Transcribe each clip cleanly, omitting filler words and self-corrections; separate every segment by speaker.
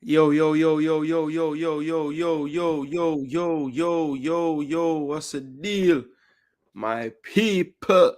Speaker 1: Yo, yo, yo, yo, yo, yo, yo, yo, yo, yo, yo, yo, yo, yo, yo, what's the deal? My people.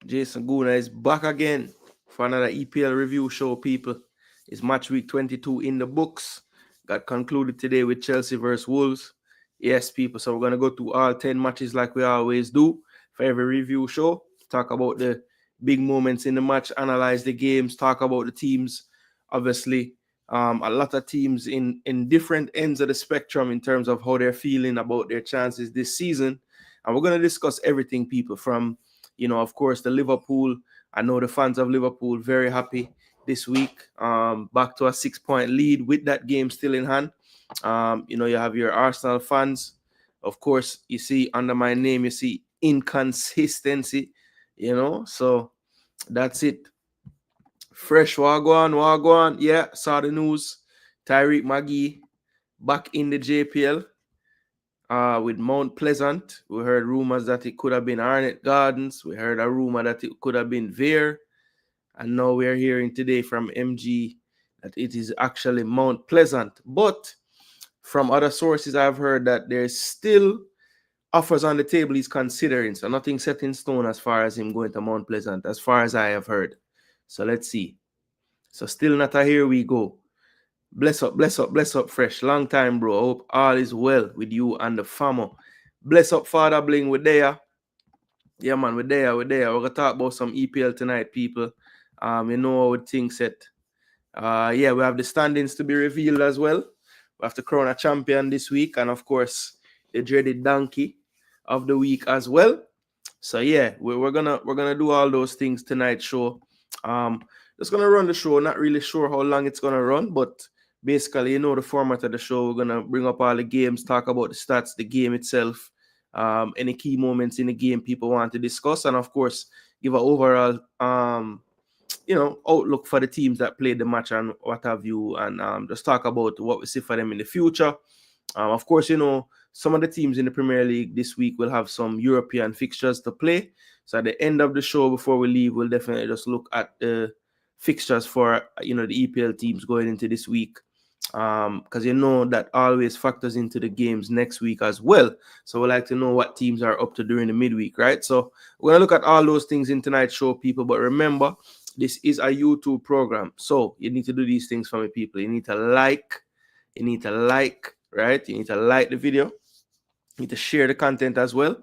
Speaker 1: Jason Gooner is back again for another EPL review show, people. It's match week 22 in the books. Got concluded today with Chelsea versus Wolves. Yes, people. So we're going to go through all 10 matches like we always do for every review show. Talk about the big moments in the match, analyze the games, talk about the teams. Obviously, a lot of teams in different ends of the spectrum in terms of how they're feeling about their chances this season. And we're going to discuss everything, people, from of course, the Liverpool. I know the fans of Liverpool very happy this week. Back to a 6-point lead with that game still in hand. You have your Arsenal fans. Of course, you see under my name, you see inconsistency. So that's it. Fresh Wagwan. Yeah, saw the news. Tyreek Magee back in the JPL. With Mount Pleasant. We heard rumors that it could have been Arnett Gardens. We heard a rumor that it could have been Veer. And now we're hearing today from MG that it is actually Mount Pleasant. But from other sources, I've heard that there's still offers on the table he's considering. So nothing set in stone as far as him going to Mount Pleasant, as far as I have heard. So let's see. So still not a here we go. Bless up, Fresh. Long time, bro. Hope all is well with you and the family. Bless up, Father Bling. We're there. Yeah, man, we're there. We're going to talk about some EPL tonight, people. You know how things set. Yeah, we have the standings to be revealed as well. We have to crown a champion this week. And, of course, the dreaded donkey of the week as well. So, yeah, we're gonna do all those things tonight show. Just going to run the show. Not really sure how long it's going to run, but basically, the format of the show. We're going to bring up all the games, talk about the stats, the game itself, any key moments in the game people want to discuss, and of course, give an overall, outlook for the teams that played the match and what have you, and just talk about what we see for them in the future. Of course, some of the teams in the Premier League this week will have some European fixtures to play. So at the end of the show, before we leave, we'll definitely just look at the fixtures for the EPL teams going into this week, because that always factors into the games next week as well. So we like to know what teams are up to during the midweek, right? So we're gonna look at all those things in tonight's show, people. But remember, this is a YouTube program, so you need to do these things for me, people. You need to like, right? You need to like the video. You need to share the content as well.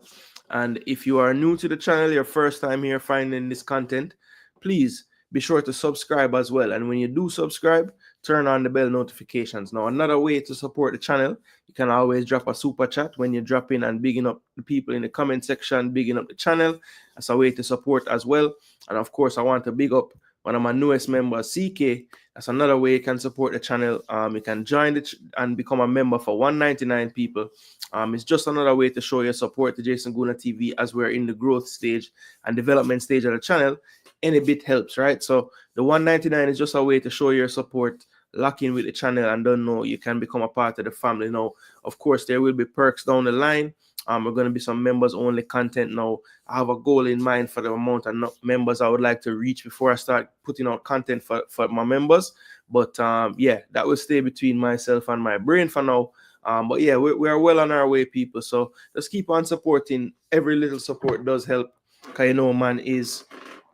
Speaker 1: And if you are new to the channel, your first time here finding this content, please be sure to subscribe as well. And when you do subscribe, turn on the bell notifications. Now, another way to support the channel, you can always drop a super chat when you drop in and bigging up the people in the comment section, bigging up the channel. That's a way to support as well. And of course, I want to big up one of my newest members, CK. That's another way you can support the channel. You can join it and become a member for $1.99, people. It's just another way to show your support to Jason Gooner TV as we're in the growth stage and development stage of the channel. Any bit helps, right? So the $1.99 is just a way to show your support, lock in with the channel, and don't know you can become a part of the family. Now, of course, there will be perks down the line. We're going to be some members only content now. I have a goal in mind for the amount of members I would like to reach before I start putting out content for my members. But yeah, that will stay between myself and my brain for now. But yeah, we are well on our way, people. So just keep on supporting. Every little support does help. Because man is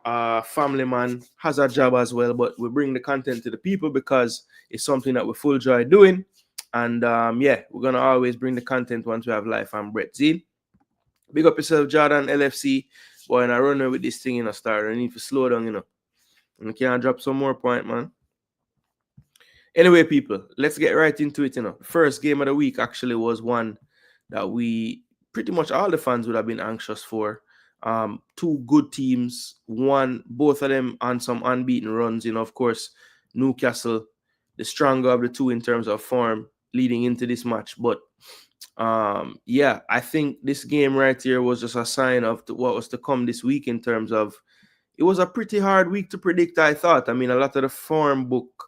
Speaker 1: family man, has a job as well. But we bring the content to the people because it's something that we full joy doing. And yeah, we're gonna always bring the content once we have life and breath. See, big up yourself, Jordan LFC. Boy, and I run with this thing, start. I need to slow down, And you can't drop some more point, man. Anyway, people, let's get right into it. First game of the week actually was one that we pretty much all the fans would have been anxious for. Two good teams, both of them on some unbeaten runs. Of course, Newcastle, the stronger of the two in terms of form leading into this match. But yeah, I think this game right here was just a sign of what was to come this week in terms of it was a pretty hard week to predict, I thought. I mean, a lot of the form book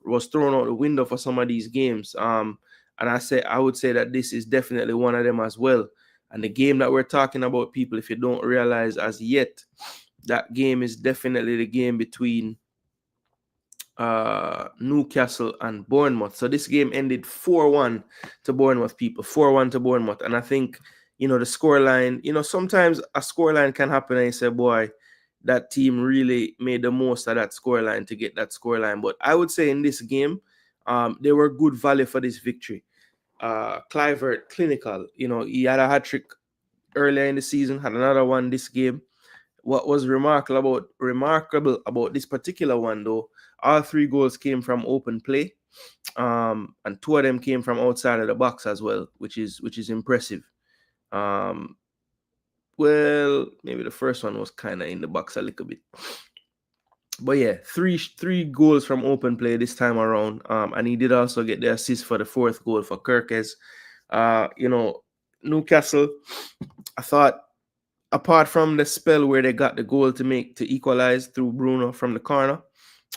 Speaker 1: was thrown out the window for some of these games. And I would say that this is definitely one of them as well. And the game that we're talking about, people, if you don't realize as yet, that game is definitely the game between Newcastle and Bournemouth. So this game ended 4-1 to Bournemouth, people. 4-1 to Bournemouth. And I think, the scoreline, sometimes a scoreline can happen and you say, boy, that team really made the most of that scoreline to get that scoreline. But I would say in this game, they were good value for this victory. Kluivert, clinical. He had a hat-trick earlier in the season, had another one this game. What was remarkable about this particular one, though, all 3 goals came from open play, and 2 of them came from outside of the box as well, which is impressive. Well, maybe the first one was kind of in the box a little bit, but yeah, three goals from open play this time around. And he did also get the assist for the 4th goal for Kirkes. Newcastle, I thought, apart from the spell where they got the goal to equalize through Bruno from the corner,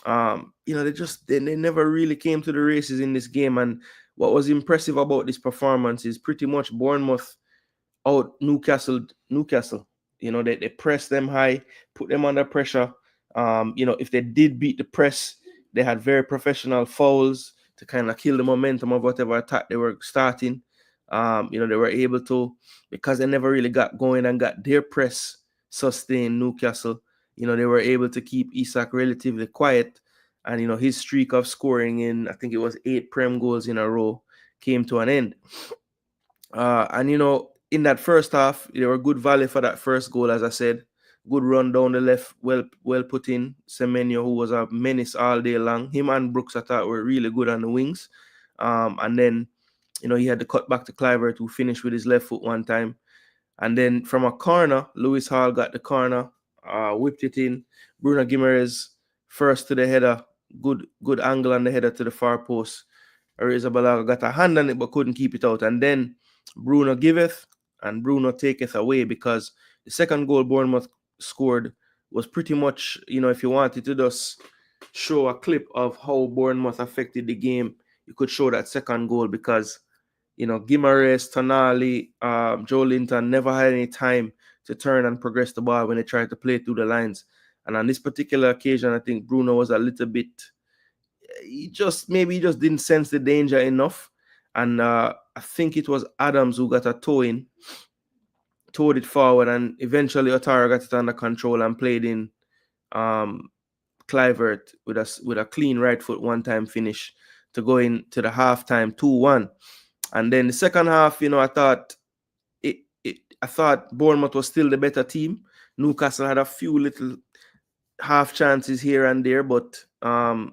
Speaker 1: they never really came to the races in this game. And what was impressive about this performance is pretty much Bournemouth out Newcastle. They pressed them high, put them under pressure. If they did beat the press, they had very professional fouls to kind of kill the momentum of whatever attack they were starting. They were able to, because they never really got going and got their press sustained, Newcastle, they were able to keep Isak relatively quiet. And, his streak of scoring in, I think it was 8 Prem goals in a row, came to an end. And, in that first half, they were good value for that first goal, as I said. Good run down the left, well put in. Semenyo, who was a menace all day long. Him and Brooks, I thought, were really good on the wings. And then, he had to cut back to Kluivert, who finished with his left foot one time. And then from a corner, Lewis Hall got the corner, whipped it in. Bruno Guimaraes first to the header. Good angle on the header to the far post. Arrizabalaga got a hand on it but couldn't keep it out. And then Bruno giveth and Bruno taketh away, because the second goal Bournemouth scored was pretty much, if you wanted to just show a clip of how Bournemouth affected the game, you could show that second goal, because, Guimaraes, Tonali, Joe Linton never had any time to turn and progress the ball when they tried to play through the lines. And on this particular occasion, I think Bruno was a little bit, he just didn't sense the danger enough. And I think it was Adams who got a toe in, towed it forward, and eventually Otara got it under control and played in Kluivert with a clean right foot one-time finish to go into the halftime 2-1. And then the second half, I thought Bournemouth was still the better team. Newcastle had a few little half chances here and there, but I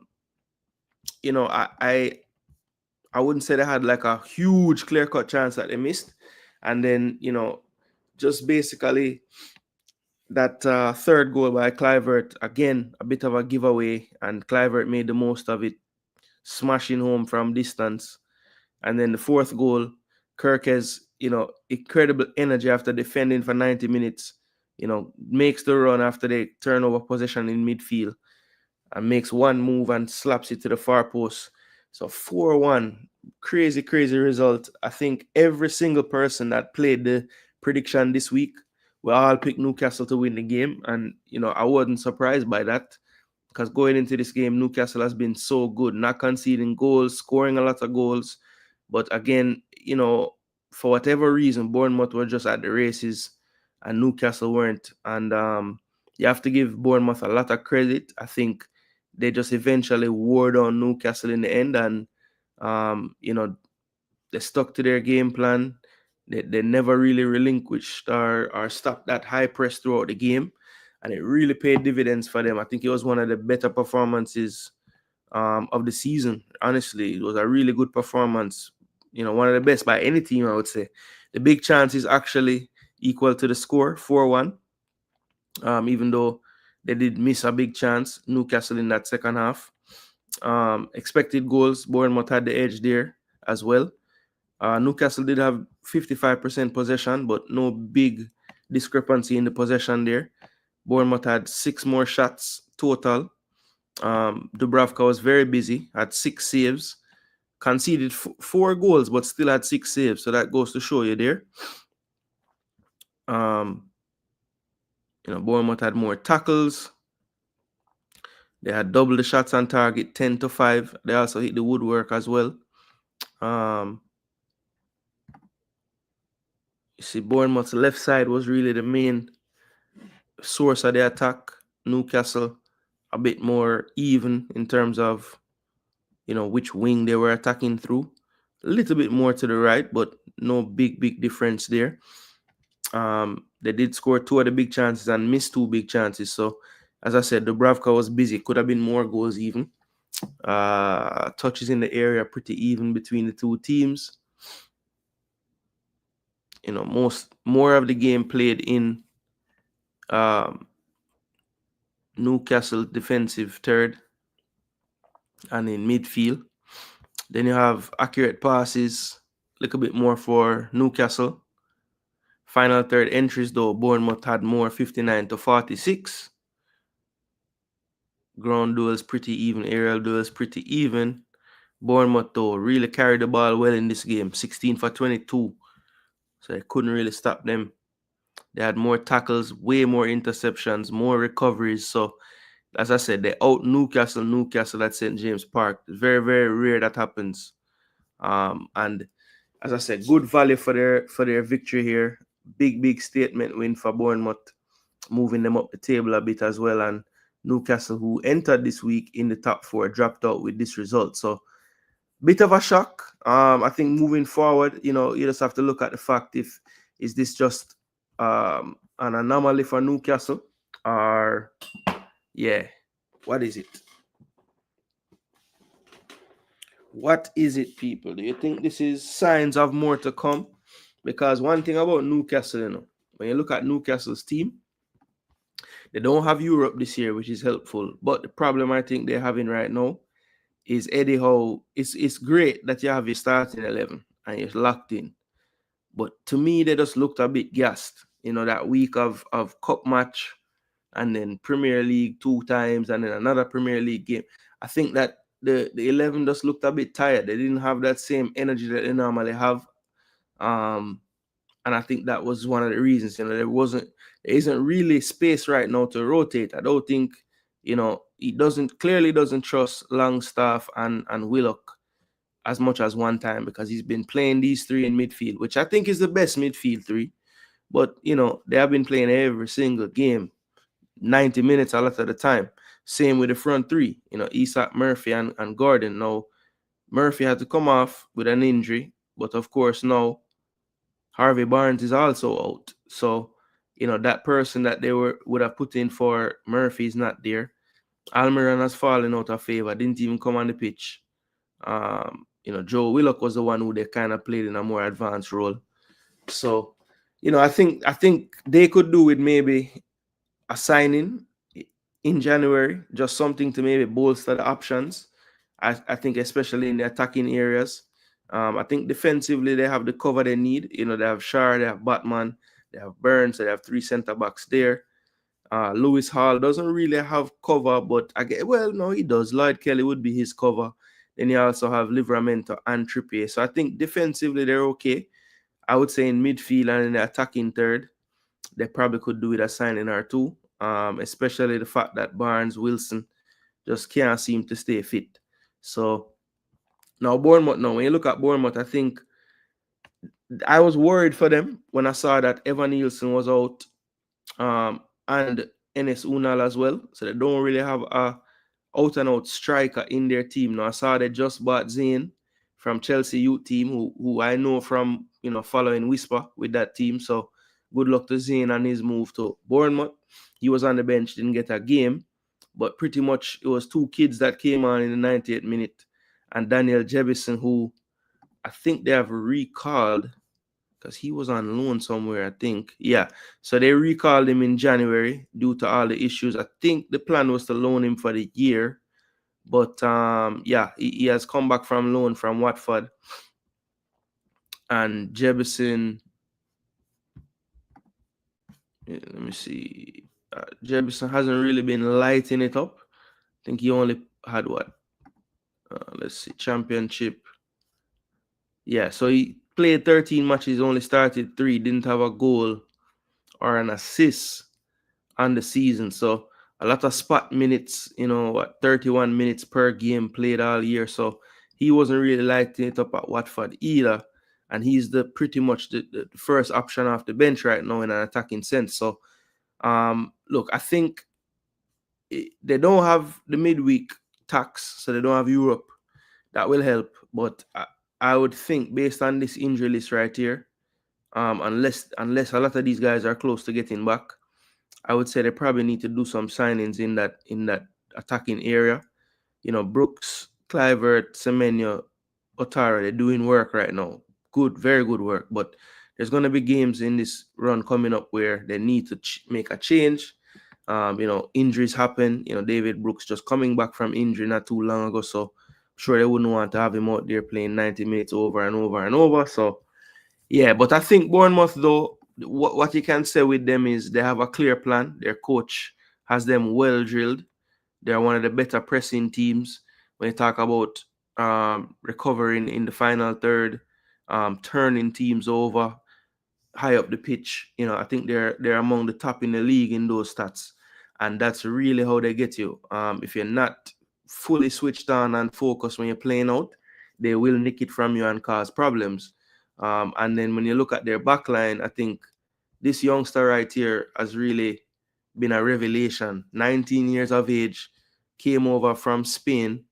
Speaker 1: wouldn't say they had like a huge clear-cut chance that they missed. And then, just basically that third goal by Kluivert, again, a bit of a giveaway, and Kluivert made the most of it, smashing home from distance. And then the 4th goal, Kirkes, incredible energy after defending for 90 minutes, makes the run after they turn over possession in midfield and makes one move and slaps it to the far post. So 4-1, crazy result. I think every single person that played the prediction this week, we all picked Newcastle to win the game. And, I wasn't surprised by that, because going into this game, Newcastle has been so good, not conceding goals, scoring a lot of goals. But again, for whatever reason, Bournemouth were just at the races and Newcastle weren't. And you have to give Bournemouth a lot of credit. I think they just eventually wore down Newcastle in the end, and they stuck to their game plan. They never really relinquished or stopped that high press throughout the game, and it really paid dividends for them. I think it was one of the better performances of the season. Honestly, it was a really good performance. One of the best by any team, I would say. The big chance is actually equal to the score, 4-1. Even though they did miss a big chance, Newcastle, in that second half. Expected goals, Bournemouth had the edge there as well. Newcastle did have 55% possession, but no big discrepancy in the possession there. Bournemouth had 6 more shots total. Dubravka was very busy, had 6 saves, conceded 4 goals, but still had 6 saves. So that goes to show you there. Bournemouth had more tackles. They had double the shots on target, 10-5. They also hit the woodwork as well. You see, Bournemouth's left side was really the main source of the attack. Newcastle a bit more even in terms of, which wing they were attacking through. A little bit more to the right, but no big difference there. They did score 2 of the big chances and missed 2 big chances. So, as I said, Dubravka was busy. Could have been more goals even. Touches in the area pretty even between the two teams. More of the game played in Newcastle defensive third and in midfield. Then you have accurate passes, a little bit more for Newcastle. Final third entries though, Bournemouth had more, 59-46. Ground duels pretty even, aerial duels pretty even. Bournemouth though really carried the ball well in this game, 16 for 22. So they couldn't really stop them. They had more tackles, way more interceptions, more recoveries. So, as I said, they out Newcastle at St. James Park. It's very, very rare that happens. And as I said, good value for their victory here. Big statement win for Bournemouth, moving them up the table a bit as well. And Newcastle, who entered this week in the top 4, dropped out with this result. So, bit of a shock. I think moving forward, you just have to look at the fact is this just an anomaly for Newcastle, or what is it? What is it, people? Do you think this is signs of more to come? Because one thing about Newcastle, when you look at Newcastle's team, they don't have Europe this year, which is helpful. But the problem I think they're having right now is Eddie Howe. It's great that you have your starting 11 and you're locked in. But to me, they just looked a bit gassed. That week of cup match and then Premier League 2 times and then another Premier League game. I think that the 11 just looked a bit tired. They didn't have that same energy that they normally have. And I think that was one of the reasons. There isn't really space right now to rotate. I don't think, he clearly doesn't trust Longstaff and Willock as much as one time, because he's been playing these 3 in midfield, which I think is the best midfield 3. But, they have been playing every single game, 90 minutes a lot of the time. Same with the front 3, Isak, Murphy, and Gordon. Now, Murphy had to come off with an injury, but of course now Harvey Barnes is also out. So, that person that they would have put in for Murphy is not there. Almiron has fallen out of favor, didn't even come on the pitch. Joe Willock was the one who they kind of played in a more advanced role. So, I think they could do with maybe a signing in January, just something to maybe bolster the options. I think especially in the attacking areas. I think defensively they have the cover they need. They have Shar, they have Batman, they have Burns, they have 3 center backs there. Lewis Hall doesn't really have cover, but no, he does. Lloyd Kelly would be his cover. Then you also have Livramento and Trippier. So I think defensively they're okay. I would say in midfield and in the attacking third, they probably could do with a signing or 2. Especially the fact that Barnes, Wilson just can't seem to stay fit. So now Bournemouth, when you look at Bournemouth, I think I was worried for them when I saw that Evan Nielsen was out, and Enes Unal as well. So they don't really have a out-and-out striker in their team. Now I saw they just bought Zane from Chelsea youth team, who I know from following Whisper with that team. So good luck to Zane and his move to Bournemouth. He was on the bench, didn't get a game, but pretty much it was 2 kids that came on in the 98th minute, and Daniel Jebison, who I think they have recalled because he was on loan somewhere, I think. Yeah, so they recalled him in January due to all the issues. I think the plan was to loan him for the year, but he has come back from loan from Watford. And Jebison, let me see. Jebison hasn't really been lighting it up. I think he only had let's see, championship. Yeah, so he played 13 matches, only started 3, didn't have a goal or an assist on the season. So a lot of spot minutes, 31 minutes per game played all year. So he wasn't really lighting it up at Watford either. And he's pretty much the first option off the bench right now in an attacking sense. So, look, I think they don't have the midweek tax, so they don't have Europe. That will help. But I would think, based on this injury list right here, unless a lot of these guys are close to getting back, I would say they probably need to do some signings in that attacking area. Brooks, Clivert, Semenyo, Otara, they're doing work right now. Good, very good work. But there's going to be games in this run coming up where they need to make a change. Injuries happen. David Brooks just coming back from injury not too long ago. So sure they wouldn't want to have him out there playing 90 minutes over and over and over. So, yeah, but I think Bournemouth, though, what you can say with them is they have a clear plan. Their coach has them well drilled. They're one of the better pressing teams when you talk about recovering in the final third, turning teams over high up the pitch. I think they're among the top in the league in those stats, and that's really how they get you. If you're not fully switched on and focused when you're playing out, they will nick it from you and cause problems. And then when you look at their backline, I think this youngster right here has really been a revelation. 19 years of age, came over from Spain.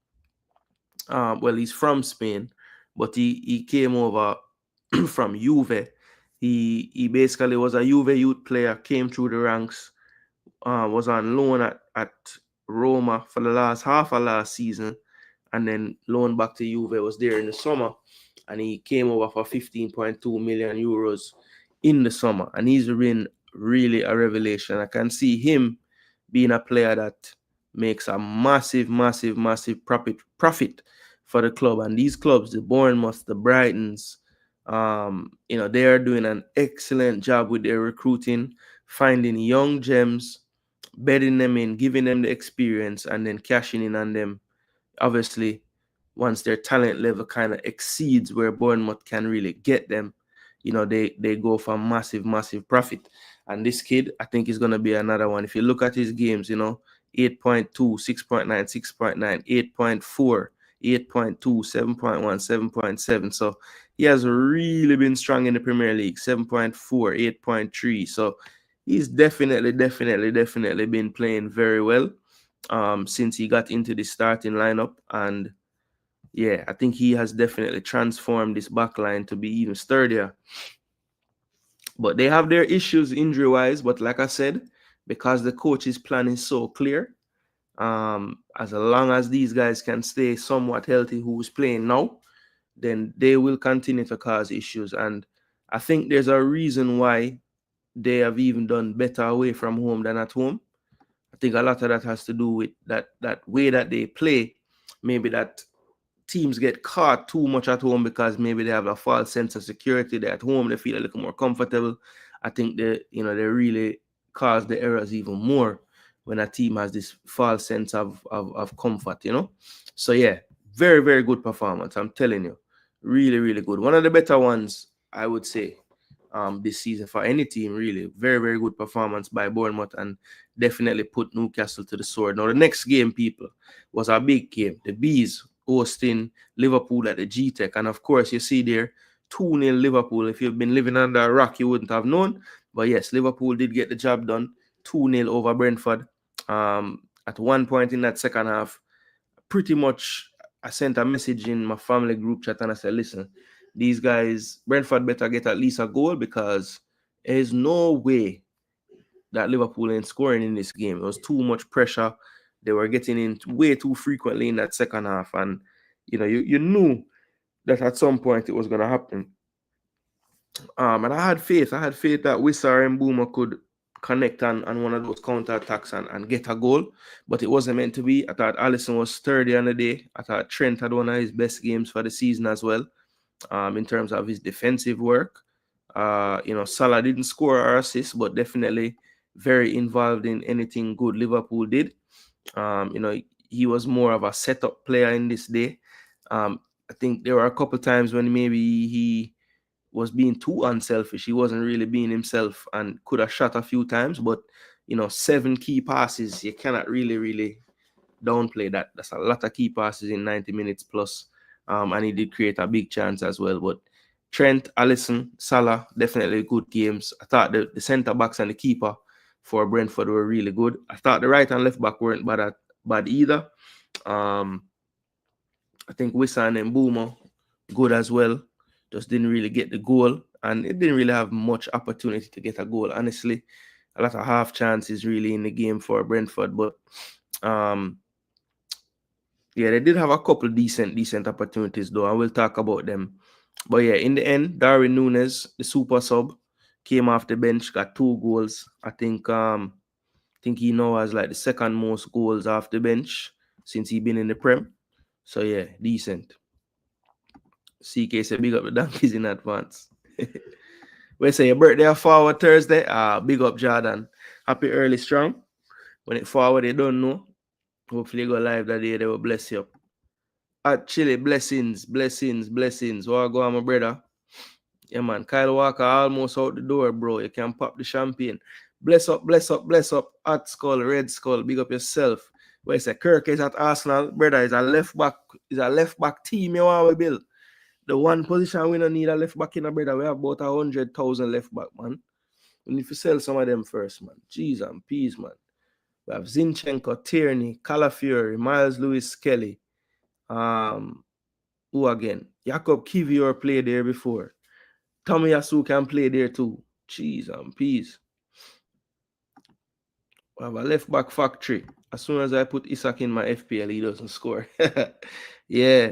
Speaker 1: Well, he's from Spain, but he came over from Juve. He basically was a Juve youth player, came through the ranks, was on loan at Roma for the last half of last season, and then loaned back to Juve, was there in the summer, and he came over for 15.2 million euros in the summer, and he's been really a revelation. I can see him being a player that makes a massive profit for the club. And these clubs, the Bournemouth, the Brightons, they are doing an excellent job with their recruiting, finding young gems, bedding them in, giving them the experience, and then cashing in on them. Obviously, once their talent level kind of exceeds where Bournemouth can really get them, they go for massive profit. And this kid, I think, is going to be another one. If you look at his games, 8.2, 6.9, 6.9, 8.4, 8.2, 7.1, 7.7. So he has really been strong in the Premier League. 7.4, 8.3. So he's definitely been playing very well since he got into the starting lineup. And yeah, I think he has definitely transformed this back line to be even sturdier. But they have their issues injury-wise. But like I said, because the coach's plan is so clear, as long as these guys can stay somewhat healthy, who's playing now, then they will continue to cause issues. And I think there's a reason why they have even done better away from home than at home. I think a lot of that has to do with that way that they play. Maybe that teams get caught too much at home because maybe they have a false sense of security. They're at home, they feel a little more comfortable. I think they really cause the errors even more when a team has this false sense of comfort, So yeah, very good performance. I'm telling you, really good. One of the better ones, I would say, this season for any team, really. Very good performance by Bournemouth, and definitely put Newcastle to the sword. Now, the next game, people, was a big game. The Bees hosting Liverpool at the GTech. And of course, you see there, 2-0 Liverpool. If you've been living under a rock, you wouldn't have known. But yes, Liverpool did get the job done. 2-0 over Brentford. At one point in that second half, pretty much I sent a message in my family group chat and I said, listen, these guys, Brentford better get at least a goal because there's no way that Liverpool ain't scoring in this game. It was too much pressure. They were getting in way too frequently in that second half. And, you knew that at some point it was going to happen. And I had faith. that Wissar and Boomer could connect on one of those counter-attacks and get a goal. But it wasn't meant to be. I thought Alisson was sturdy on the day. I thought Trent had one of his best games for the season as well, in terms of his defensive work. Salah didn't score or assist, but definitely very involved in anything good Liverpool did. He was more of a setup player in this day. I think there were a couple times when maybe he was being too unselfish. He wasn't really being himself and could have shot a few times, but 7 key passes. You cannot really downplay that. That's a lot of key passes in 90 minutes plus. And he did create a big chance as well. But Trent, Alisson, Salah, definitely good games. I thought the centre backs and the keeper for Brentford were really good. I thought the right and left back weren't bad either. I think Wissa and Mbeumo good as well. Just didn't really get the goal, and it didn't really have much opportunity to get a goal. Honestly, a lot of half chances really in the game for Brentford, but yeah, they did have a couple decent opportunities though. I will talk about them. But yeah, in the end, Darwin Núñez, the super sub, came off the bench, got 2 goals. I think he now has like the second most goals off the bench since he been in the Prem. So yeah, decent. CK said big up the donkeys in advance. We say your birthday forward Thursday. Big up Jordan. Happy early strong. When it forward, they don't know. Hopefully you go live that day, they will bless you. Chile, blessings. What go on, my brother? Yeah, man. Kyle Walker almost out the door, bro. You can pop the champagne. Bless up. Hot Skull, Red Skull. Big up yourself. Where say Kirk is at Arsenal, brother. Is a left back team you want to build. The one position we don't need a left back in a brother. We have about 100,000 left back, man. We need to sell some of them first, man. Jeez and peas, man. We have Zinchenko, Tierney, Calafiori, Miles Lewis, Kelly. Who again? Jakob Kivior played there before. Tommy Yasu can play there too. Jeez and peas. We have a left back factory. As soon as I put Isak in my FPL, he doesn't score. Yeah.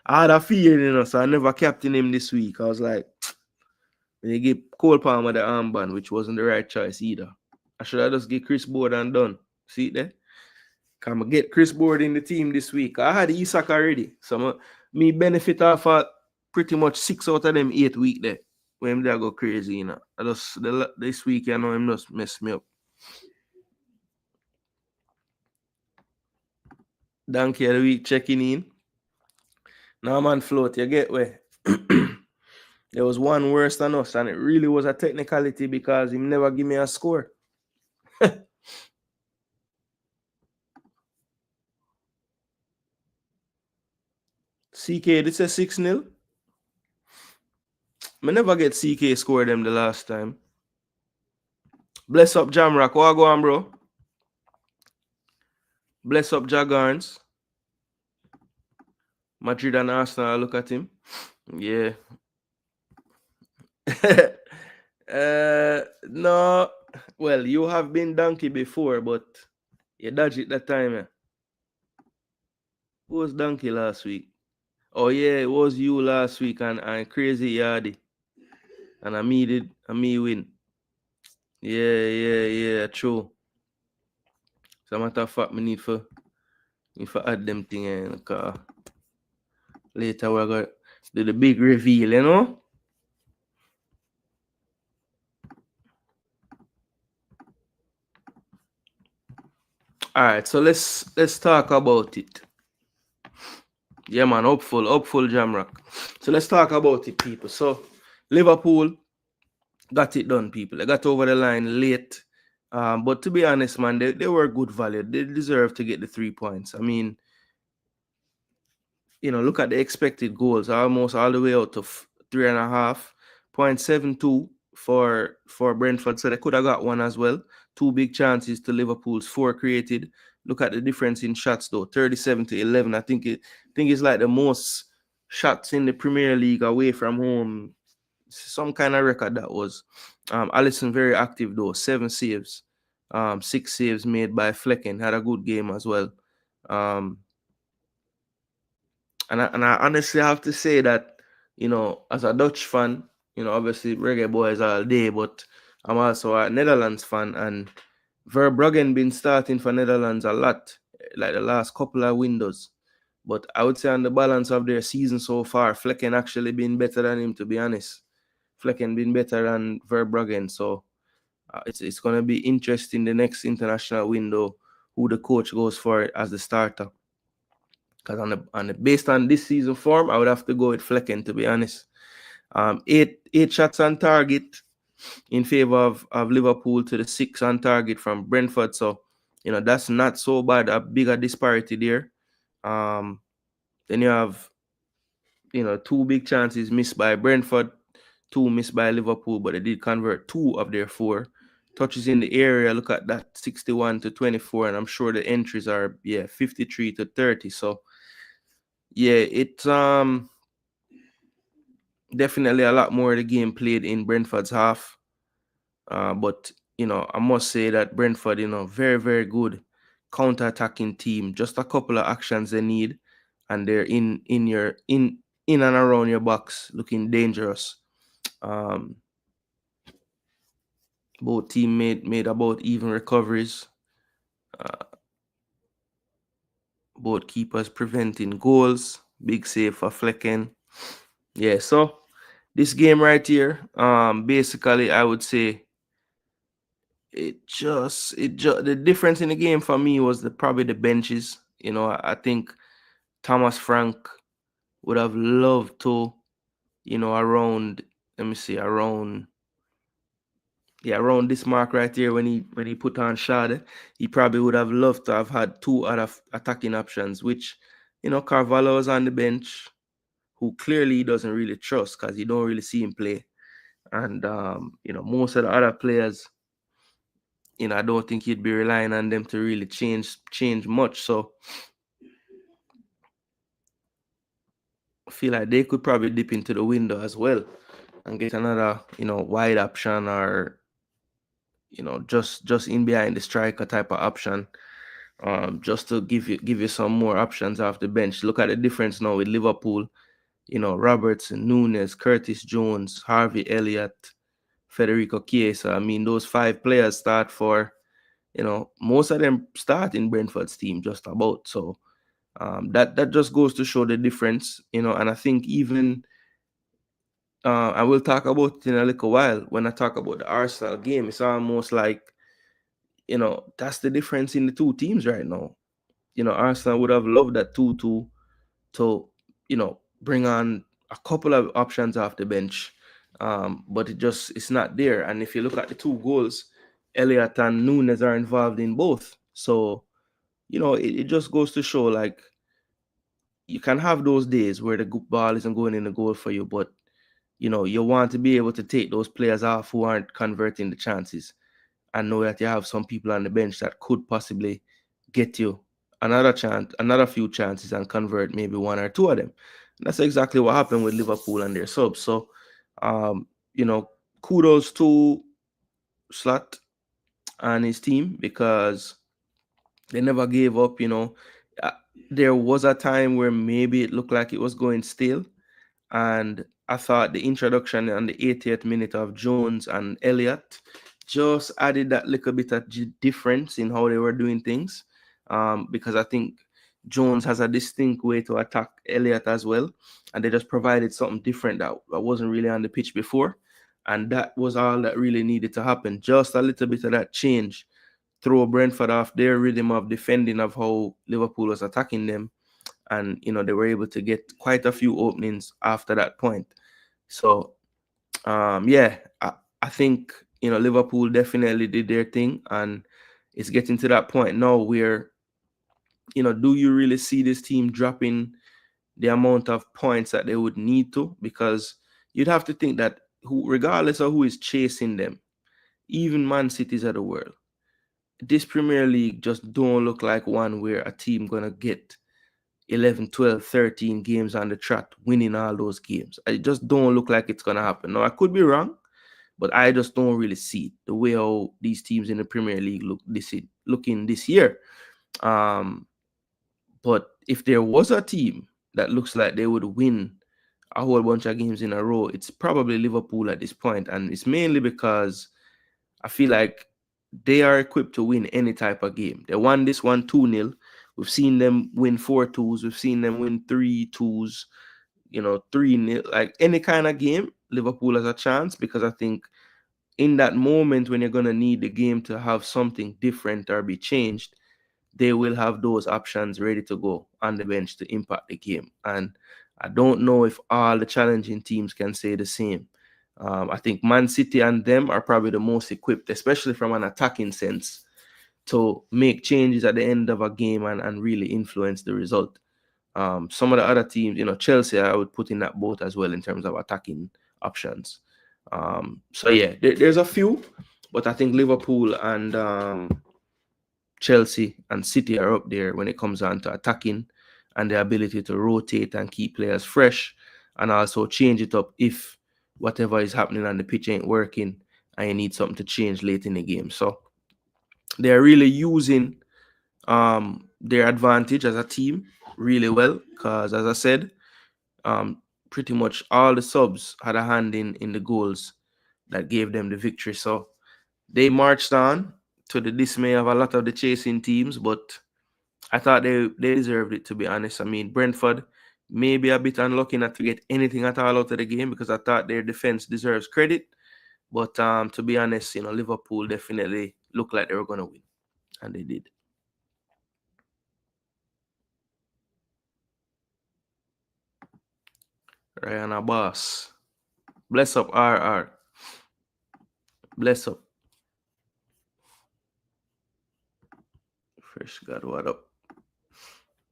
Speaker 1: I had a feeling, so I never captained him this week. I was like, they give Cole Palmer the armband, which wasn't the right choice either. I should have just get Chris Board and done. See it there? Can I get Chris Board in the team this week? I had Isak already. So me benefit off pretty much 6 out of them 8 weeks there. When they go crazy, this week, him just mess me up. Donkey of the week checking in. Now man float, you get where? There was one worse than us, and it really was a technicality because he never give me a score. CK, this is 6-0. I never get CK score them the last time. Bless up Jamrock. What go on, bro? Bless up Jagarns. Madrid and Arsenal, look at him. Yeah. No. Well, you have been donkey before, but you dodged it that time. Eh? Who was donkey last week? Oh yeah, it was you last week and crazy yardy. And I me win. Yeah, true. So matter of fact, me need for add them thing in the car. Later we're gonna do the big reveal, you know? Alright, so let's talk about it. Yeah, man, hopeful Jamrock. So let's talk about it, people. So Liverpool got it done, people. They got over the line late. But to be honest, man, they were good value. They deserve to get the 3 points. I mean, look at the expected goals, almost all the way out to 3.5, 0.72 for Brentford. So they could have got one as well. 2 big chances to Liverpool's 4 created. Look at the difference in shots though, 37 to 11. I think it's like the most shots in the Premier League away from home. Some kind of record that was. Alisson very active though, 7 saves. 6 saves made by Flecken. Had a good game as well. And I honestly have to say that, as a Dutch fan, obviously reggae boys all day, but I'm also a Netherlands fan, and Verbruggen been starting for Netherlands a lot, like the last couple of windows. But I would say on the balance of their season so far, Flecken actually been better than him, to be honest. Flecken been better than Verbruggen, so it's going to be interesting the next international window who the coach goes for as the starter. Because based on this season form, I would have to go with Flecken, to be honest. 8 shots on target. in favor of Liverpool to the 6 on target from Brentford. So, that's not so bad, a bigger disparity there. Then you have, 2 big chances missed by Brentford, 2 missed by Liverpool, but they did convert 2 of their 4 touches in the area. Look at that, 61 to 24, and I'm sure the entries are 53 to 30. So it's definitely a lot more of the game played in Brentford's half. But I must say that Brentford, very, very good counter-attacking team. Just a couple of actions they need, and they're in and around your box, looking dangerous. Both team made about even recoveries. Both keepers preventing goals. Big save for Flecken. Yeah, so this game right here, basically I would say the difference in the game for me was probably the benches. I think Thomas Frank would have loved to, around, let me see, around this mark right here when he put on Shade, he probably would have loved to have had 2 other attacking options, which, Carvalho is on the bench, who clearly he doesn't really trust because you don't really see him play. And, most of the other players, I don't think he'd be relying on them to really change much. So I feel like they could probably dip into the window as well and get another, wide option, or, just in behind the striker type of option, just to give you some more options off the bench. Look at the difference now with Liverpool. Robertson, Nunes, Curtis Jones, Harvey Elliott, Federico Chiesa. I mean, those 5 players start for, most of them start in Brentford's team just about. So that just goes to show the difference, and I think even I will talk about it in a little while when I talk about the Arsenal game. It's almost like, that's the difference in the 2 teams right now. Arsenal would have loved that 2-2 to, bring on a couple of options off the bench. But it's not there. And if you look at the 2 goals, Elliott and Nunes are involved in both. So, it just goes to show, like, you can have those days where the ball isn't going in the goal for you, but, you want to be able to take those players off who aren't converting the chances, and know that you have some people on the bench that could possibly get you another chance, another few chances, and convert maybe 1 or 2 of them. And that's exactly what happened with Liverpool and their subs. So, kudos to Slot and his team, because they never gave up. There was a time where maybe it looked like it was going stale, and I thought the introduction on the 80th minute of Jones and Elliott just added that little bit of difference in how they were doing things, because I think Jones has a distinct way to attack Elliott as well, and they just provided something different that wasn't really on the pitch before, and that was all that really needed to happen. Just a little bit of that change, throw Brentford off their rhythm of defending, of how Liverpool was attacking them, and they were able to get quite a few openings after that point. So I think Liverpool definitely did their thing, and it's getting to that point now where do you really see this team dropping the amount of points that they would need to? Because you'd have to think that regardless of who is chasing them, even Man City's of the world, this Premier League just don't look like one where a team gonna get 11, 12, 13 games on the trot, winning all those games. It just don't look like it's gonna happen. Now, I could be wrong, but I just don't really see it the way how these teams in the Premier League looking this year. But if there was a team that looks like they would win a whole bunch of games in a row, it's probably Liverpool at this point. And it's mainly because I feel like they are equipped to win any type of game. They won this one 2-0. We've seen them win 4-2s. We've seen them win 3-2s, 3-0. Like any kind of game, Liverpool has a chance, because I think in that moment when you're going to need the game to have something different or be changed, they will have those options ready to go on the bench to impact the game. And I don't know if all the challenging teams can say the same. I think Man City and them are probably the most equipped, especially from an attacking sense, to make changes at the end of a game and really influence the result. Some of the other teams, Chelsea, I would put in that boat as well in terms of attacking options. So yeah, there's a few, but I think Liverpool and Chelsea and City are up there when it comes down to attacking and the ability to rotate and keep players fresh and also change it up if whatever is happening on the pitch ain't working and you need something to change late in the game. So they're really using their advantage as a team really well because, as I said, pretty much all the subs had a hand in the goals that gave them the victory. So they marched on to the dismay of a lot of the chasing teams, but I thought they deserved it, to be honest. I mean, Brentford maybe a bit unlucky not to get anything at all out of the game because I thought their defense deserves credit. But to be honest, Liverpool definitely looked like they were going to win, and they did. Ryan Abbas. Bless up, RR. Bless up. Fresh God, what up?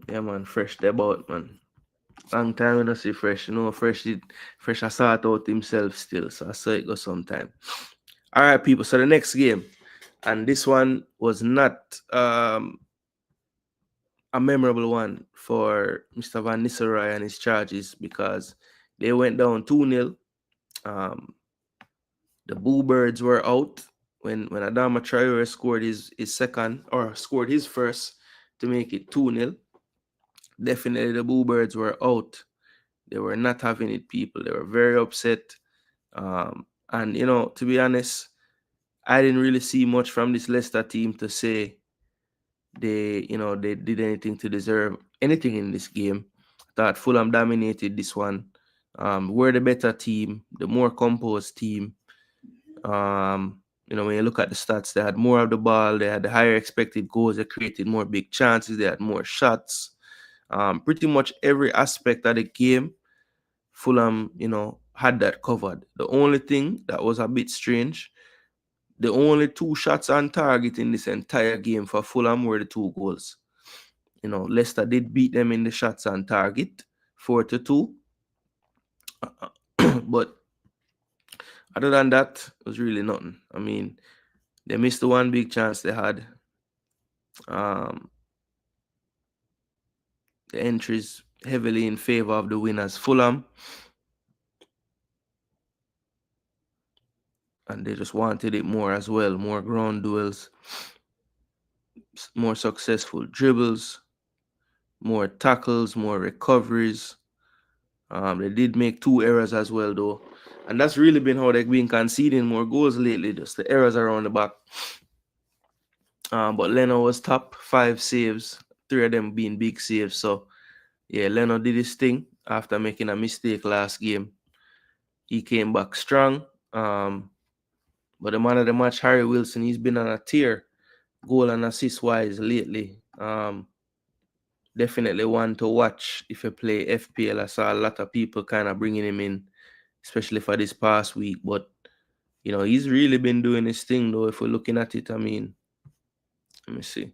Speaker 1: Yeah, man, fresh about, man. Long time we don't see Fresh. Fresh I sort out himself still, so I saw it go sometime. All right, people. So the next game, and this one was not a memorable one for Mr. Van Nistelrooy and his charges because they went down 2-0. The Bluebirds were out when Adama Traore scored his second or scored his first to make it 2-0. Definitely the Bluebirds were out. They were not having it, people. They were very upset. And, to be honest, I didn't really see much from this Leicester team to say they did anything to deserve anything in this game. I thought Fulham dominated this one. We're the better team, the more composed team. When you look at the stats, they had more of the ball, they had the higher expected goals, they created more big chances, they had more shots. Pretty much every aspect of the game, Fulham, had that covered. The only thing that was a bit strange, the only 2 shots on target in this entire game for Fulham were the 2 goals. Leicester did beat them in the shots on target, 4-2. But other than that, it was really nothing. I mean, they missed the one big chance they had. The entries heavily in favor of the winners, Fulham. And they just wanted it more as well. More ground duels, more successful dribbles, more tackles, more recoveries. They did make 2 errors as well, though. And that's really been how they've been conceding more goals lately, just the errors around the back. But Leno was top, 5 saves, 3 of them being big saves. So, yeah, Leno did his thing after making a mistake last game. He came back strong. But the man of the match, Harry Wilson, he's been on a tear, goal and assist wise lately. Definitely one to watch if you play FPL. I saw a lot of people kind of bringing him in, especially for this past week. But, he's really been doing his thing, though, if we're looking at it. I mean, let me see.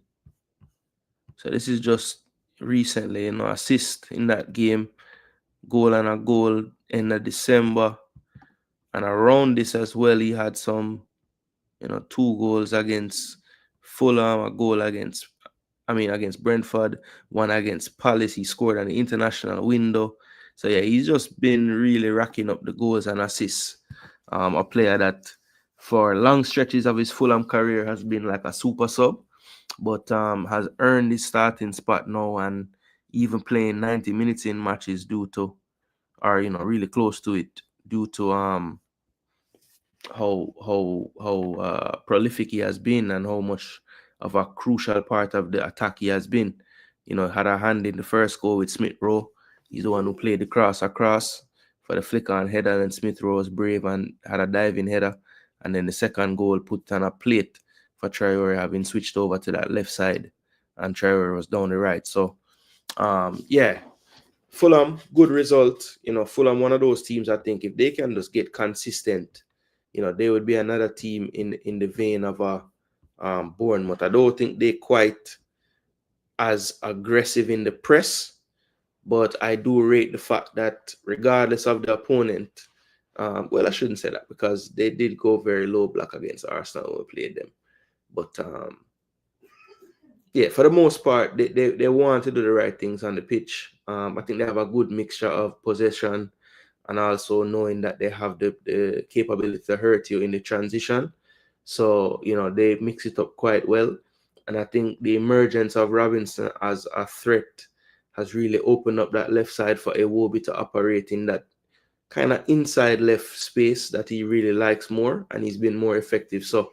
Speaker 1: So this is just recently, assist in that game, goal and a goal in December. And around this as well, he had some, 2 goals against Fulham, a goal against Brentford, 1 against Palace. He scored on the international window. So, yeah, he's just been really racking up the goals and assists. A player that for long stretches of his Fulham career has been like a super sub, but has earned his starting spot now and even playing 90 minutes in matches really close to it due to how prolific he has been and how much of a crucial part of the attack he has been. Had a hand in the first goal with Smith Rowe. He's the one who played the cross across for the flick on header, and Smith Rowe was brave and had a diving header. And then the second goal put on a plate for Traore, having switched over to that left side, and Traore was down the right. So, Fulham Fulham, good result. Fulham, one of those teams, I think, if they can just get consistent, they would be another team in the vein of a Bournemouth. I don't think they're quite as aggressive in the press, but I do rate the fact that regardless of the opponent, well, I shouldn't say that because they did go very low block against Arsenal when we played them. But yeah, for the most part, they want to do the right things on the pitch. I think they have a good mixture of possession and also knowing that they have the capability to hurt you in the transition. So, they mix it up quite well. And I think the emergence of Robinson as a threat has really opened up that left side for Iwobi to operate in that kind of inside left space that he really likes more, and he's been more effective. So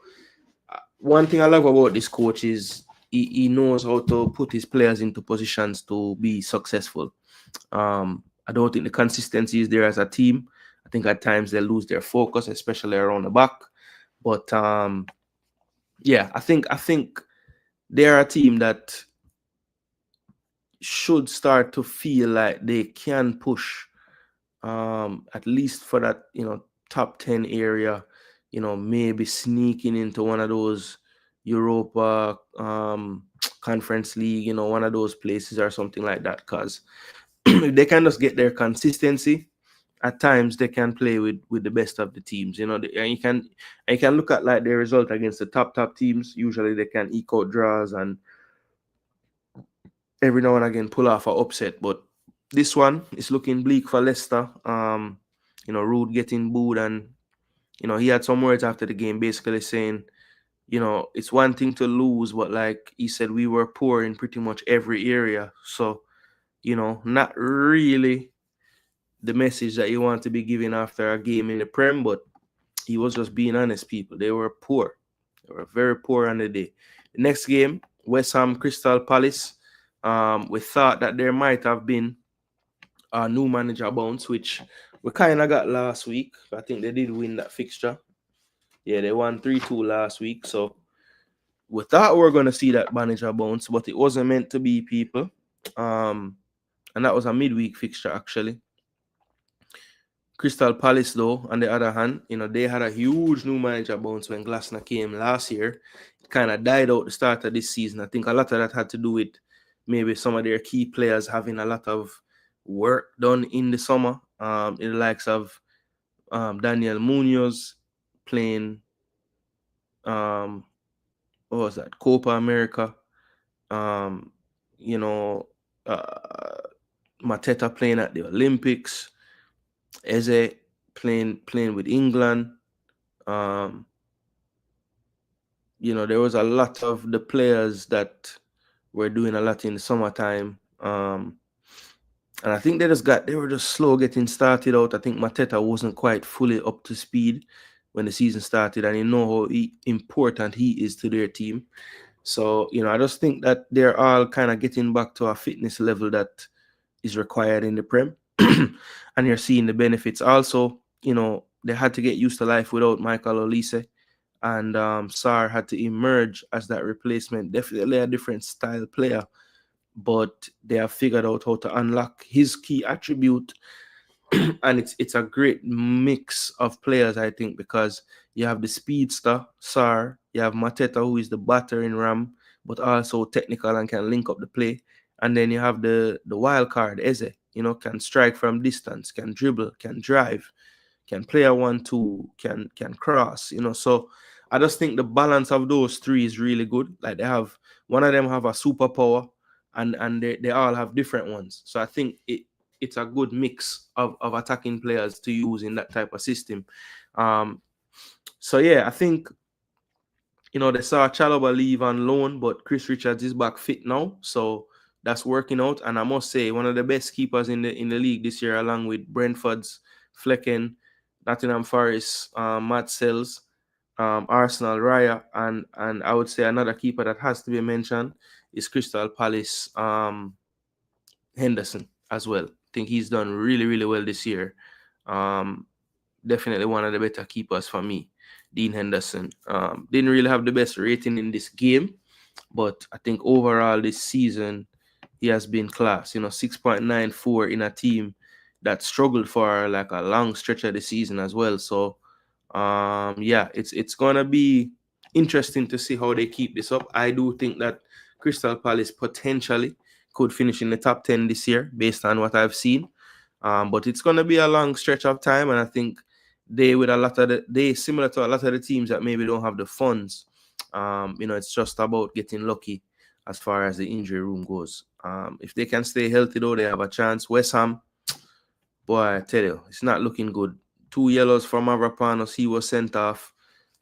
Speaker 1: one thing I love about this coach is he knows how to put his players into positions to be successful. I don't think the consistency is there as a team. I think at times they lose their focus, especially around the back. But yeah, I think they're a team that should start to feel like they can push at least for that, top 10 area, maybe sneaking into one of those Europa Conference League, one of those places or something like that. Because if they can just get their consistency, at times they can play with the best of the teams. And you can look at like their result against the top teams. Usually they can eke out draws and every now and again pull off an upset. But this one is looking bleak for Leicester. Rude getting booed, and he had some words after the game basically saying, it's one thing to lose, but like he said, we were poor in pretty much every area. So, not really the message that you want to be giving after a game in the Prem, but he was just being honest, people. They were poor. They were very poor on the day. The next game, West Ham Crystal Palace. We thought that there might have been a new manager bounce, which we kind of got last week. I think they did win that fixture. Yeah, they won 3-2 last week. So we thought we were going to see that manager bounce, but it wasn't meant to be, people. And that was a midweek fixture, actually. Crystal Palace, though, on the other hand, they had a huge new manager bounce when Glasner came last year. It kind of died out the start of this season. I think a lot of that had to do with maybe some of their key players having a lot of work done in the summer. In the likes of Daniel Munoz playing, what was that, Copa America. Mateta playing at the Olympics. Eze playing with England. There was a lot of the players that were doing a lot in the summertime. And I think they were just slow getting started out. I think Mateta wasn't quite fully up to speed when the season started, and you know how important he is to their team. So, I just think that they're all kind of getting back to a fitness level that is required in the Prem. And you're seeing the benefits. Also, they had to get used to life without Michael Olise, and Sarr had to emerge as that replacement. Definitely a different style player, but they have figured out how to unlock his key attribute. And it's a great mix of players, I think, because you have the speedster, Sarr, you have Mateta, who is the battering ram, but also technical and can link up the play. And then you have the wild card, Eze, can strike from distance, can dribble, can drive, can play a 1-2, can cross, So I just think the balance of those three is really good. Like one of them have a superpower, and they all have different ones. So I think it's a good mix of attacking players to use in that type of system. So yeah, I think they saw Chalobah leave on loan, but Chris Richards is back fit now, so that's working out. And I must say, one of the best keepers in the league this year, along with Brentford's Flecken, Nottingham Forest, Matt Sells, Arsenal Raya, and I would say another keeper that has to be mentioned is Crystal Palace Henderson as well. I think he's done really, really well this year. Definitely one of the better keepers for me, Dean Henderson. Didn't really have the best rating in this game, but I think overall this season he has been class. 6.94 in a team that struggled for like a long stretch of the season as well. So, yeah, it's gonna be interesting to see how they keep this up. I do think that Crystal Palace potentially could finish in the top 10 this year based on what I've seen. But it's gonna be a long stretch of time, and I think they similar to a lot of the teams that maybe don't have the funds. It's just about getting lucky as far as the injury room goes. If they can stay healthy though, they have a chance. West Ham, boy, I tell you, it's not looking good. 2 yellows from Mavropanos, he was sent off.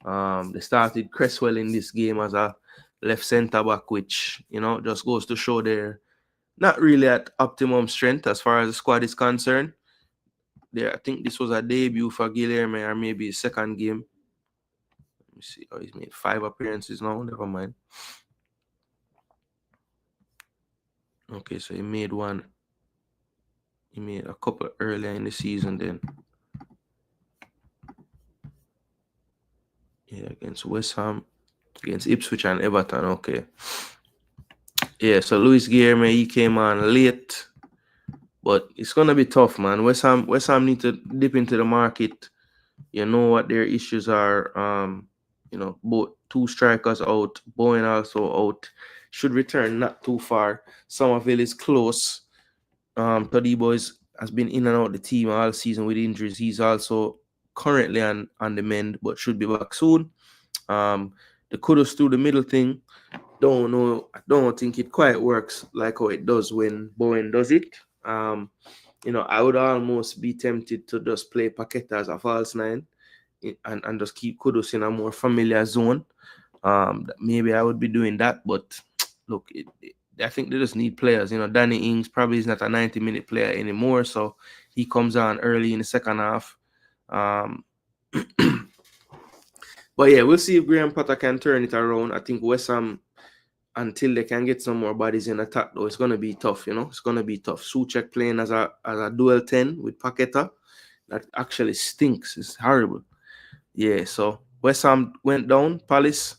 Speaker 1: They started Cresswell in this game as a left centre back, which just goes to show they're not really at optimum strength as far as the squad is concerned. I think this was a debut for Guilherme, or maybe his second game. Let me see. Oh, he's made 5 appearances now. Never mind. Okay, so he made one. He made a couple earlier in the season then. Yeah, against West Ham, against Ipswich and Everton. Okay. Yeah, so Luis Guilherme, he came on late. But it's going to be tough, man. West Ham need to dip into the market. You know what their issues are. Both 2 strikers out. Bowen also out. Should return not too far. Somerville is close. Toddy Boys has been in and out the team all season with injuries. He's also currently on the mend, but should be back soon. The kudos to the middle thing. Don't know. I don't think it quite works like how it does when Bowen does it. I would almost be tempted to just play Paqueta as a false 9 and just keep Kudus in a more familiar zone. Maybe I would be doing that, but look, I think they just need players. Danny Ings probably is not a 90-minute player anymore, so he comes on early in the second half. But yeah, we'll see if Graham Potter can turn it around. I think West Ham, until they can get some more bodies in attack, though, it's going to be tough, It's going to be tough. Souček playing as a dual 10 with Paqueta, that actually stinks. It's horrible. Yeah, so West Ham went down. Palace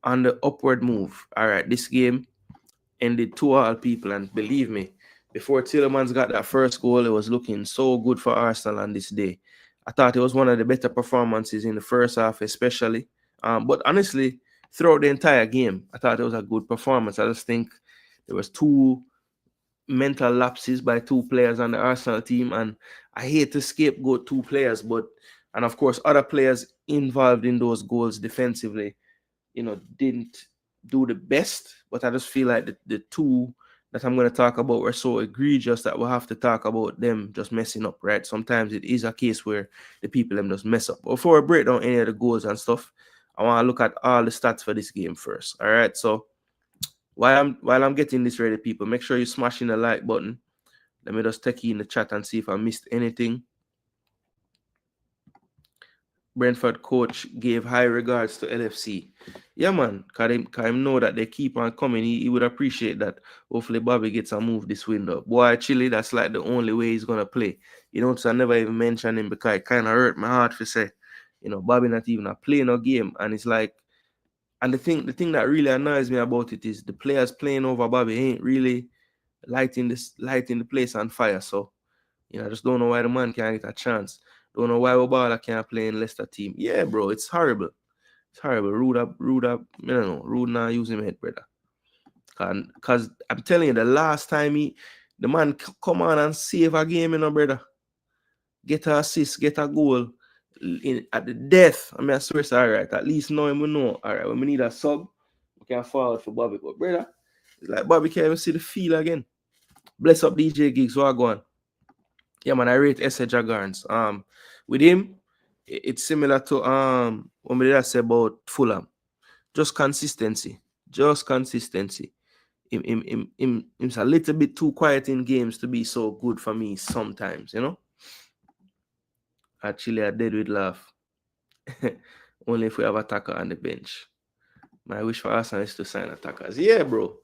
Speaker 1: on the upward move. All right, this game ended 2-2 people, and believe me, before Tielemans got that first goal, it was looking so good for Arsenal on this day. I thought it was one of the better performances in the first half, especially. But honestly, throughout the entire game, I thought it was a good performance. I just think there was 2 mental lapses by 2 players on the Arsenal team, and I hate to scapegoat 2 players, and of course other players involved in those goals defensively, didn't do the best. But I just feel like the 2 that I'm going to talk about were so egregious that we'll have to talk about them just messing up, right? Sometimes it is a case where the people them just mess up. Before I break down any of the goals and stuff, I want to look at all the stats for this game first. All right, so while I'm getting this ready, people, make sure you smashing the like button. Let me just take you in the chat and see if I missed anything. Brentford coach gave high regards to LFC. Yeah, man, because him know that they keep on coming. He would appreciate that. Hopefully, Bobby gets a move this window. Boy, Chile, that's like the only way he's going to play. So I never even mentioned him because it kind of hurt my heart to say, Bobby not even a playing a game. And it's like, and the thing that really annoys me about it is the players playing over Bobby ain't really lighting the place on fire. So, I just don't know why the man can't get a chance. Don't know why Obala can't play in Leicester team. Yeah, bro, it's horrible. It's horrible. Rude up. I don't know. Rude now using him head, brother. Because I'm telling you, the last time the man come on and save a game, brother. Get an assist, get a goal at the death. I swear it's all right. At least now we know. All right, when we need a sub, we can forward for Bobby. But brother, it's like Bobby can't even see the field again. Bless up DJ Gigs. What go on? Yeah, man, I rate Essa Jagarns. With him, it's similar to what we did say about Fulham. Just consistency. Him's a little bit too quiet in games to be so good for me sometimes, Actually, I did with laugh. Only if we have attacker on the bench. My wish for Arsenal is to sign attackers. Yeah, bro.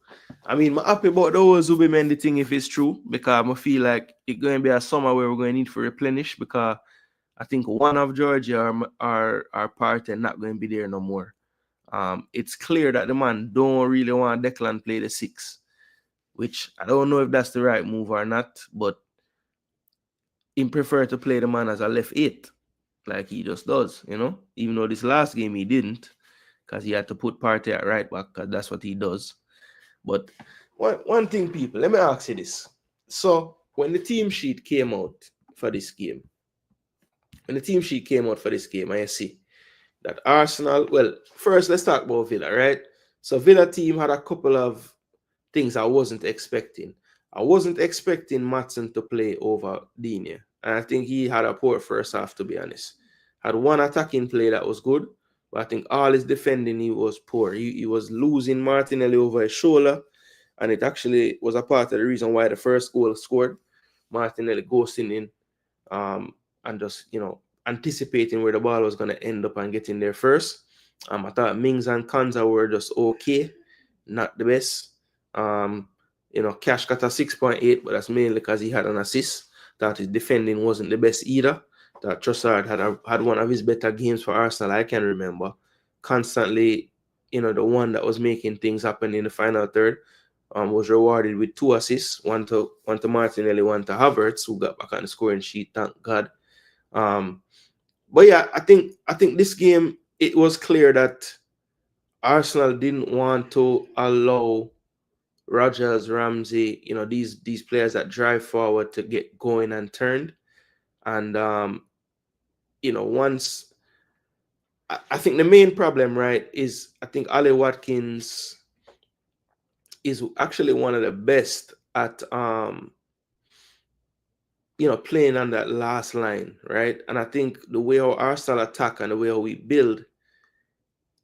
Speaker 1: I'm happy about the whole Zubimendi thing if it's true, because I feel like it's going to be a summer where we're going to need to replenish, because I think one of Georgia our party not going to be there no more. It's clear that the man don't really want Declan play the 6. which I don't know if that's the right move or not, but he preferred to play the man as a left 8, like he just does, even though this last game he didn't, because he had to put Partey at right back, because that's what he does. But one thing, people, let me ask you this. So when the team sheet came out for this game, and I see that Arsenal, well, first let's talk about Villa, right? So Villa team had a couple of things I wasn't expecting. I wasn't expecting Matson to play over Digne. And I think he had a poor first half, to be honest. Had one attacking play that was good, but I think all his defending, he was poor. He was losing Martinelli over his shoulder, and it actually was a part of the reason why the first goal scored. Martinelli ghosting in, and just, anticipating where the ball was going to end up and getting there first. I thought Mings and Kanza were just okay, not the best. Cash got a 6.8, but that's mainly because he had an assist. That his defending wasn't the best either. That Trossard had one of his better games for Arsenal, I can remember. Constantly, the one that was making things happen in the final third, was rewarded with 2 assists, one to Martinelli, one to Havertz, who got back on the scoring sheet, thank God. But yeah, I think this game, it was clear that Arsenal didn't want to allow Rodgers, Ramsey, these players that drive forward to get going and turned. And, once, I think the main problem, right, is I think Ollie Watkins is actually one of the best at, playing on that last line, right? And I think the way our Arsenal attack and the way we build,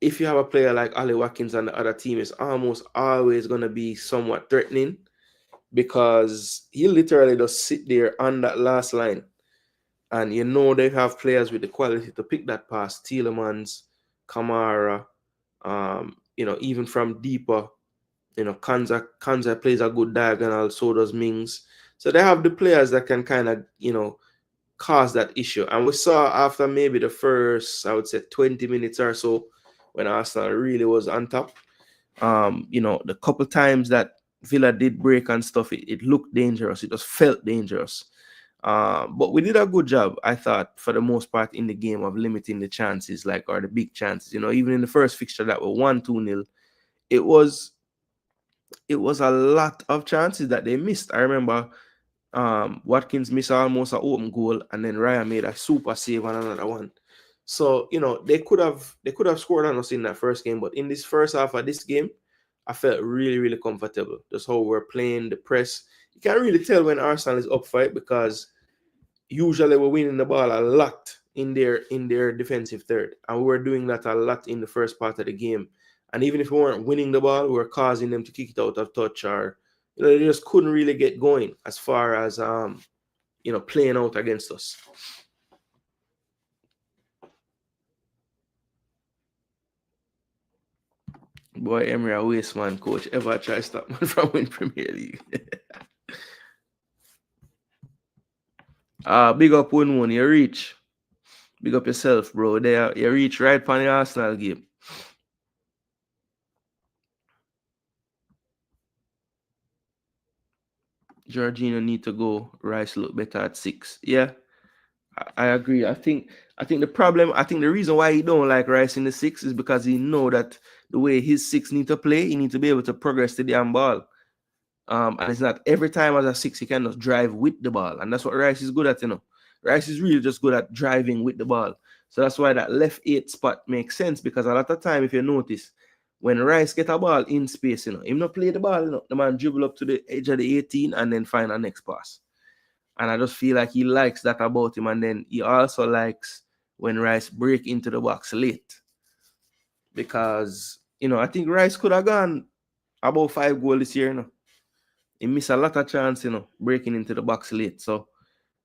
Speaker 1: if you have a player like Ollie Watkins on the other team, it's almost always going to be somewhat threatening, because he literally just sit there on that last line. And they have players with the quality to pick that pass. Tielemans, Kamara, even from deeper, Kanza plays a good diagonal, so does Mings. So they have the players that can kind of, cause that issue. And we saw after maybe the first, I would say, 20 minutes or so, when Arsenal really was on top, the couple times that Villa did break and stuff, it looked dangerous. It just felt dangerous. But we did a good job, I thought, for the most part in the game, of limiting the chances, or the big chances. Even in the first fixture that were 1-2-0, it was a lot of chances that they missed. I remember Watkins missed almost an open goal, and then Raya made a super save on another one. So, they could have scored on us in that first game, but in this first half of this game, I felt really, really comfortable. Just how we're playing the press. You can't really tell when Arsenal is up for it, because usually we're winning the ball a lot in their defensive third, and we were doing that a lot in the first part of the game. And even if we weren't winning the ball, we were causing them to kick it out of touch, or they just couldn't really get going as far as playing out against us. Boy, Emery, a waste man, coach. Ever try to stop man from winning Premier League? Big up one. You reach. Big up yourself, bro. There, you reach right on the Arsenal game. Jorginho need to go. Rice look better at 6. Yeah, I agree. I think the reason why he don't like Rice in the 6 is because he know that the way his 6 need to play, he need to be able to progress the damn ball. And it's not every time as a 6 he can just drive with the ball, and that's what Rice is good at. Rice is really just good at driving with the ball. So that's why that left 8 spot makes sense, because a lot of time, if you notice, when Rice get a ball in space, him not play the ball, the man dribble up to the edge of the 18 and then find a next pass. And I just feel like he likes that about him. And then he also likes when Rice break into the box late. Because, I think Rice could have gone about 5 goals this year, He missed a lot of chance, breaking into the box late. So,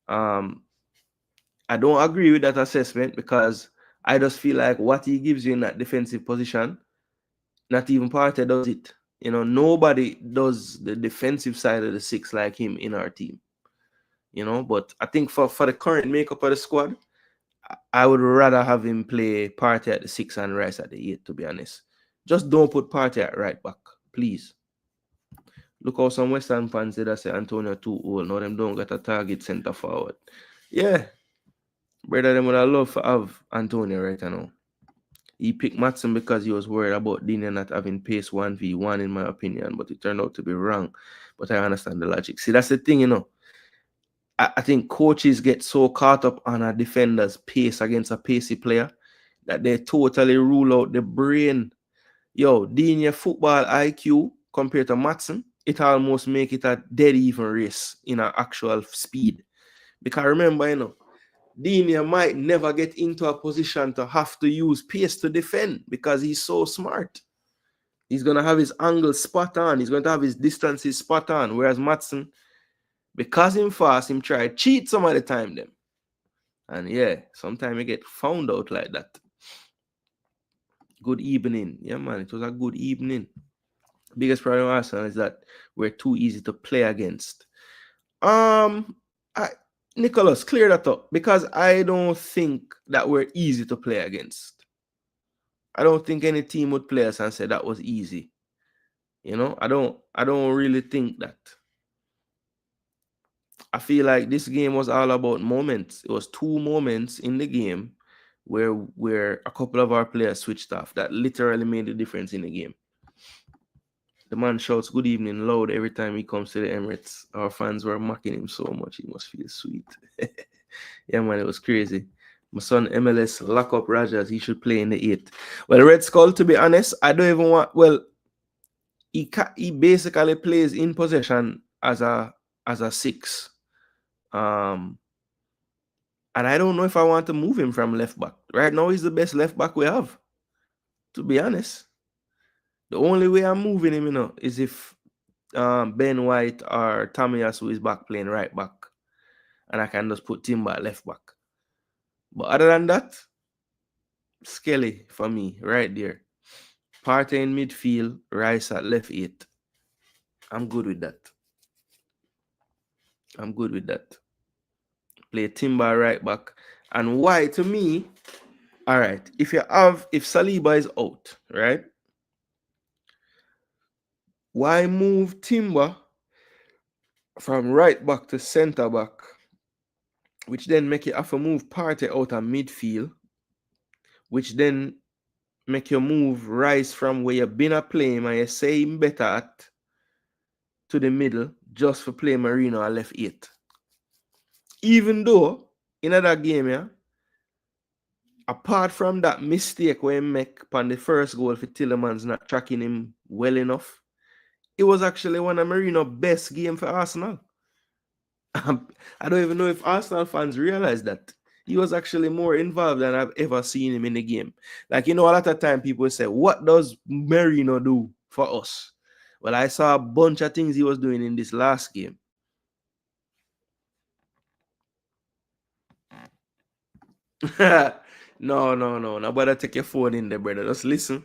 Speaker 1: I don't agree with that assessment, because I just feel like what he gives you in that defensive position, not even Partey does it. Nobody does the defensive side of the 6 like him in our team. But I think for the current makeup of the squad, I would rather have him play Partey at the 6 and Rice at the 8, to be honest. Just don't put Partey at right back, please. Look how some Western fans did I say Antonio too old. Now them don't get a target centre forward. Yeah. Brother, them would have loved to have Antonio right now. He picked Matson because he was worried about Dina not having pace 1v1, in my opinion, but it turned out to be wrong. But I understand the logic. See, that's the thing, you know. I think coaches get so caught up on a defender's pace against a pacey player that they totally rule out the brain. Yo, Dina football IQ compared to Matson, it almost make it a dead even race in an actual speed. Because remember, you know, Dina might never get into a position to have to use pace to defend because he's so smart. He's going to have his angles spot on. He's going to have his distances spot on. Whereas Matson, because him fast, him try cheat some of the time them. And yeah, sometimes you get found out like that. Good evening. Yeah, man, it was a good evening. Biggest problem with Arsenal is that we're too easy to play against. Nicholas, clear that up because I don't think that we're easy to play against. I don't think any team would play us and say that was easy. You know, I don't really think that. I feel like this game was all about moments. It was 2 moments in the game where a couple of our players switched off that literally made the difference in the game. The man shouts good evening loud every time he comes to the Emirates. Our fans were mocking him so much. He must feel sweet. Yeah, man, it was crazy. My son MLS lock up Rogers. He should play in the 8th. Well, Red Skull, to be honest, I don't even want. Well, he basically plays in possession as a 6. And I don't know if I want to move him from left back. Right now, he's the best left back we have. To be honest, the only way I'm moving him, you know, is if Ben White or Tomiyasu is back playing right back, and I can just put Timber at left back. But other than that, Skelly for me right there. Partey in midfield, Rice at left 8. I'm good with that. Play Timber right back. And why to me, all right, if Saliba is out, right? Why move Timber from right back to centre back, which then make you have to move Partey out of midfield, which then make you move Rice from where you've been playing and you say him better at to the middle just for play Marino at left 8. Even though in that game, yeah, apart from that mistake we make on the first goal for Tillemans not tracking him well enough, it was actually one of Marino's best game for Arsenal. I don't even know if Arsenal fans realize that. He was actually more involved than I've ever seen him in the game. Like, you know, a lot of time people say, what does Marino do for us? Well, I saw a bunch of things he was doing in this last game. No. Nobody take your phone in there, brother. Just listen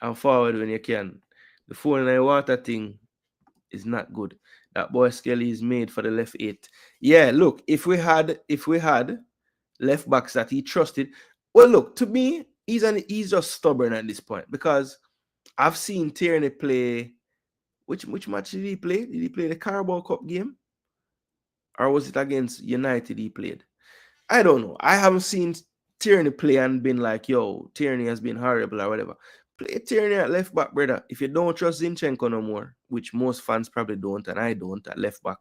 Speaker 1: and forward when you can. The phone and the water thing is not good. That boy Skelly is made for the left 8. Yeah, look, if we had left backs that he trusted, well, look, to me, he's just stubborn at this point because I've seen Tierney play. Which match did he play? Did he play the Carabao Cup game? Or was it against United he played? I don't know. I haven't seen Tierney play and been like, yo, Tierney has been horrible or whatever. Play Tierney at left back, brother. If you don't trust Zinchenko no more, which most fans probably don't, and I don't at left back,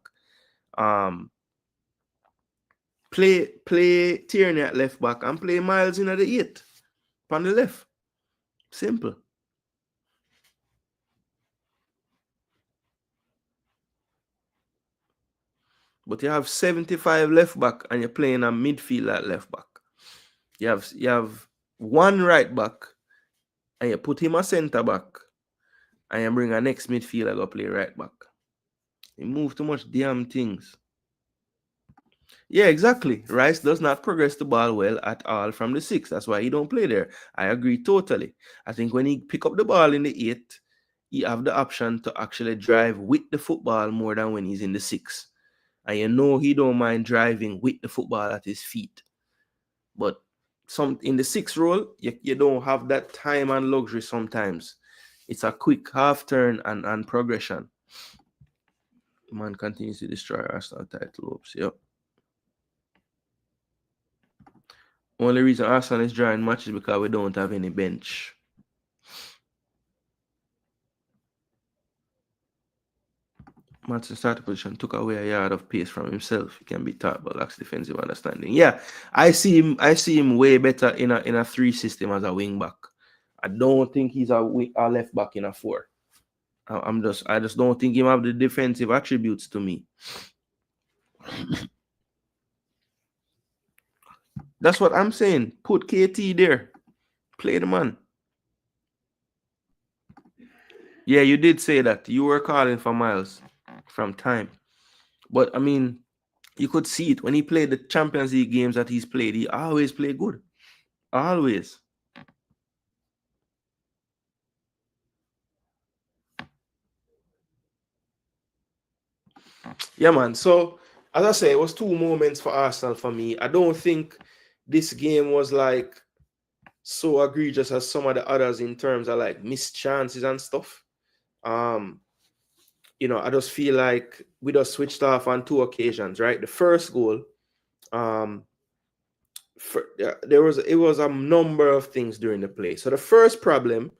Speaker 1: play Tierney at left back and play Miles in at the 8 on the left. Simple. But you have 75 left back and you're playing a midfield at left back. You have one right back and you put him a centre back and you bring a next midfielder go play right back. You move too much damn things. Yeah, exactly. Rice does not progress the ball well at all from the 6. That's why he don't play there. I agree totally. I think when he pick up the ball in the 8, he have the option to actually drive with the football more than when he's in the 6. And you know he don't mind driving with the football at his feet. But some in the 6 role, you don't have that time and luxury sometimes. It's a quick half turn and progression. Man continues to destroy Arsenal title hopes. Yep. Only reason Arsenal is drawing matches because we don't have any bench. Manchester starting position took away a yard of pace from himself. He can be taught but lacks defensive understanding. Yeah, I see him way better in a 3 system as a wing back. I don't think he's a left back in a 4. I just don't think him have the defensive attributes to me. That's what I'm saying. Put KT there. Play the man. Yeah, you did say that. You were calling for Miles from time. But I mean, you could see it when he played the Champions League games that he's played. He always played good. Always. Yeah, man. So, as I say, it was 2 moments for Arsenal for me. I don't think this game was like so egregious as some of the others in terms of like missed chances and stuff. I just feel like we just switched off on 2 occasions, right? The first goal, it was a number of things during the play. So the first problem,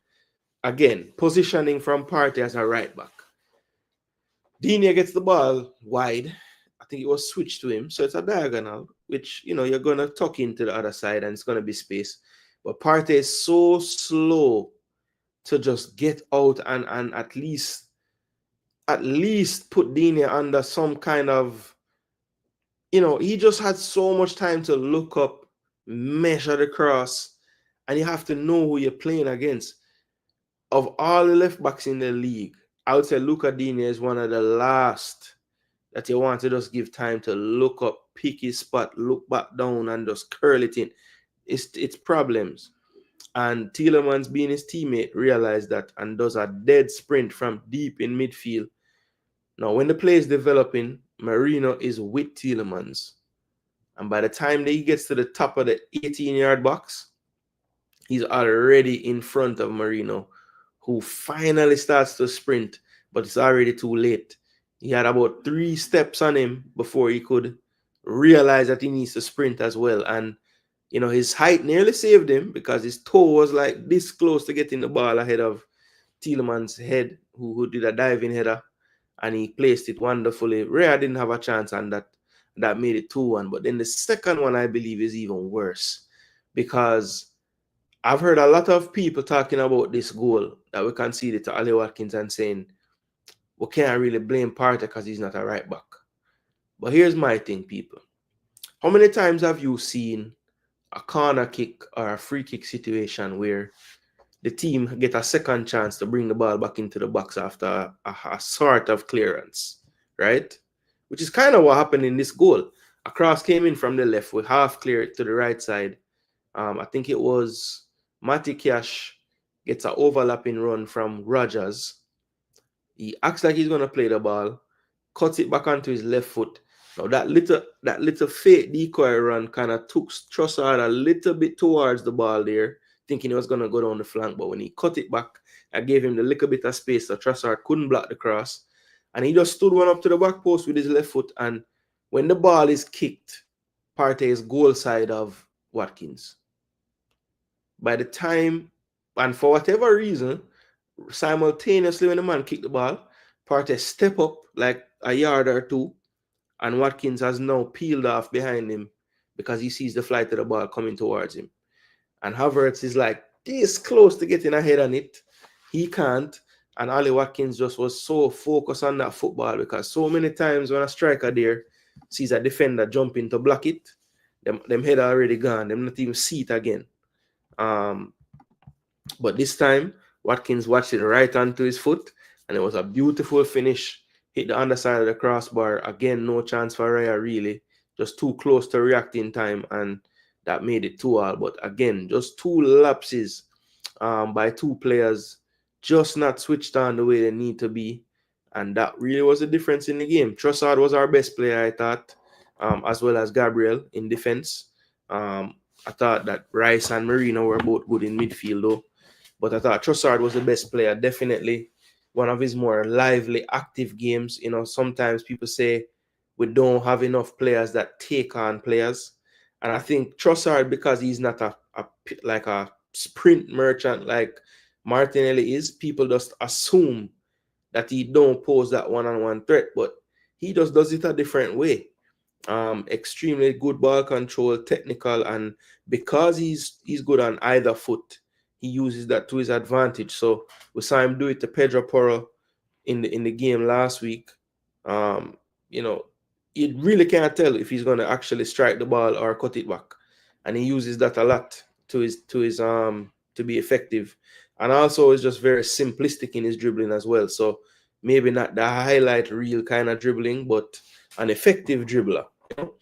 Speaker 1: again, positioning from Partey as a right back. Digne gets the ball wide. I think it was switched to him. So it's a diagonal, which, you're going to tuck into the other side and it's going to be space. But Partey is so slow to just get out and at least put Digne under some kind of, he just had so much time to look up, measure the cross, and you have to know who you're playing against. Of all the left backs in the league, I would say Luca Digne is one of the last that you want to just give time to look up, pick his spot, look back down, and just curl it in. It's problems. And Tielemans, being his teammate, realized that and does a dead sprint from deep in midfield. Now, when the play is developing, Marino is with Tielemans. And by the time that he gets to the top of the 18-yard box, he's already in front of Marino, who finally starts to sprint, but it's already too late. He had about 3 steps on him before he could realize that he needs to sprint as well. And, his height nearly saved him because his toe was like this close to getting the ball ahead of Tielemans' head, who did a diving header, and he placed it wonderfully. Rea didn't have a chance, and that made it 2-1. But then the second one, I believe, is even worse because I've heard a lot of people talking about this goal that we conceded to Ali Watkins and saying, we can't really blame Partey because he's not a right back. But here's my thing, people. How many times have you seen a corner kick or a free kick situation where the team get a second chance to bring the ball back into the box after a sort of clearance, right? Which is kind of what happened in this goal. A cross came in from the left, we half cleared to the right side. I think it was Matty Cash gets an overlapping run from Rogers. He acts like he's going to play the ball, cuts it back onto his left foot. Now that little fake decoy run kind of took Trossard a little bit towards the ball there, thinking he was going to go down the flank. But when he cut it back, I gave him the little bit of space so Trossard couldn't block the cross. And he just stood one up to the back post with his left foot. And when the ball is kicked, Partey is goal side of Watkins. By the time, and for whatever reason, simultaneously when the man kicked the ball, Partey step up like a yard or 2, and Watkins has now peeled off behind him because he sees the flight of the ball coming towards him. And Havertz is like this close to getting ahead on it. He can't. And Ali Watkins just was so focused on that football because so many times when a striker there sees a defender jumping to block it, them head already gone. Them not even see it again. But this time, Watkins watched it right onto his foot, and it was a beautiful finish. Hit the underside of the crossbar. Again, no chance for Raya, really. Just too close to react in time, and that made it 2-2. But again, just 2 lapses by 2 players, just not switched on the way they need to be. And that really was the difference in the game. Trossard was our best player, I thought, as well as Gabriel in defense. I thought that Rice and Marino were both good in midfield, though. But I thought Trossard was the best player, definitely. one of his more lively, active games. You know, sometimes people say we don't have enough players that take on players. And I think Trossard, because he's not like a sprint merchant like Martinelli is, people just assume that he don't pose that one-on-one threat, but he just does it a different way. Extremely good ball control, technical, and because he's good on either foot, he uses that to his advantage. So we saw him do it to Pedro Porro in the game last week. Um, you know, you really can't tell if he's going to actually strike the ball or cut it back, and he uses that a lot to be effective. And also, is just very simplistic in his dribbling as well. So maybe not the highlight reel kind of dribbling, but an effective dribbler. You know?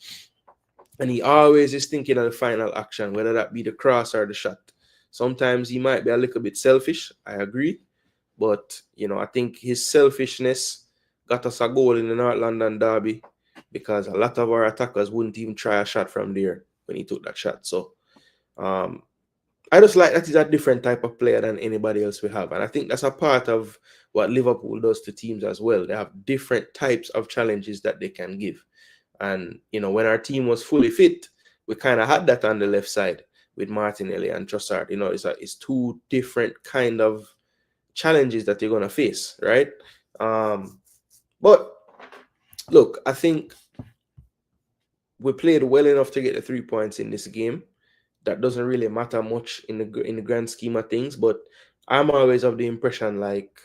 Speaker 1: And he always is thinking of the final action, whether that be the cross or the shot. Sometimes he might be a little bit selfish. I agree. But, you know, I think his selfishness got us a goal in the North London derby because a lot of our attackers wouldn't even try a shot from there when he took that shot. So I just like that he's a different type of player than anybody else we have. And I think that's a part of what Liverpool does to teams as well. They have different types of challenges that they can give. And, you know, when our team was fully fit, we kind of had that on the left side with Martinelli and Trossard. You know, it's two different kind of challenges that you're going to face, right? But look, I think we played well enough to get the 3 points in this game. That doesn't really matter much in the grand scheme of things, but I'm always of the impression like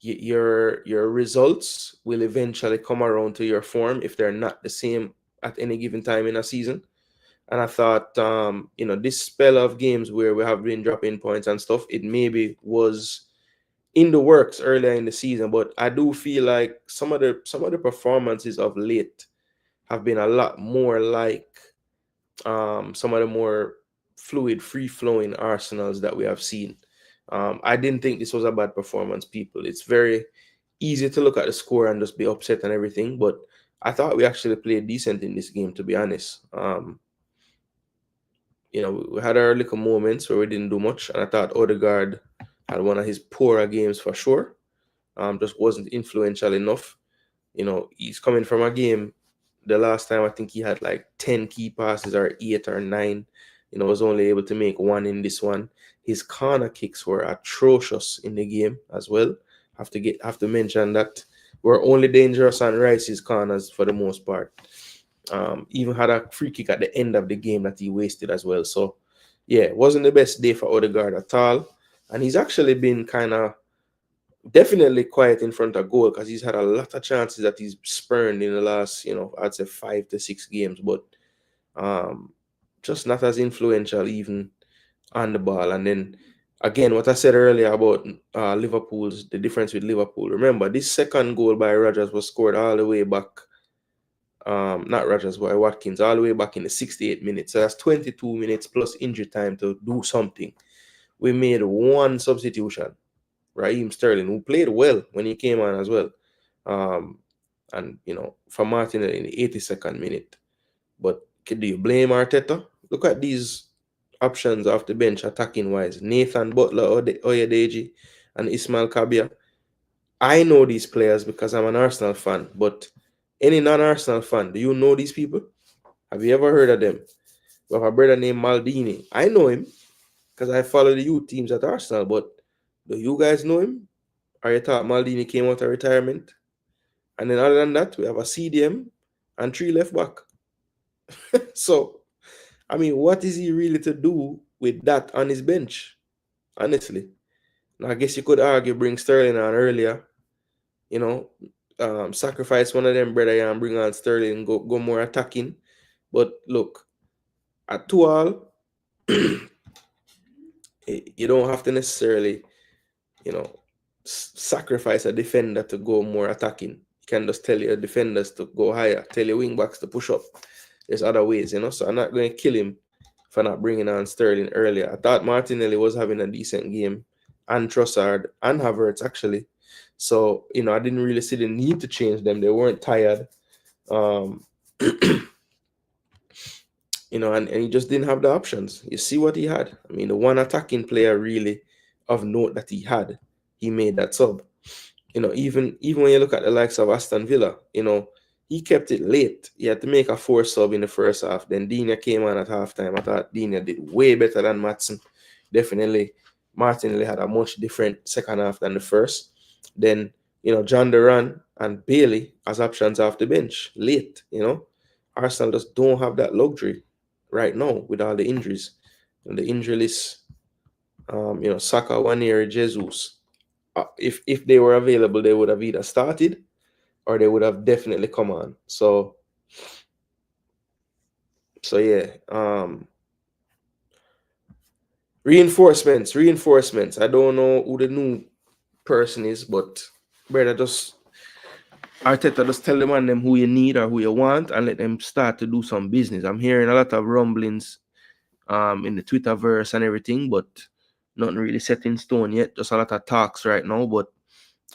Speaker 1: your results will eventually come around to your form if they're not the same at any given time in a season. And I thought, you know, this spell of games where we have been dropping points and stuff, it maybe was in the works earlier in the season, but I do feel like some of the performances of late have been a lot more like some of the more fluid, free-flowing Arsenals that we have seen. I didn't think this was a bad performance, people. It's very easy to look at the score and just be upset and everything, but I thought we actually played decent in this game, to be honest. You know, we had our little moments where we didn't do much, and I thought Odegaard had one of his poorer games for sure. Just wasn't influential enough. You know, he's coming from a game. The last time I think he had like 10 key passes or 8 or 9. You know, was only able to make one in this one. His corner kicks were atrocious in the game as well. Have to mention that we're only dangerous on Rice's corners for the most part. Even had a free kick at the end of the game that he wasted as well. So yeah, it wasn't the best day for Odegaard at all. And he's actually been kind of definitely quiet in front of goal because he's had a lot of chances that he's spurned in the last, you know, I'd say 5 to 6 games, but just not as influential even on the ball. And then again, what I said earlier about the difference with Liverpool. Remember, this second goal by Rodgers was scored all the way back. Not Rodgers, but Watkins, all the way back in the 68 minutes. So that's 22 minutes plus injury time to do something. We made one substitution. Raheem Sterling, who played well when he came on as well. And, you know, for Martinelli in the 82nd minute. But do you blame Arteta? Look at these options off the bench attacking-wise. Nathan Butler, Oyedeji, and Ismail Kabia. I know these players because I'm an Arsenal fan, but any non-Arsenal fan, do you know these people? Have you ever heard of them? We have a brother named Maldini. I know him because I follow the youth teams at Arsenal, but do you guys know him? Or you thought Maldini came out of retirement? And then other than that, we have a CDM and 3 left back. So, I mean, what is he really to do with that on his bench? Honestly. Now, I guess you could argue bring Sterling on earlier. You know, sacrifice one of them, brother, and bring on Sterling and go more attacking. But look, at 2-all, you don't have to necessarily, you know, sacrifice a defender to go more attacking. You can just tell your defenders to go higher, tell your wing backs to push up. There's other ways, you know. So I'm not going to kill him for not bringing on Sterling earlier. I thought Martinelli was having a decent game, and Trossard and Havertz actually. So, you know, I didn't really see the need to change them. They weren't tired. You know, and he just didn't have the options. You see what he had. I mean, the one attacking player really of note that he had, he made that sub. Even when you look at the likes of Aston Villa, he kept it late. He had to make a 4 sub in the first half. Then Dina came on at halftime. I thought Dina did way better than Matson. Definitely, Martinelli had a much different second half than the first. Then, John Duran and Bailey as options off the bench late. Arsenal just don't have that luxury right now with all the injuries. And the injury list, Saka, Waneri, Jesus. If they were available, they would have either started or they would have definitely come on. So yeah. Reinforcements. I don't know who the new person is, but brother, Arteta just tell them on them who you need or who you want and let them start to do some business. I'm hearing a lot of rumblings in the Twitterverse and everything, but nothing really set in stone yet. Just a lot of talks right now. But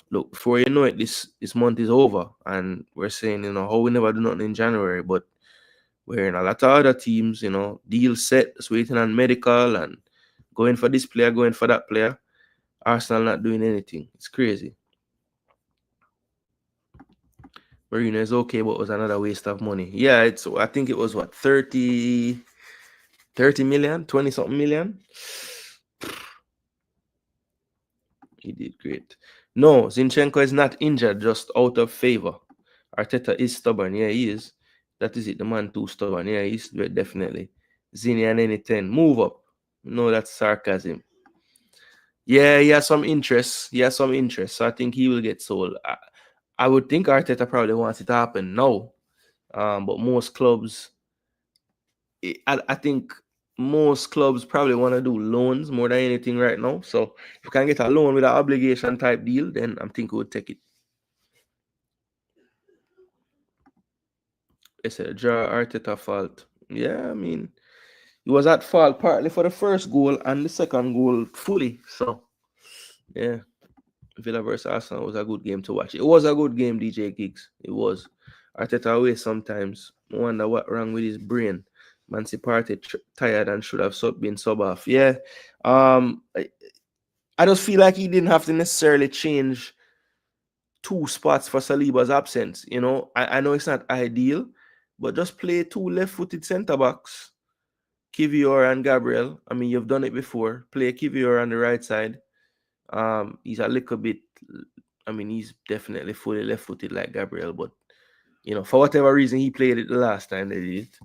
Speaker 1: look, before you know it, this month is over, and we're saying, how we never do nothing in January, but we're in a lot of other teams, deals set, just waiting on medical and going for this player, going for that player. Arsenal not doing anything. It's crazy. Marino is okay, but it was another waste of money. Yeah, I think it was what, 30 million, 20 something million. He did great. No, Zinchenko is not injured, just out of favor. Arteta is stubborn. Yeah, he is. That is it. The man too stubborn. Yeah, he's definitely. Zini and any 10. Move up. No, that's sarcasm. Yeah, he has some interest. So I think he will get sold. I would think Arteta probably wants it to happen now. But most clubs, I think most clubs probably want to do loans more than anything right now. So if you can get a loan with an obligation type deal, then I'm thinking we'll take it. They said draw Arteta fault. Yeah, I mean, he was at fault partly for the first goal and the second goal fully. So yeah, Villa versus Arsenal was a good game to watch. It was a good game, DJ Giggs. It was. Arteta away sometimes. I wonder what wrong with his brain. Mancy Partey tired and should have been sub off. Yeah. I just feel like he didn't have to necessarily change 2 spots for Saliba's absence. I know it's not ideal, but just play 2 left-footed centre backs, Kivior and Gabriel. I mean, you've done it before. Play Kivior on the right side. He's a little bit. I mean, he's definitely fully left-footed like Gabriel, but for whatever reason he played it the last time they did it.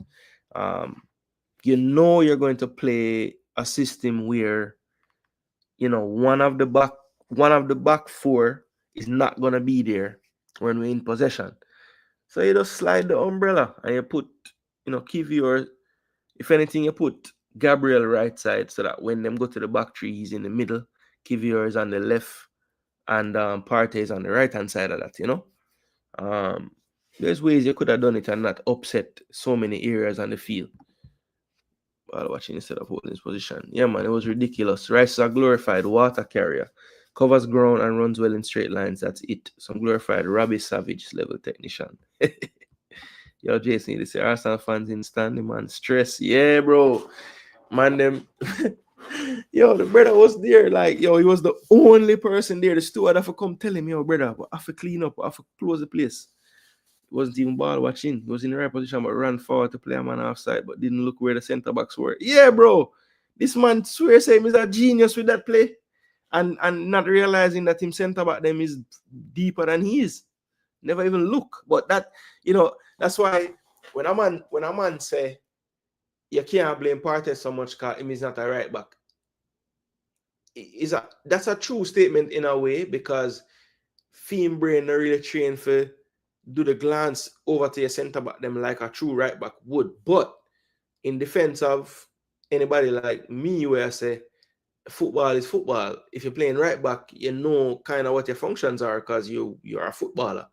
Speaker 1: You're going to play a system where one of the back 4 is not gonna be there when we're in possession. So you just slide the umbrella and you put, Kivior. If anything, you put Gabriel right side so that when them go to the back 3, he's in the middle. Kivior is on the left, and Partey is on the right hand side of that. There's ways you could have done it and not upset so many areas on the field while watching instead of holding his position. Yeah, man, it was ridiculous. Rice is a glorified water carrier. Covers ground and runs well in straight lines. That's it. Some glorified Robbie Savage level technician. Yo, Jason, you say Arsenal fans in standing, man. Stress. Yeah, bro. Man, them. Yo, the brother was there. Like, he was the only person there. The steward have to come tell him, yo, brother, but I have to clean up. I have to close the place. He wasn't even ball watching. He was in the right position, but ran forward to play a man offside, but didn't look where the centre backs were. Yeah, bro. This man swear say he's a genius with that play. And not realizing that him centre back them is deeper than he is. Never even look. But that, that's why when a man say you can't blame Partey so much because him is not a right back. That's a true statement in a way, because Fiend brain not really trained for do the glance over to your centre back them like a true right back would. But in defense of anybody like me, where I say football is football. If you're playing right back, you know kind of what your functions are because you're a footballer.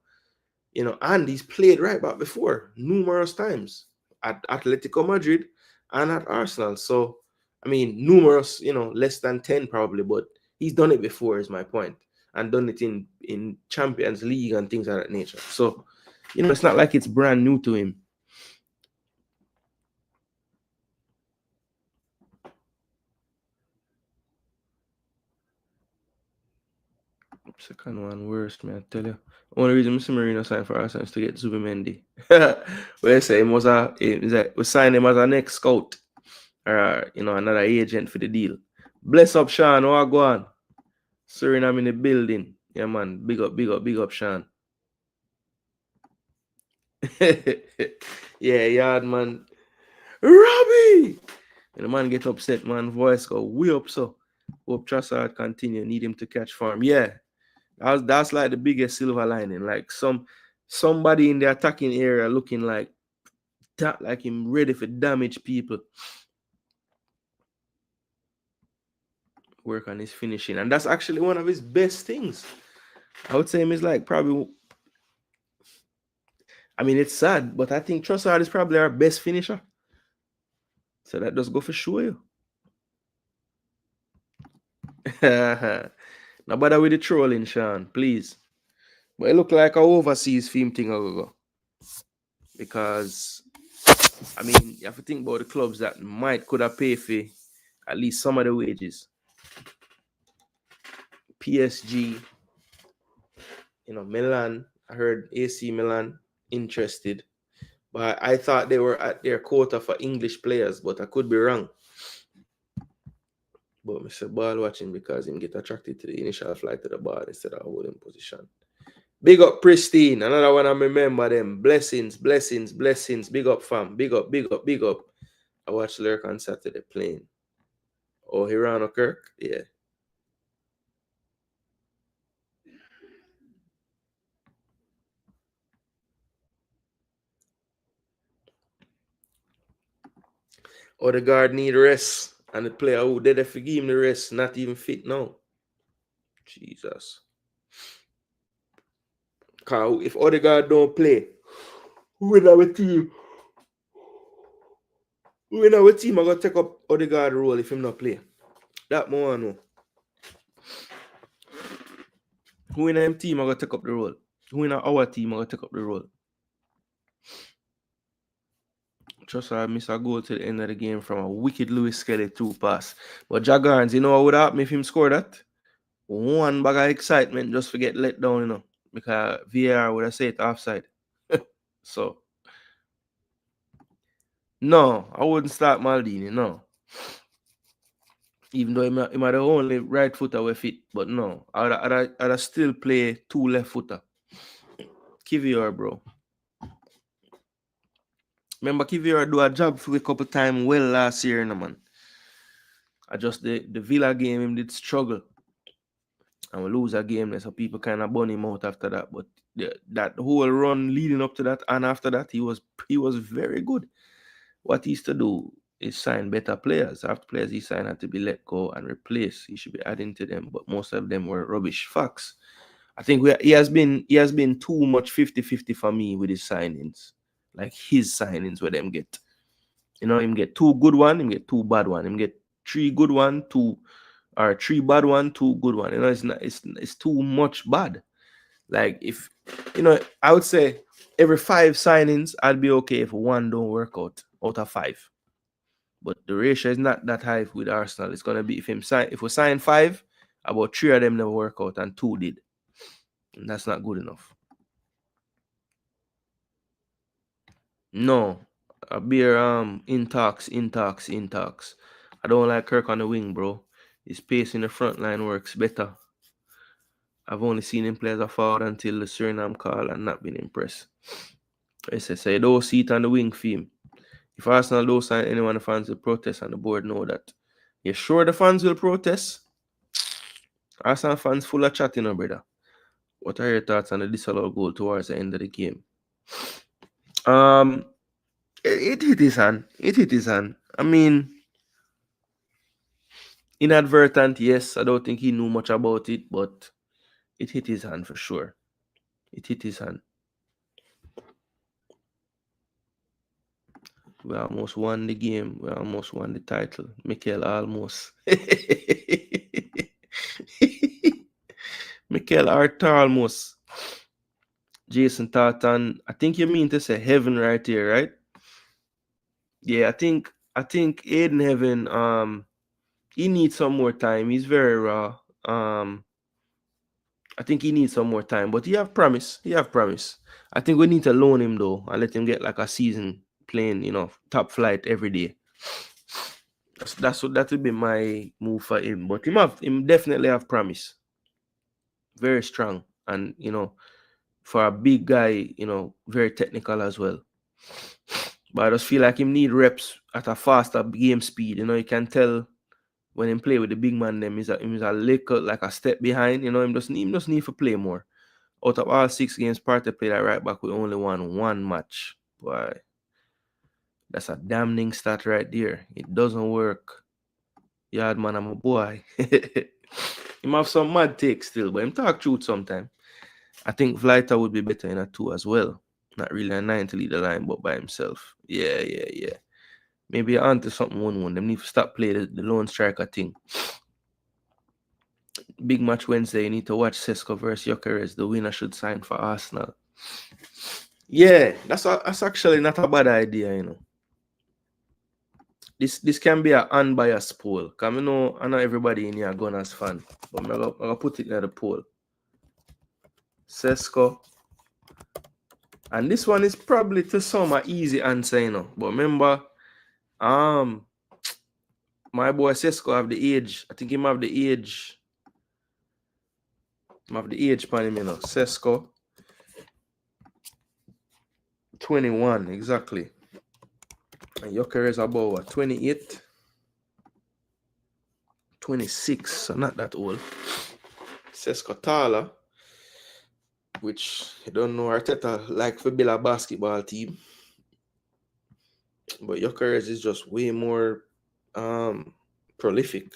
Speaker 1: And he's played right back before numerous times at Atletico Madrid and at Arsenal. So, I mean, numerous, less than 10 probably, but he's done it before is my point. And done it in Champions League and things of that nature. So, it's not like it's brand new to him. Second one worst, man. I tell you. Only reason Mr. Marino signed for Arsenal is to get Zubimendi. We say him was we signed him as a next scout. Or another agent for the deal. Bless up Sean, what go on? Suriname in the building. Yeah man. Big up Sean. Yeah, yard man. Robbie! And the man get upset, man. Voice go way up so. Hope Trossard continue. Need him to catch form. Yeah. That's like the biggest silver lining. Like somebody in the attacking area looking like that, like him ready for damage people. Work on his finishing. And that's actually one of his best things. I would say him is like probably, I mean, it's sad, but I think Trossard is probably our best finisher. So that does go for sure. You. Now bother with the trolling, Sean, please. But it look like a overseas theme thing go. Because I mean, you have to think about the clubs that could have paid for at least some of the wages. PSG, Milan. I heard AC Milan interested. But I thought they were at their quota for English players, but I could be wrong. But Mr. Ball watching because him get attracted to the initial flight to the ball instead of holding position. Big up Pristine. Another one I remember them. Blessings. Big up fam. Big up. I watched Lurk on Saturday playing. Oh, Hirano Kirk? Yeah. Odegaard need rest. And the player who did they forgive him the rest, not even fit now. Jesus. Cause if Odegaard don't play, who in our team? Who in our team are gonna take up Odegaard role if him not play? That more no. Who in our team are gonna take up the role? Who in our team are gonna take up the role? Trossard missed a goal to the end of the game from a wicked Lewis Skelly 2 pass. But Jaguars, what would happen if him score that? One bag of excitement just to get let down, because VAR would have said it offside. So, no, I wouldn't start Maldini, no. Even though he might the only right footer with fit, but no, I'd still play 2 left footer. Kivior, bro. Remember Kivior do a job for a couple times well last year, man. I just the Villa game him did struggle. And we lose a game there, so people kind of burn him out after that. But that whole run leading up to that and after that, he was very good. What he used to do is sign better players. After players he signed had to be let go and replaced. He should be adding to them, but most of them were rubbish. Facts. I think he has been too much 50-50 for me with his signings. Like his signings where them get. Him get 2 good one, him get 2 bad one. Him get 3 good one, 2 or 3 bad one, 2 good one. It's too much bad. Like if I would say every 5 signings, I'd be okay if 1 don't work out of 5. But the ratio is not that high with Arsenal. It's gonna be if we sign 5, about 3 of them never work out and 2 did. And that's not good enough. No. A beer in talks. I don't like Kirk on the wing, bro. His pace in the front line works better. I've only seen him play as a forward until the Suriname call and not been impressed. I say don't see it on the wing theme. If Arsenal don't sign anyone, the fans will protest and the board know that. You sure the fans will protest? Arsenal fans full of chatting, brother. What are your thoughts on the disallowed goal towards the end of the game? It hit his hand. I mean, inadvertent, yes. I don't think he knew much about it, but it hit his hand for sure. It hit his hand. We almost won the game. We almost won the title. Mikel almost. Mikel Arthur almost. Jason Tartan. I think you mean to say Heaven right here, right? Yeah, I think Aiden Heaven, he needs some more time. He's very raw. I think he needs some more time, but he have promise. He have promise. I think we need to loan him though and let him get like a season playing, top flight every day. That's what that will be my move for him. But him definitely have promise. Very strong. And for a big guy, very technical as well. But I just feel like him need reps at a faster game speed. You can tell when him play with the big man, them is a little like a step behind. Him just need to play more. Out of all 6 games, Partey played at right back. We only won 1 match. Boy, that's a damning stat right there. It doesn't work. Yard man, I'm a boy. Him have some mad takes still, but him talk truth sometime. I think Vleiter would be better in a 2 as well. Not really a 9 to lead the line, but by himself. Yeah. Maybe on to something 1-1. Them need to stop playing the lone striker thing. Big match Wednesday. You need to watch Sesko versus Gyökeres. The winner should sign for Arsenal. Yeah, that's actually not a bad idea, This can be an unbiased poll. Because I know everybody in here are Gunners fan. But I'm going to put it in the poll. Sesko. And this one is probably to some an easy answer, But remember, my boy Sesko have the age. I think him have the age. Have the age pan him, Sesko. 21, exactly. And Gyökeres is about what, 28? 26, so not that old. Sesko taller, which you don't know Arteta like for build a basketball team. But Gyökeres is just way more prolific,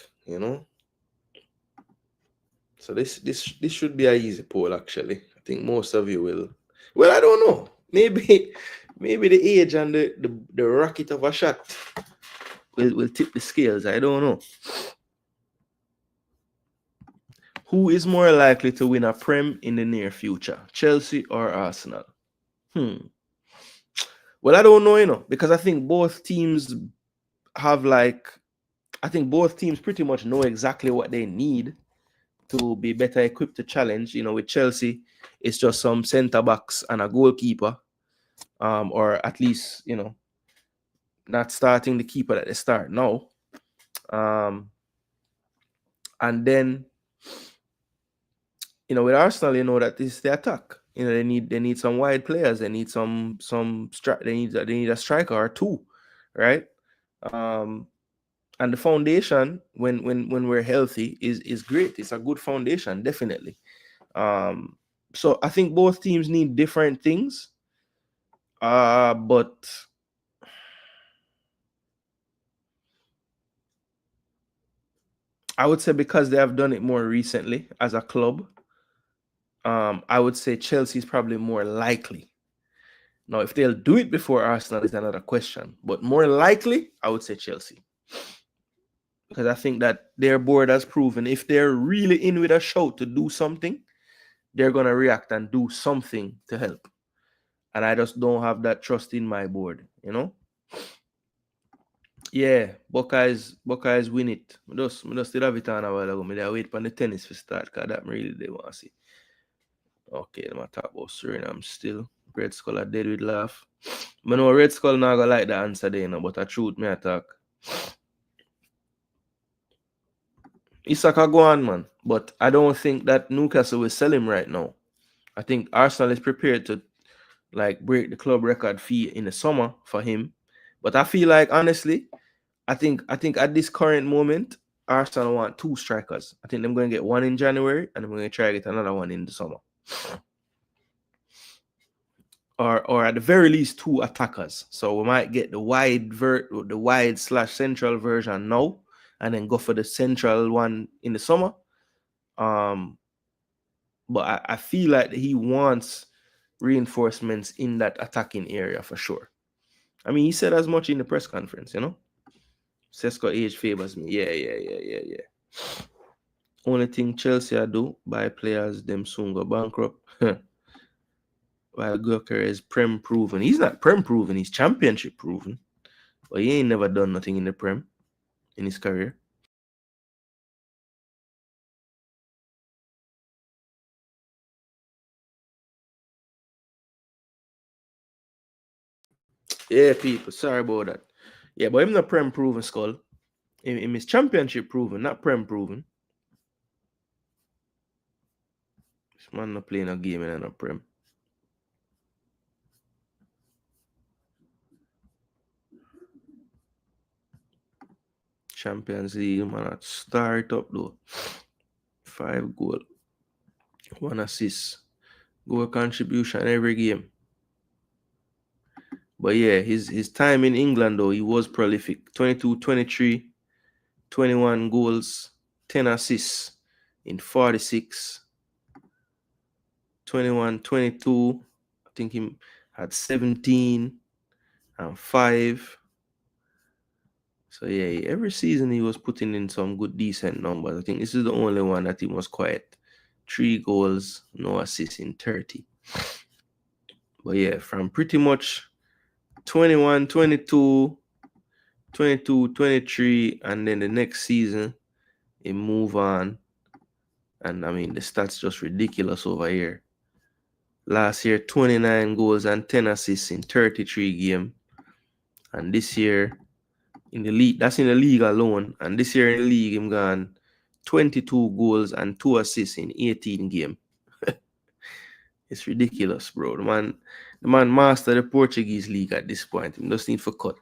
Speaker 1: So this should be an easy poll, actually. I think most of you will. Well, I don't know. Maybe the age and the rocket of a shot will tip the scales. I don't know. Who is more likely to win a Prem in the near future, Chelsea or Arsenal? Well, I don't know, because I think both teams have I think both teams pretty much know exactly what they need to be better equipped to challenge. With Chelsea, it's just some centre backs and a goalkeeper, or at least not starting the keeper at the start now. And then with Arsenal, that is the attack. They need some wide players. They need they need a striker or 2, right? And the foundation when we're healthy is great. It's a good foundation, definitely. So I think both teams need different things. But I would say because they have done it more recently as a club, I would say Chelsea is probably more likely. Now, if they'll do it before Arsenal is another question. But more likely, I would say Chelsea. Because I think that their board has proven if they're really in with a shout to do something, they're going to react and do something to help. And I just don't have that trust in my board, Yeah, Buckeyes win it. I just still have it on a while ago. I wait for the tennis to start because that really they want to see. Okay, I'm talk about Suriname still. Red Skull are dead with laugh. I know Red Skull not gonna like the answer there, but the truth me attack. Isaka go on, man. But I don't think that Newcastle will sell him right now. I think Arsenal is prepared to break the club record fee in the summer for him. But I feel like honestly, I think at this current moment, Arsenal want 2 strikers. I think they're going to get 1 in January and I'm going to try to get another one in the summer. Or at the very least 2 attackers. So we might get the wide/central version now, and then go for the central one in the summer. But I feel like he wants reinforcements in that attacking area for sure. I mean, he said as much in the press conference, Sesko age favors me. Yeah. Only thing Chelsea do, buy players, them soon go bankrupt. While Gyökeres is Prem proven. He's not Prem proven, he's championship proven. But he ain't never done nothing in the Prem in his career. Yeah, people. Sorry about that. Yeah, but him not Prem proven, Skull. Him is championship proven, not Prem proven. This man not playing a game in a Prem. Champions League, man, start up though. 5 goal, 1 assist, goal contribution every game. But yeah, his time in England though, he was prolific. 22, 23, 21 goals, 10 assists in 46, 21, 22. I think he had 17 and 5. So yeah, every season he was putting in some good, decent numbers. I think this is the only one that he was quiet. 3 goals, no assists in 30. But yeah, from pretty much 21, 22, 22, 23, and then the next season, he move on. And I mean, the stats just ridiculous over here. Last year, 29 goals and 10 assists in 33 games. And this year, in the league, that's in the league alone. And this year in the league, him gone 22 goals and 2 assists in 18 games. It's ridiculous, bro. The man master the Portuguese league at this point. He just need for cut.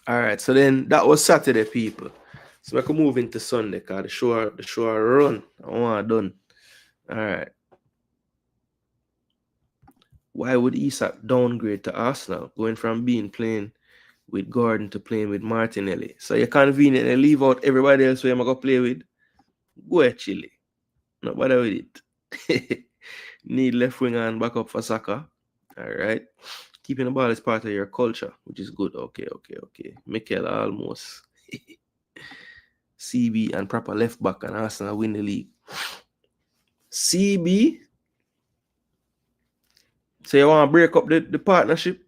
Speaker 1: All right, so then that was Saturday, people. So I can move into Sunday because the show run. I want done. All right. Why would Isak downgrade to Arsenal, going from playing with Gordon to playing with Martinelli? So you conveniently leave out everybody else who I'm going to play with. Go ahead, Chile. Not bother with it. Need left winger and backup for Saka. All right. Keeping the ball is part of your culture, which is good. Okay. Mikel almost. CB and proper left back and Arsenal win the league. CB? So you want to break up the partnership?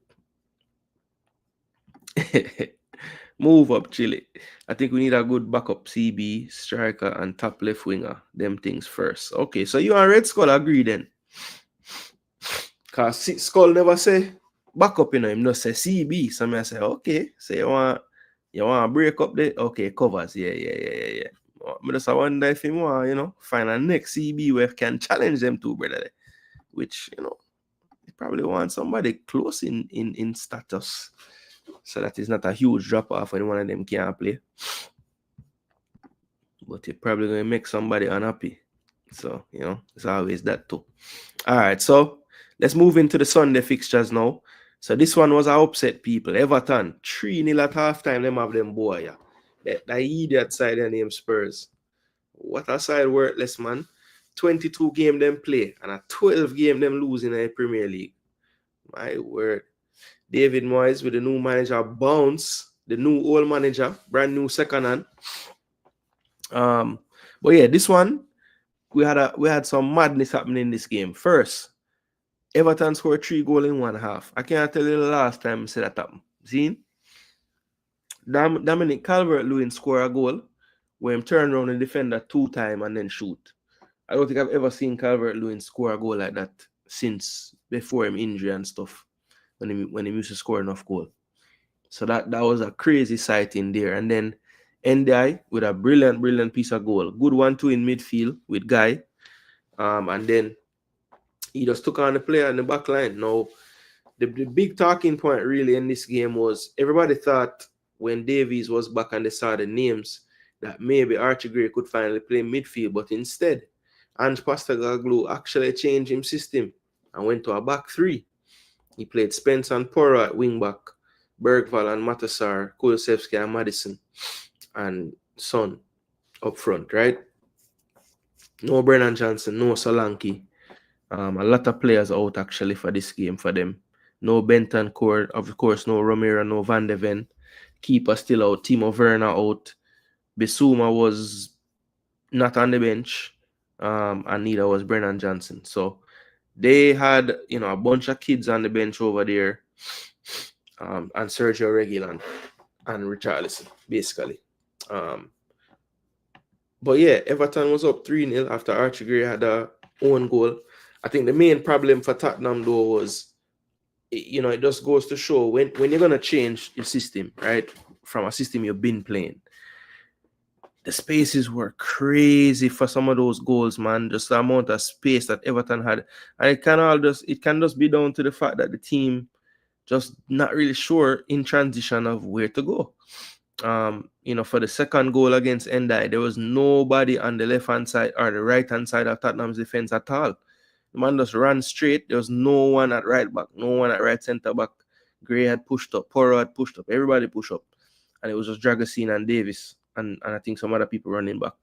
Speaker 1: Move up, Chile. I think we need a good backup CB, striker, and top left winger. Them things first. Okay, so you and Red Skull agree then. Because Skull never say backup, him just say CB. So I say, okay. So you want to break up the covers. Yeah. I just wonder if you want, find a next CB where can challenge them two, brother. Which, you probably want somebody close in status. So that is not a huge drop off when one of them can't play. But you're probably going to make somebody unhappy. So, it's always that too. All right, so let's move into the Sunday fixtures now. So this one was an upset, people. Everton, 3-0 at halftime. Them have them boy, yeah. That idiot side their name Spurs. What a side worthless, man. 22 game them play and a 12 game them lose in the Premier League. My word. David Moyes with the new manager bounce, the new old manager, brand new second hand. But yeah, this one we had some madness happening in this game. First, Everton scored 3 goals in 1 half. I can't tell you the last time I said that happened. See? Dominic Calvert-Lewin scored a goal where he turned around and defender 2 times and then shoot. I don't think I've ever seen Calvert-Lewin score a goal like that since before him injury and stuff. When he used to score enough goal. So that was a crazy sight in there. And then NDI with a brilliant piece of goal. Good 1-2 in midfield with Guy. And then he just took on the player in the back line. Now, the big talking point really in this game was everybody thought when Davies was back and they saw the names that maybe Archie Gray could finally play midfield. But instead, Ange Postecoglou actually changed his system and went to a back 3. He played Spence and Porro at wingback, Bergvall and Matassar, Kulusevski and Madison, and Son up front, right? No Brennan Johnson, no Solanke. A lot of players out actually for this game for them. No Bentancur, of course, no Romero, no Van de Ven. Keeper still out, Timo Werner out. Bissouma was not on the bench, and neither was Brennan Johnson. So they had, a bunch of kids on the bench over there, and Sergio Reguilon and Richarlison, basically. But yeah, Everton was up 3-0 after Archie Gray had a own goal. I think the main problem for Tottenham, though, was it just goes to show when you're gonna change your system, right, from a system you've been playing. The spaces were crazy for some of those goals, man. Just the amount of space that Everton had, and it can just be down to the fact that the team just not really sure in transition of where to go. For the second goal against Endai, there was nobody on the left hand side or the right hand side of Tottenham's defense at all. The man just ran straight. There was no one at right back, no one at right centre back. Gray had pushed up, Porro had pushed up, everybody pushed up, and it was just Dragosine and Davis, and I think some other people running back.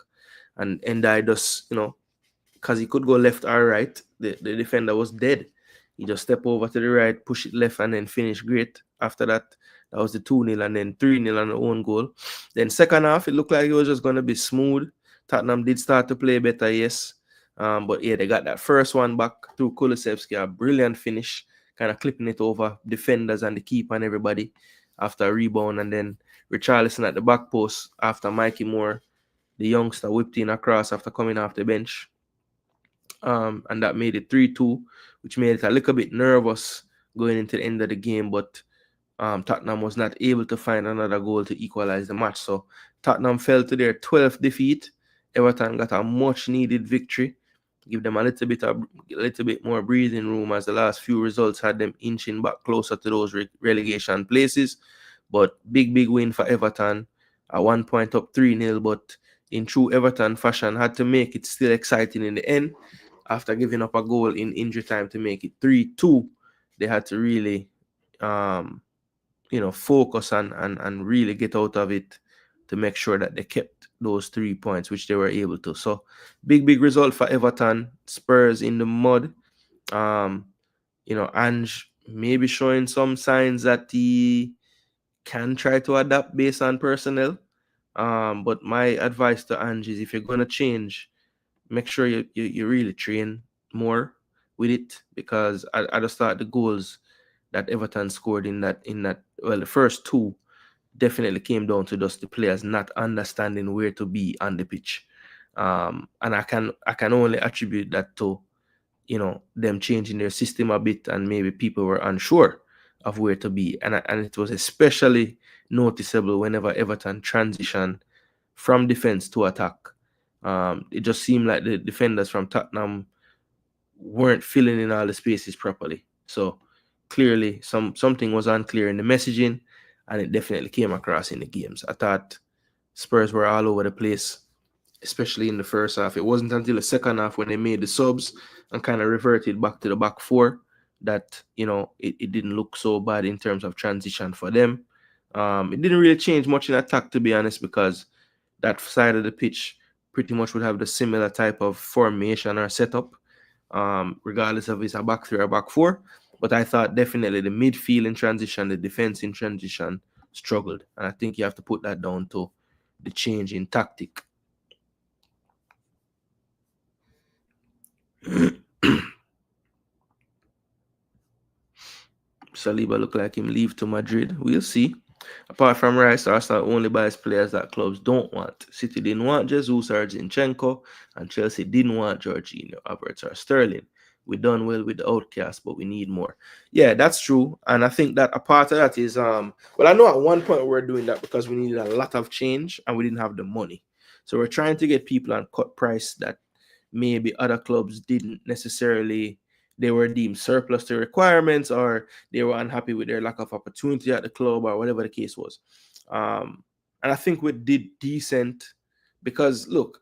Speaker 1: And Endai just, because he could go left or right, the defender was dead. He just stepped over to the right, push it left, and then finish great. After that, that was the 2-0, and then 3-0 on the own goal. Then second half, it looked like it was just going to be smooth. Tottenham did start to play better, yes. But yeah, they got that first one back through Kulusevski, a brilliant finish, kind of clipping it over defenders and the keeper and everybody after a rebound. And then Richarlison at the back post after Mikey Moore, the youngster, whipped in across after coming off the bench. And that made it 3-2, which made it a little bit nervous going into the end of the game. But Tottenham was not able to find another goal to equalize the match. So Tottenham fell to their 12th defeat. Everton got a much-needed victory, give them a little bit more breathing room, as the last few results had them inching back closer to those relegation places. But big win for Everton. At 1 point up 3-0, but in true Everton fashion, had to make it still exciting in the end. After giving up a goal in injury time to make it 3-2, they had to really, focus and really get out of it to make sure that they kept those 3 points, which they were able to. So, big result for Everton. Spurs in the mud. Ange maybe showing some signs that he can try to adapt based on personnel. But my advice to Ange is, if you're going to change, make sure you really train more with it, because I just thought the goals that Everton scored in that the first two definitely came down to just the players not understanding where to be on the pitch. And I can only attribute that to them changing their system a bit, and maybe people were unsure of where to be, and it was especially noticeable whenever Everton transitioned from defense to attack. It just seemed like the defenders from Tottenham weren't filling in all the spaces properly. So clearly something was unclear in the messaging, and it definitely came across in the games. I thought Spurs were all over the place, especially in the first half. It wasn't until the second half, when they made the subs and kind of reverted back to the back four, that it didn't look so bad in terms of transition for them. It didn't really change much in attack, to be honest, because that side of the pitch pretty much would have the similar type of formation or setup, regardless of it's a back three or back four. But I thought definitely the midfield in transition, the defense in transition struggled. And I think you have to put that down to the change in tactic. Saliba look like him leave to Madrid. We'll see. Apart from Rice, Arsenal only buys players that clubs don't want. City didn't want Jesus or Zinchenko, and Chelsea didn't want Jorginho, Havertz, or Sterling. We done well with the outcast, but we need more. Yeah, that's true. And I think that a part of that is, I know at one point we were doing that because we needed a lot of change and we didn't have the money. So we're trying to get people on cut price that maybe other clubs didn't necessarily, they were deemed surplus to requirements, or they were unhappy with their lack of opportunity at the club, or whatever the case was. And I think we did decent, because look,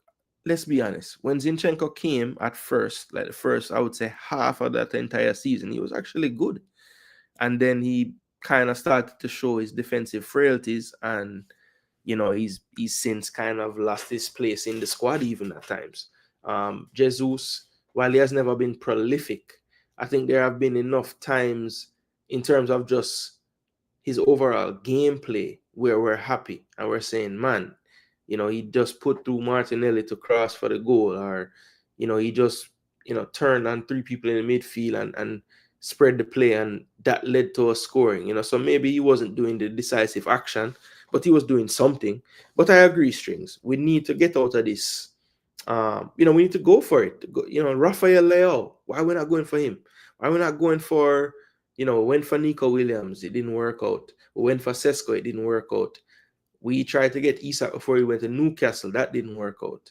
Speaker 1: let's be honest, when Zinchenko came at first, like the first, I would say half of that entire season, he was actually good. And then he kind of started to show his defensive frailties, and he's since kind of lost his place in the squad even at times. Jesus, while he has never been prolific, I think there have been enough times in terms of just his overall gameplay where we're happy and we're saying, man, he just put through Martinelli to cross for the goal, or he just turned on three people in the midfield and spread the play, and that led to us scoring. So maybe he wasn't doing the decisive action, but he was doing something. But I agree, Strings, we need to get out of this. We need to go for it. Rafael Leao, why are we not going for him? Why are we not going for, You know, we went for Nico Williams, it didn't work out. We went for Sesko, it didn't work out. We tried to get Isak before we went to Newcastle, that didn't work out.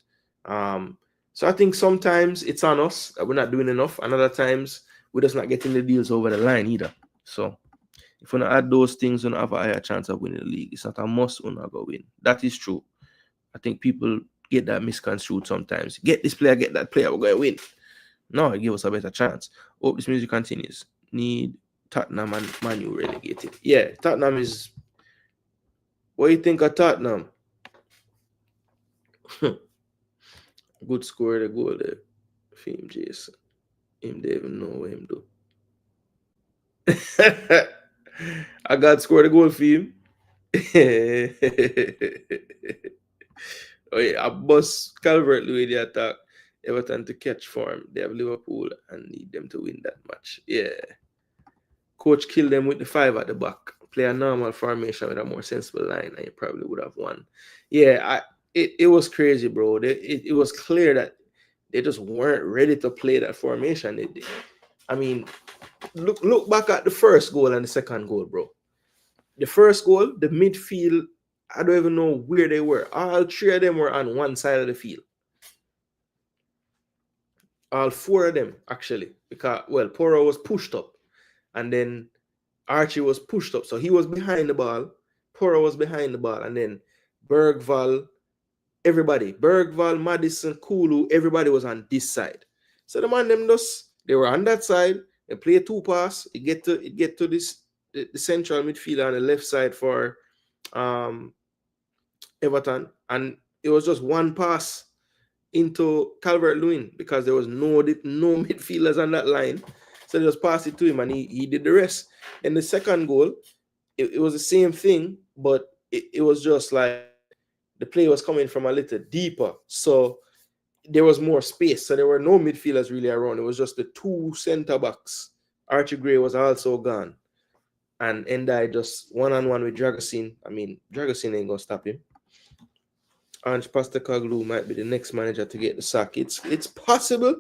Speaker 1: So I think sometimes it's on us that we're not doing enough, and other times we're just not getting the deals over the line either. So if we don't add those things, we don't have a higher chance of winning the league. It's not a must we not go win. That is true. I think people get that misconstrued sometimes. Get this player, get that player, we're going to win. No, it gives us a better chance. Hope this music continues. Need Tottenham and Man U relegated. Yeah, Tottenham is... What do you think of Tottenham? Good score, the goal there. Film Jason. Him don't even know what him do. I got scored a goal for him. Oh yeah, I bust Calvert-Lewin the attack. Everton to catch form. They have Liverpool and need them to win that match. Yeah. Coach killed them with the 5 at the back. Play a normal formation with a more sensible line, and you probably would have won. Yeah, it was crazy, bro. It was clear that they just weren't ready to play that formation. I mean, look back at the first goal and the second goal, bro. The first goal, the midfield, I don't even know where they were. All 3 of them were on one side of the field. All 4 of them, actually. Because, well, Porro was pushed up. And then Archie was pushed up. So he was behind the ball. Porro was behind the ball. And then Bergval, everybody. Bergval, Madison, Kulu, everybody was on this side. So the man them they were on that side. They play 2 pass. It get to this the central midfielder on the left side for Everton, and it was just 1 pass into Calvert-Lewin because there was no midfielders on that line. So they just passed it to him and he did the rest. And the second goal, it was the same thing, but it was just like the play was coming from a little deeper. So there was more space. So there were no midfielders really around. It was just the 2 center backs. Archie Gray was also gone. And Endai just one-on-one with Dragosin. I mean, Dragosin ain't gonna stop him. Ange Postecoglou might be the next manager to get the sack. It's possible,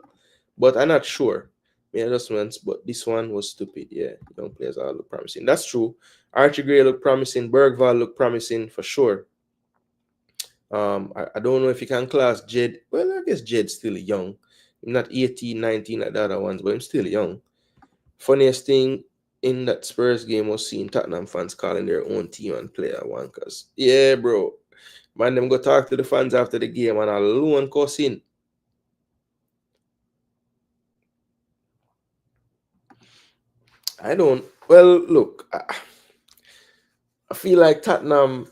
Speaker 1: but I'm not sure. Adjustments, but this one was stupid. Yeah, young players all look promising. That's true. Archie Gray looked promising. Bergval looked promising for sure. I don't know if you can class Jed. Well, I guess Jed's still young. I'm not 18, 19 like the other ones, but I'm still young. Funniest thing in that Spurs game was seeing Tottenham fans calling their own team and player wankers. Yeah, bro. Man, them go talk to the fans after the game and alone cussing. I don't. Well, look, I feel like Tottenham,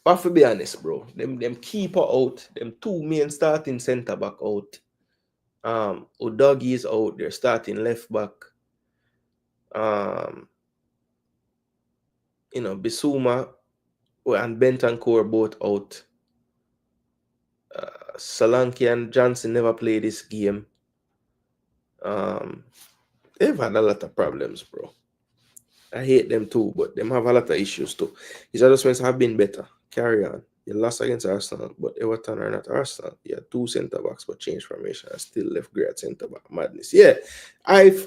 Speaker 1: I have to be honest, bro. Them keeper out, them 2 main starting centre back out. Udogie is out. They're starting left back. Bissouma and Bentancur both out. Solanke and Johnson never played this game. They've had a lot of problems, bro. I hate them too, but them have a lot of issues too. His adjustments have been better. Carry on. You lost against Arsenal, but Everton are not Arsenal. You had 2 centre backs, but changed formation and still left great centre back. Madness. Yeah,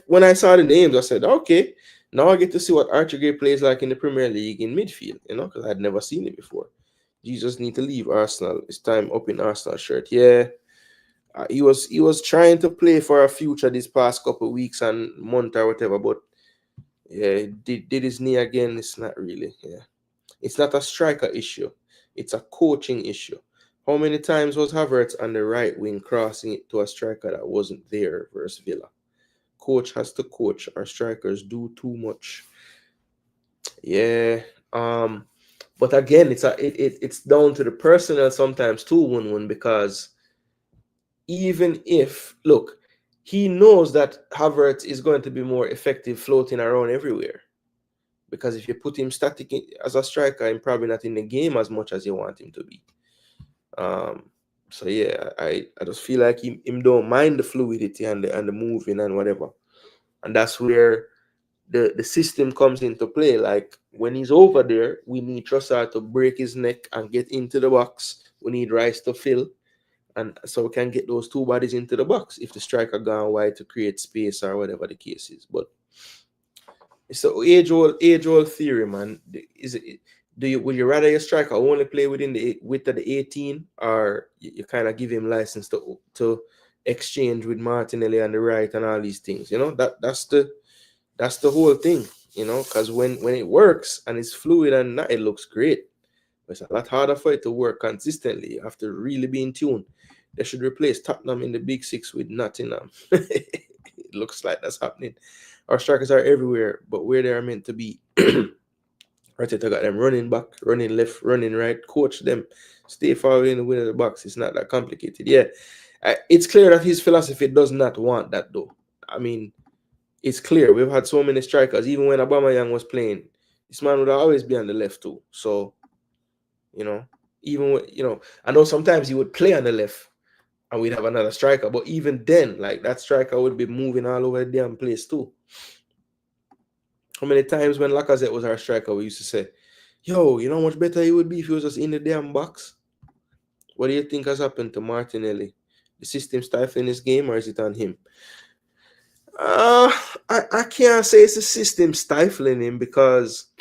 Speaker 1: when I saw the names, I said, okay, now I get to see what Archie Gray plays like in the Premier League in midfield. Because I'd never seen it before. Jesus need to leave Arsenal. It's time up in Arsenal shirt. Yeah. He was trying to play for a future this past couple of weeks and month or whatever, but yeah, did his knee again. It's not really. Yeah, it's not a striker issue. It's a coaching issue. How many times was Havertz on the right wing crossing it to a striker that wasn't there versus Villa? Coach has to coach. Our strikers do too much. Yeah. But again, it's down to the personnel sometimes too, Wun, because even if, look, he knows that Havertz is going to be more effective floating around everywhere. Because if you put him static as a striker, he's probably not in the game as much as you want him to be. So yeah, I just feel like him don't mind the fluidity and the moving and whatever. And that's where the system comes into play. Like when he's over there, we need Trossard to break his neck and get into the box. We need Rice to fill. And so we can get those 2 bodies into the box if the striker gone wide to create space or whatever the case is. But It's the age old theory, man. Is it? Would you rather your striker only play within the width of the 18, or you kind of give him license to exchange with Martinelli on the right and all these things? You know, that's the whole thing. You know, because when it works and it's fluid and it looks great. But it's a lot harder for it to work consistently. You have to really be in tune. They should replace Tottenham in the Big Six with Nottingham. It looks like that's happening. Our strikers are everywhere, but where they are meant to be. Arteta got them running back, running left, running right. Coach them. Stay far away in the window of the box. It's not that complicated. Yeah, it's clear that his philosophy does not want that, though. I mean, it's clear. We've had so many strikers. Even when Aubameyang was playing, this man would always be on the left too. So, you know, even when, I know sometimes he would play on the left and we'd have another striker. But even then, like, that striker would be moving all over the damn place too. How many times when Lacazette was our striker, we used to say, yo, you know how much better he would be if he was just in the damn box? What do you think has happened to Martinelli? The system stifling his game, or is it on him? I can't say it's the system stifling him, because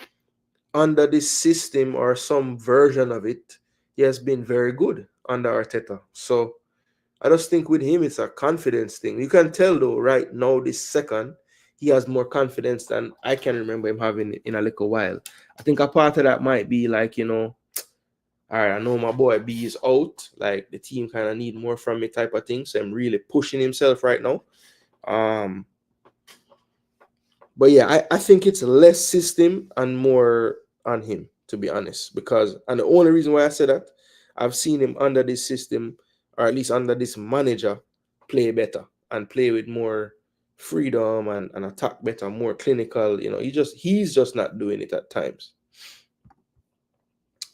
Speaker 1: under this system or some version of it, he has been very good under Arteta. So I just think with him, it's a confidence thing. You can tell, though, right now, this second, he has more confidence than I can remember him having in a little while. I think a part of that might be like, all right, I know my boy B is out. Like, the team kind of need more from me type of thing. So I'm really pushing himself right now. But yeah, I think it's less system and more on him, to be honest. And the only reason why I say that, I've seen him under this system, or at least under this manager, play better and play with more freedom and attack better, more clinical. He's just not doing it at times.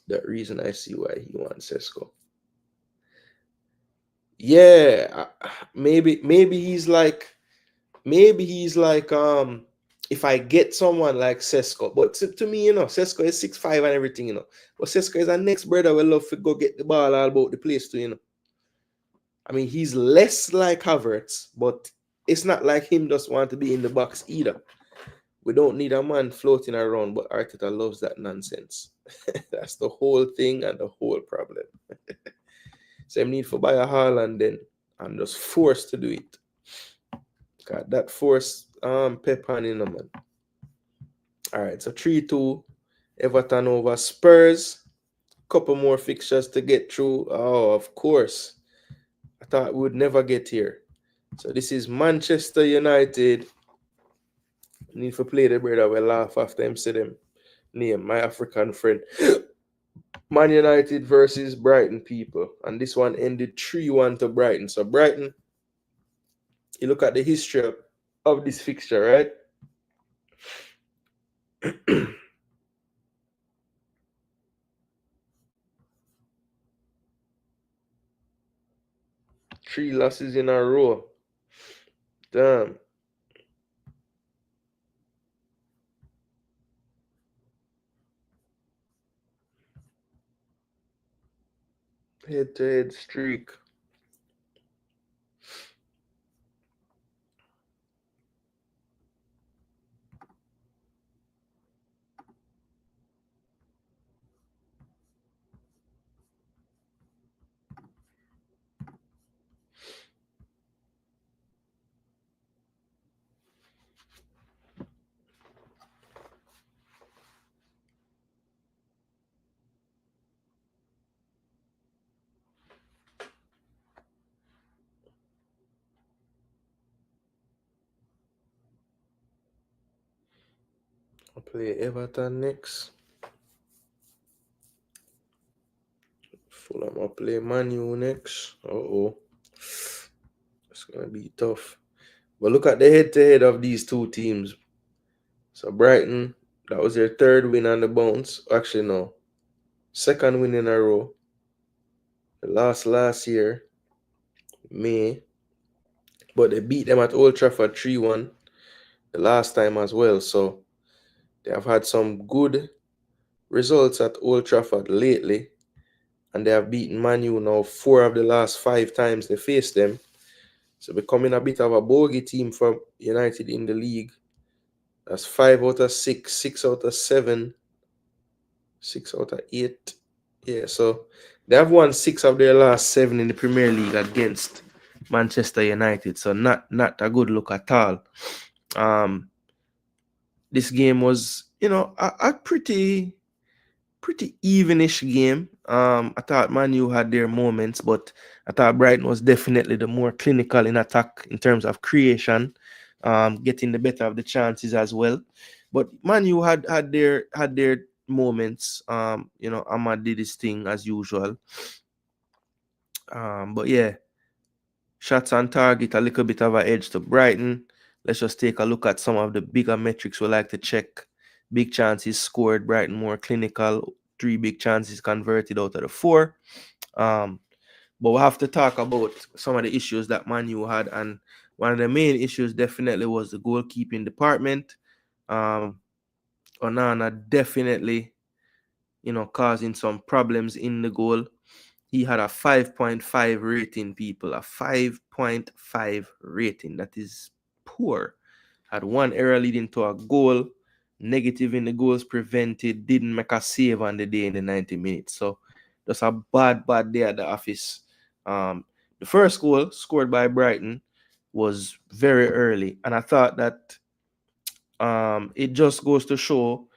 Speaker 1: That reason I see why he wants Sesko. Yeah, maybe he's like, if I get someone like Sesko, but to me, Sesko is 6'5" and everything, but Sesko is our next brother we love to go get the ball all about the place too, I mean, he's less like Havertz, but it's not like him just want to be in the box either. We don't need a man floating around, but Arteta loves that nonsense. That's the whole thing and the whole problem. Same need for buy a Haaland then. I'm just forced to do it. Got that force pep on in, man. All right, so 3-2. Everton over Spurs. Couple more fixtures to get through. Oh, of course. I thought we would never get here. So this is Manchester United. Need to play the brother. We laugh after him say them name, my African friend. Man United versus Brighton, people. And this one ended 3-1 to Brighton. So Brighton, you look at the history of this fixture, right? Three losses in a row. Damn. Head-to-head streak. I'll play Everton next. Fulham, I'll play Man U next. It's going to be tough. But look at the head-to-head of these two teams. So Brighton, that was their third win on the bounce. Actually, no. Second win in a row. The last year, May. But they beat them at Old Trafford 3-1 the last time as well. So they have had some good results at Old Trafford lately. And they have beaten Man U now 4 of the last 5 times they faced them. So becoming a bit of a bogey team for United in the league. That's 5 out of 6, 6 out of 7, 6 out of 8. Yeah, so they have won 6 of their last 7 in the Premier League against Manchester United. So not a good look at all. This game was, a pretty evenish game. I thought Man U had their moments, but I thought Brighton was definitely the more clinical in attack in terms of creation, getting the better of the chances as well. But Man U had their moments. Ahmad did his thing as usual. But yeah, shots on target, a little bit of an edge to Brighton. Let's just take a look at some of the bigger metrics we like to check. Big chances scored, Brighton more clinical. 3 big chances converted out of the 4. But we'll have to talk about some of the issues that Man U had. And one of the main issues definitely was the goalkeeping department. Onana definitely, causing some problems in the goal. He had a 5.5 rating, people. A 5.5 rating. That is poor. Had 1 error leading to a goal. Negative in the goals prevented. Didn't make a save on the day in the 90 minutes. So just a bad day at the office. The first goal scored by Brighton was very early. And I thought that it just goes to show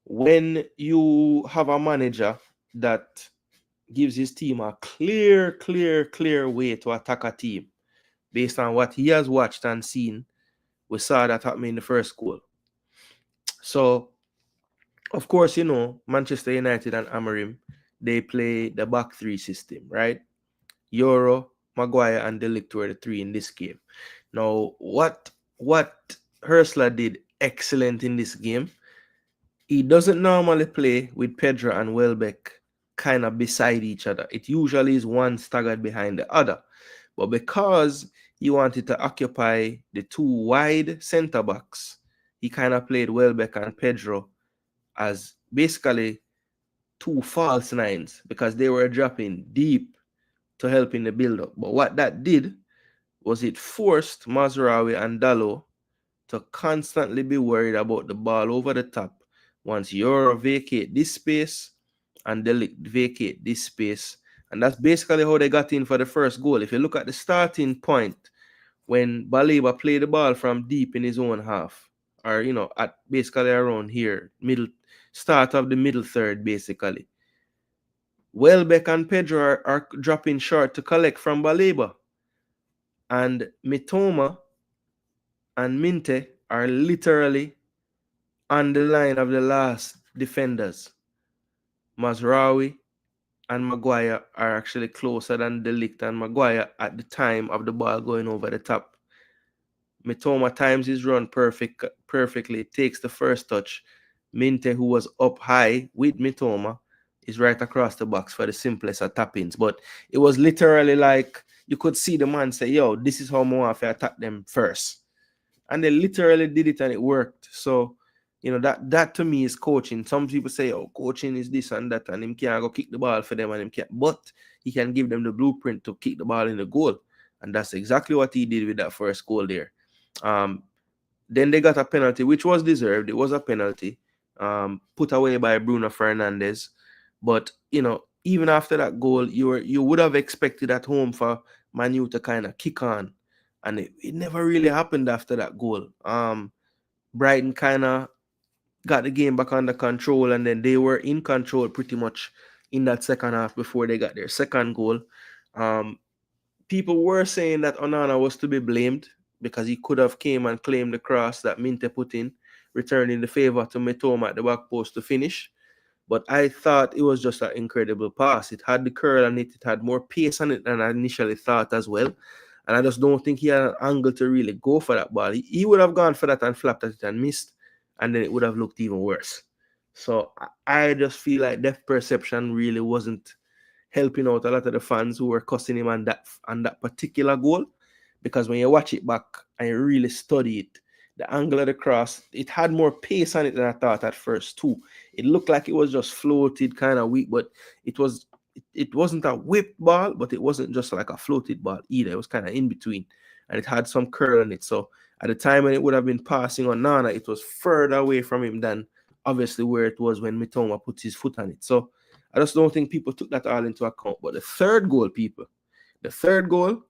Speaker 1: when you have a manager that gives his team a clear way to attack a team based on what he has watched and seen. We saw that happen in the first goal. So, of course, Manchester United and Amorim, they play the back 3 system, right? Euro, Maguire, and De Ligt were the 3 in this game. Now, what Hurstler did excellent in this game, he doesn't normally play with Pedro and Welbeck kind of beside each other. It usually is one staggered behind the other. But because he wanted to occupy the 2 wide center backs, he kind of played Welbeck and Pedro as basically 2 false 9s because they were dropping deep to help in the build-up. But what that did was it forced Mazraoui and Dalot to constantly be worried about the ball over the top. Once Euro vacate this space and De Ligt vacate this space. And that's basically how they got in for the first goal. If you look at the starting point, when Baleba played the ball from deep in his own half, or, at basically around here, start of the middle third, basically. Welbeck and Pedro are dropping short to collect from Baleba. And Mitoma and Minte are literally on the line of the last defenders. Mazraoui and Maguire are actually closer than De Ligt and Maguire at the time of the ball going over the top. Mitoma times his run perfectly, takes the first touch. Minte, who was up high with Mitoma, is right across the box for the simplest of tap-ins. But it was literally like you could see the man say, yo, this is how I want to attack them first. And they literally did it and it worked. So, that to me is coaching. Some people say, oh, coaching is this and that, and him can't go kick the ball for them, and him can't. But he can give them the blueprint to kick the ball in the goal. And that's exactly what he did with that first goal there. Then they got a penalty, which was deserved. It was a penalty put away by Bruno Fernandes. But, even after that goal, you would have expected at home for Man U to kind of kick on. And it never really happened after that goal. Brighton kind of got the game back under control, and then they were in control pretty much in that second half before they got their second goal. People were saying that Onana was to be blamed because he could have came and claimed the cross that Minte put in, returning the favor to Mitoma at the back post to finish. But I thought it was just an incredible pass. It had the curl on it. It had more pace on it than I initially thought as well. And I just don't think he had an angle to really go for that ball. He would have gone for that and flapped at it and missed, and then it would have looked even worse. So I just feel like depth perception really wasn't helping out a lot of the fans who were cussing him on that particular goal. Because when you watch it back and you really study it, the angle of the cross, it had more pace on it than I thought at first too. It looked like it was just floated kind of weak, but it wasn't a whipped ball, but it wasn't just like a floated ball either. It was kind of in between, and it had some curl on it. So At the time when it would have been passing on Nana, it was further away from him than obviously where it was when Mitoma put his foot on it. So I just don't think people took that all into account. But the third goal, people, the third goal,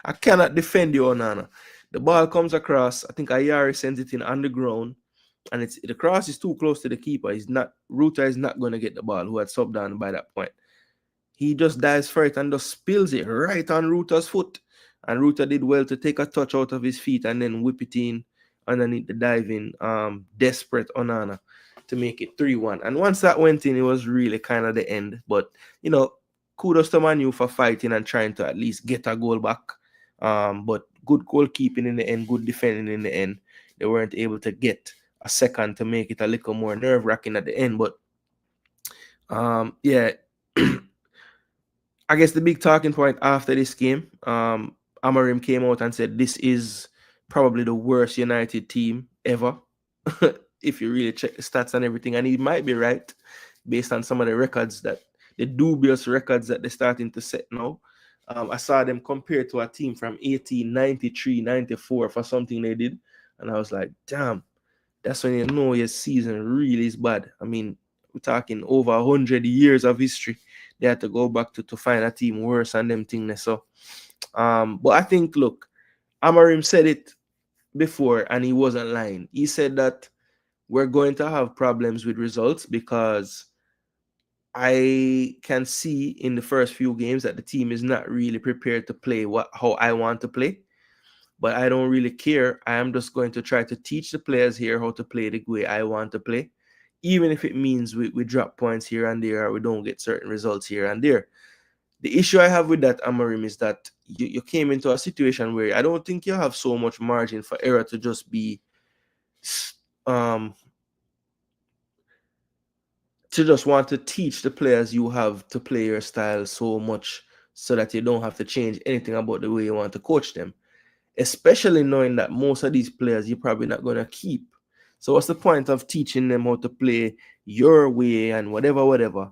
Speaker 1: I cannot defend you, Onana. The ball comes across. I think Ayari sends it in on the ground, and the cross is too close to the keeper. Ruta is not going to get the ball, who had subbed down by that point. He just dives for it and just spills it right on Ruta's foot. And Ruta did well to take a touch out of his feet and then whip it in underneath the diving, desperate Onana to make it 3-1. And once that went in, it was really kind of the end. But, kudos to Man U for fighting and trying to at least get a goal back. But good goalkeeping in the end, good defending in the end. They weren't able to get a second to make it a little more nerve-wracking at the end. But, yeah, I guess the big talking point after this game, Amorim came out and said this is probably the worst United team ever, if you really check the stats and everything. And he might be right based on some of the dubious records that they're starting to set now. I saw them compared to a team from 1893, 94 for something they did. And I was like, damn, that's when you know your season really is bad. I mean, we're talking over 100 years of history. They had to go back to find a team worse than them things. So, but I think, look, Amorim said it before and he wasn't lying. He said that we're going to have problems with results because I can see in the first few games that the team is not really prepared to play how I want to play. But I don't really care. I am just going to try to teach the players here how to play the way I want to play, even if it means we drop points here and there or we don't get certain results here and there. The issue I have with that, Amorim, is that you came into a situation where I don't think you have so much margin for error to just be to just want to teach the players you have to play your style so much so that you don't have to change anything about the way you want to coach them, especially knowing that most of these players you're probably not going to keep. So what's the point of teaching them how to play your way and whatever,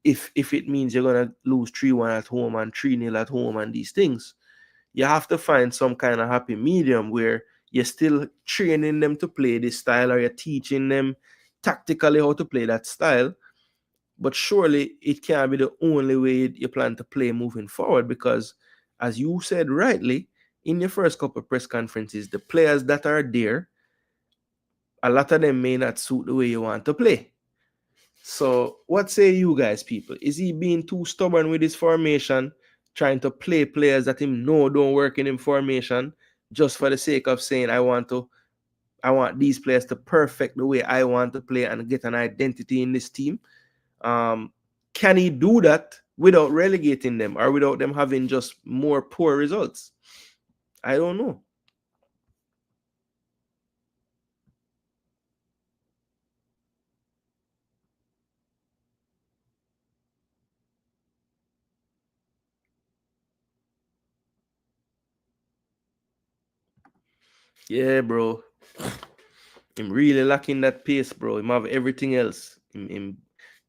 Speaker 1: if it means you're going to lose 3-1 at home and 3-0 at home and these things? You have to find some kind of happy medium where you're still training them to play this style or you're teaching them tactically how to play that style. But surely it can't be the only way you plan to play moving forward because, as you said rightly, in your first couple of press conferences, the players that are there, a lot of them may not suit the way you want to play. So what say you guys, people? Is he being too stubborn with his formation, trying to play players that him know don't work in his formation just for the sake of saying, I want these players to perfect the way I want to play and get an identity in this team? Can he do that without relegating them or without them having just more poor results? I don't know. Yeah, bro. I'm really lacking that pace, bro. Him have everything else. Him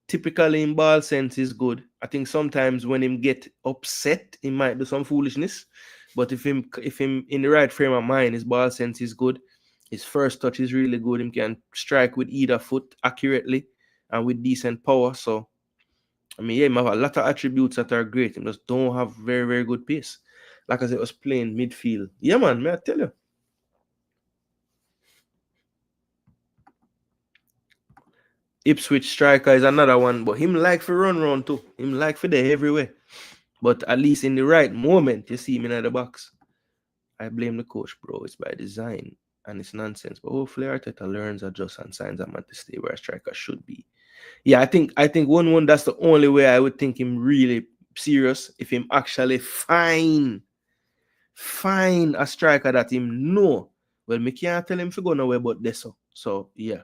Speaker 1: typically in ball sense is good. I think sometimes when him get upset, he might do some foolishness. But if him in the right frame of mind, his ball sense is good. His first touch is really good. Him can strike with either foot accurately and with decent power. So, I mean, yeah, him have a lot of attributes that are great. He just don't have very, very good pace. Like I said, was playing midfield. Yeah, man, may I tell you? Ipswich striker is another one, but him like for run round too. Him like for there everywhere. But at least in the right moment, you see him in the box. I blame the coach, bro. It's by design and it's nonsense. But hopefully Arteta learns, adjusts, and signs a man to stay where a striker should be. Yeah, I think 1-1, that's the only way I would think him really serious if him actually find a striker that him know. Well, me can't tell him to go nowhere but this. So yeah.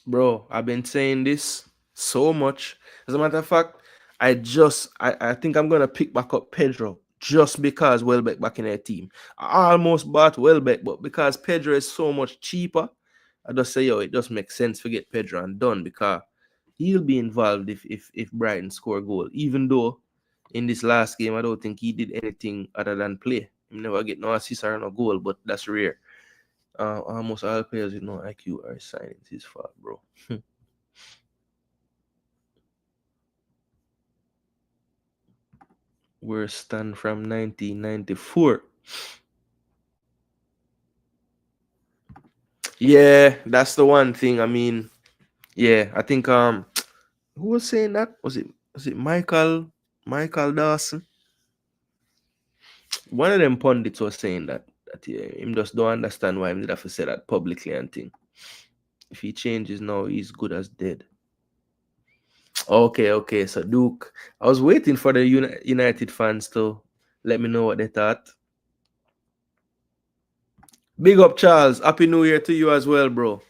Speaker 1: Bro, I've been saying this so much. As a matter of fact, I think I'm gonna pick back up Pedro just because Welbeck back in their team. I almost bought Welbeck, but because Pedro is so much cheaper, I just say, yo, it just makes sense to get Pedro and done because he'll be involved if Brighton score a goal. Even though in this last game, I don't think he did anything other than play. He never get no assist or no goal, but that's rare. Almost all players with no IQ are signing his fault, bro. We're stand from 1994. Yeah, that's the one thing. I mean, yeah, I think who was saying that? Was it Michael Dawson? One of them pundits was saying that yeah, him just don't understand why him did have to say that publicly and thing. If he changes now, he's good as dead. Okay. So Duke, I was waiting for the United fans to let me know what they thought. Big up, Charles. Happy New Year to you as well, bro.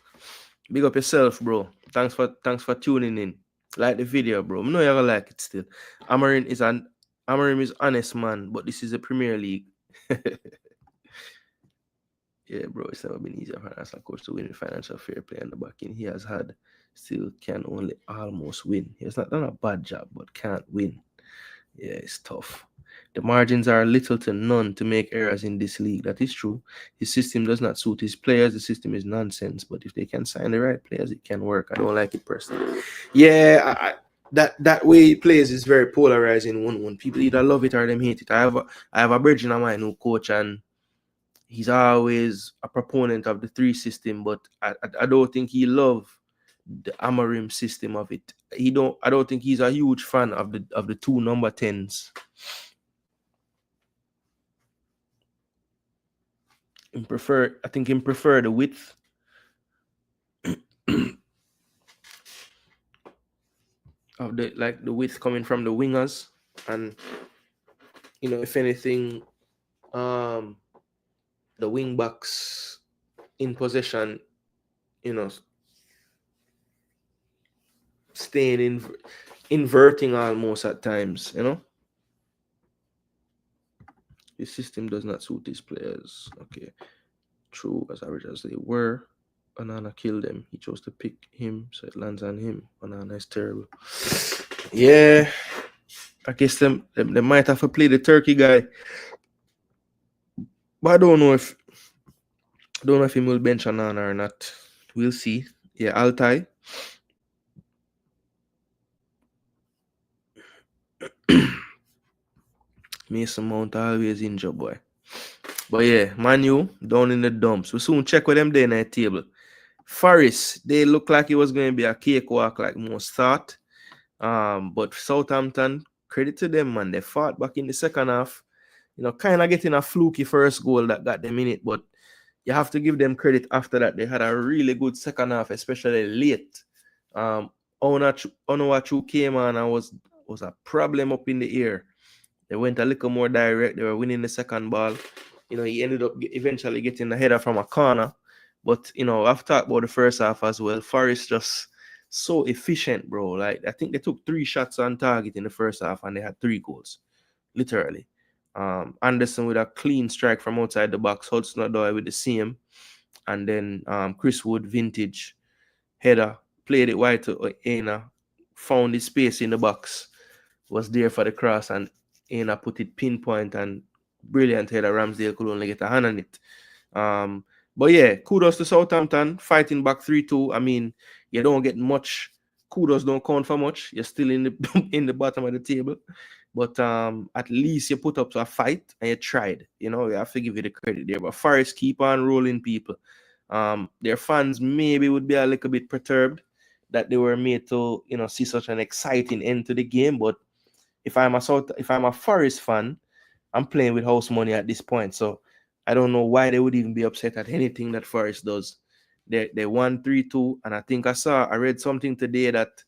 Speaker 1: Big up yourself, bro. Thanks for tuning in. Like the video, bro. I know you're gonna like it still. Amarim is honest, man, but this is a Premier League. Yeah, bro, it's never been easier for an Arsenal coach to win with financial fair play and the backing he has had. Still can only almost win. He has not done a bad job, but can't win. Yeah, it's tough. The margins are little to none to make errors in this league. That is true. His system does not suit his players. The system is nonsense. But if they can sign the right players, it can work. I don't like it personally. Yeah, that way he plays is very polarizing. One people either love it or them hate it. I have a brethren of mine who coach, and he's always a proponent of the 3 system, but I don't think he love the Amarim system of it. I don't think he's a huge fan of the 2 number 10s. I think him prefer the width. Of the width coming from the wingers, and if anything, the wing backs in possession, staying inverting almost at times, The system does not suit these players. Okay. True, as average as they were, Onana killed them. He chose to pick him, so it lands on him. Onana is terrible. Yeah. I guess they might have to play the Turkey guy. But I don't know if he will bench Onana or not. We'll see. Yeah, Altai. Mason Mount always injured, boy. But yeah, Manu down in the dumps. We soon check with them there in that table. Forest, they look like it was going to be a cakewalk like most thought. But Southampton, credit to them, man. They fought back in the second half. Kind of getting a fluky first goal that got them in it, but you have to give them credit after that. They had a really good second half, especially late. Onuachu came on and was a problem up in the air. They went a little more direct. They were winning the second ball. He ended up eventually getting the header from a corner. But, I've talked about the first half as well. Forest just so efficient, bro. Like, I think they took 3 shots on target in the first half and they had 3 goals. Literally. Anderson with a clean strike from outside the box. Hudson-Odoi with the same. And then Chris Wood, vintage header. Played it wide to Aina. Found the space in the box. Was there for the cross, and Aina put it pinpoint, and brilliant header. Ramsdale could only get a hand on it. But yeah, kudos to Southampton fighting back 3-2. I mean, you don't get much. Kudos don't count for much. You're still in the bottom of the table, but at least you put up to a fight and you tried. You have to give you the credit there. But Forest keep on rolling, people. Their fans maybe would be a little bit perturbed that they were made to see such an exciting end to the game, but if I'm a Forest fan, I'm playing with house money at this point. So I don't know why they would even be upset at anything that Forest does. They won 3-2, and I read something today that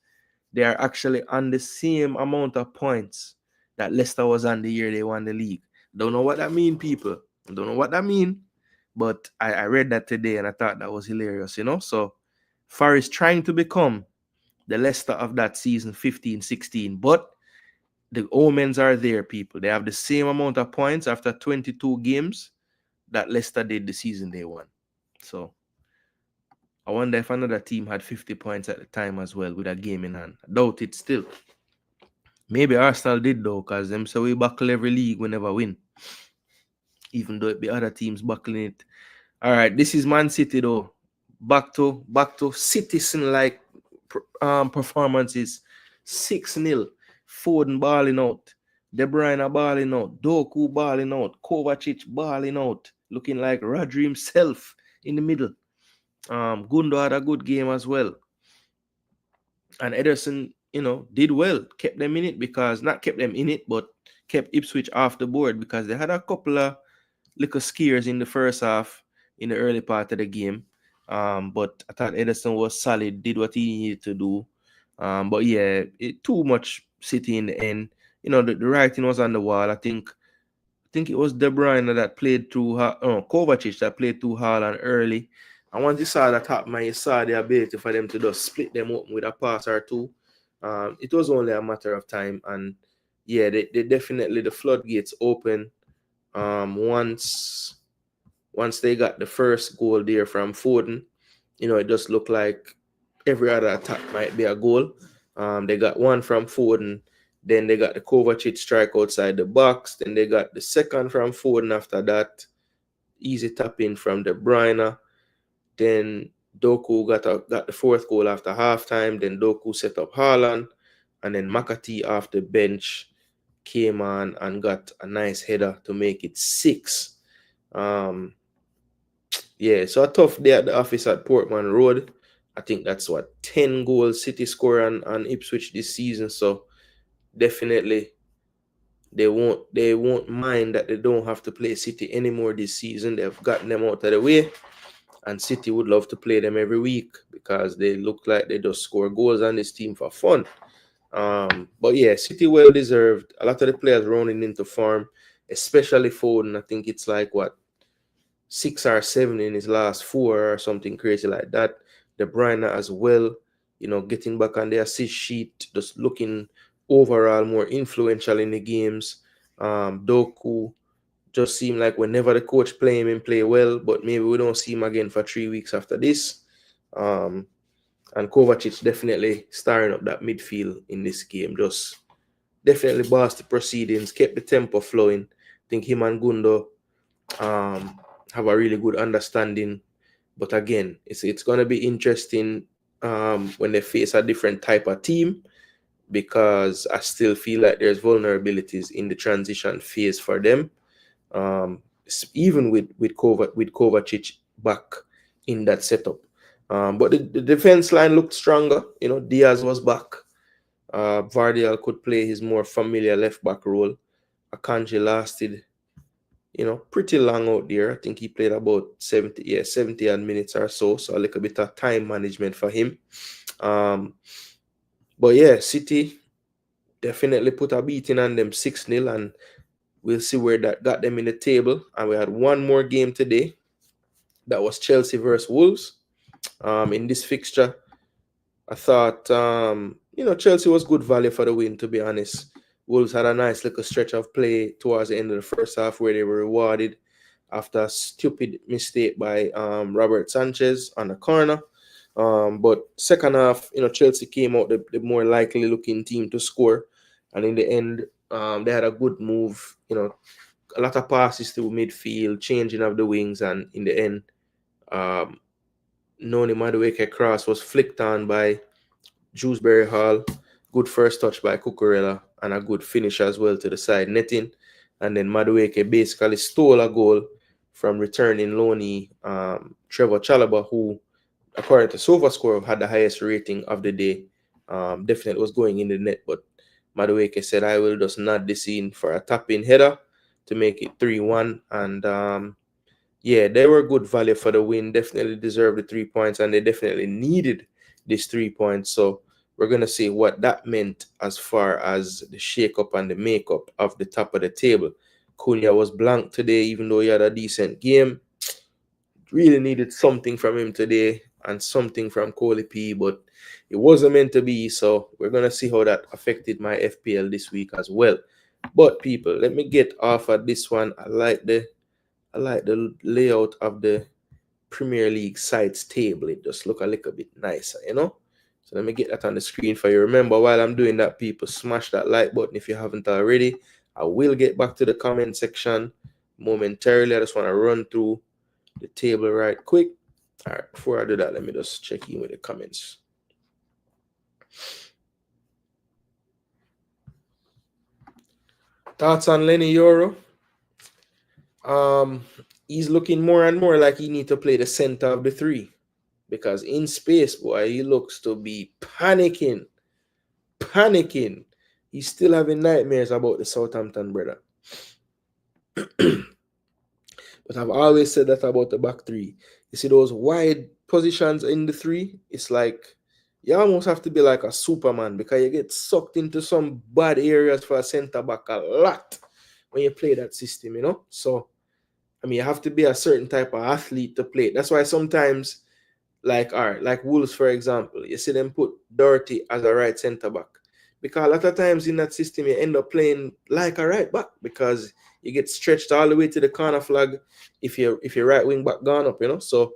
Speaker 1: they are actually on the same amount of points that Leicester was on the year they won the league. Don't know what that mean, people. Don't know what that mean. But I read that today and I thought that was hilarious, So Forest trying to become the Leicester of that season 15-16, but the omens are there, people. They have the same amount of points after 22 games that Leicester did the season they won. So I wonder if another team had 50 points at the time as well with a game in hand. I doubt it still. Maybe Arsenal did though, because them say we buckle every league, we never win. Even though it be other teams buckling it. All right, this is Man City though. Back to citizen like performances. 6-0. Foden balling out. De Bruyne balling out. Doku balling out. Kovacic balling out. Looking like Rodri himself in the middle. Gundo had a good game as well. And Ederson, did well. Kept them in it not kept them in it, but kept Ipswich off the board because they had a couple of little scares in the first half in the early part of the game. But I thought Ederson was solid, did what he needed to do. But yeah, too much City in the end. The writing was on the wall. I think it was De Bruyne that played through Kovacic that played through Haaland early. And once you saw that happen, you saw the ability for them to just split them open with a pass or two. It was only a matter of time. And yeah, they definitely, the floodgates open once they got the first goal there from Foden. It just looked like every other attack might be a goal. They got one from Foden. Then they got the Kovacic strike outside the box. Then they got the second from Foden after that. Easy tap in from De Bruyne. Then Doku got the fourth goal after halftime. Then Doku set up Haaland. And then McAtee off the bench came on and got a nice header to make it 6. Yeah, so a tough day at the office at Portman Road. I think that's 10 goals City score on Ipswich this season. So definitely they won't mind that they don't have to play City anymore this season. They've gotten them out of the way. And City would love to play them every week because they look like they just score goals on this team for fun. But yeah, City well deserved. A lot of the players running into form, especially Foden. I think it's like 6 or 7 in his last 4 or something crazy like that. De Bruyne as well, getting back on the assist sheet, just looking overall more influential in the games. Doku just seemed like whenever the coach play him and play well, but maybe we don't see him again for 3 weeks after this. And Kovacic definitely starring up that midfield in this game. Just definitely bossed the proceedings, kept the tempo flowing. I think him and Gundo have a really good understanding. But again, it's going to be interesting when they face a different type of team, because I still feel like there's vulnerabilities in the transition phase for them. Even with Kovacic back in that setup. But the defense line looked stronger. Diaz was back. Vardiel could play his more familiar left back role. Akanji lasted, pretty long out there. I think he played about 70 odd minutes or so. So a little bit of time management for him. But yeah, City definitely put a beating on them 6-0, and we'll see where that got them in the table. And we had one more game today. That was Chelsea versus Wolves. In this fixture, I thought, Chelsea was good value for the win, to be honest. Wolves had a nice little stretch of play towards the end of the first half where they were rewarded after a stupid mistake by Robert Sanchez on the corner. But second half, Chelsea came out the more likely looking team to score. And in the end, they had a good move, a lot of passes to midfield, changing of the wings. And in the end, Noni Madueke cross was flicked on by Dewsbury Hall. Good first touch by Cucurella and a good finish as well to the side netting. And then Madueke basically stole a goal from returning loanee Trevor Chalobah, who, according to SofaScore, had the highest rating of the day. Definitely was going in the net, but Madueke said, I will just nod this in for a tap-in header to make it 3-1. And yeah, they were good value for the win. Definitely deserved the 3 points, and they definitely needed these 3 points. So we're going to see what that meant as far as the shake-up and the makeup of the top of the table. Cunha was blank today, even though he had a decent game. Really needed something from him today and something from Coley P, but it wasn't meant to be. So we're going to see how that affected my FPL this week as well. But people, let me get off of this one. I like the layout of the Premier League sites table, it just look a little bit nicer, you know. So let me get that on the screen for you. Remember, while I'm doing that, people, smash that like button if you haven't already. I will get back to the comment section momentarily. I just want to run through the table right quick. All right, before I do that, let me just check in with the comments. Thoughts on Lenny Euro? He's looking more and more like he need to play the center of the three, because in space, boy, he looks to be panicking. He's still having nightmares about the Southampton brother. But I've always said that about the back three. You see those wide positions in the three, it's like you almost have to be like a Superman, because you get sucked into some bad areas for a center back a lot when you play that system, you know. So I mean, you have to be a certain type of athlete to play. That's why sometimes, like Wolves, for example, you see them put Doherty as a right center back, because a lot of times in that system you end up playing like a right back, because you get stretched all the way to the corner flag if your right wing back gone up, you know. So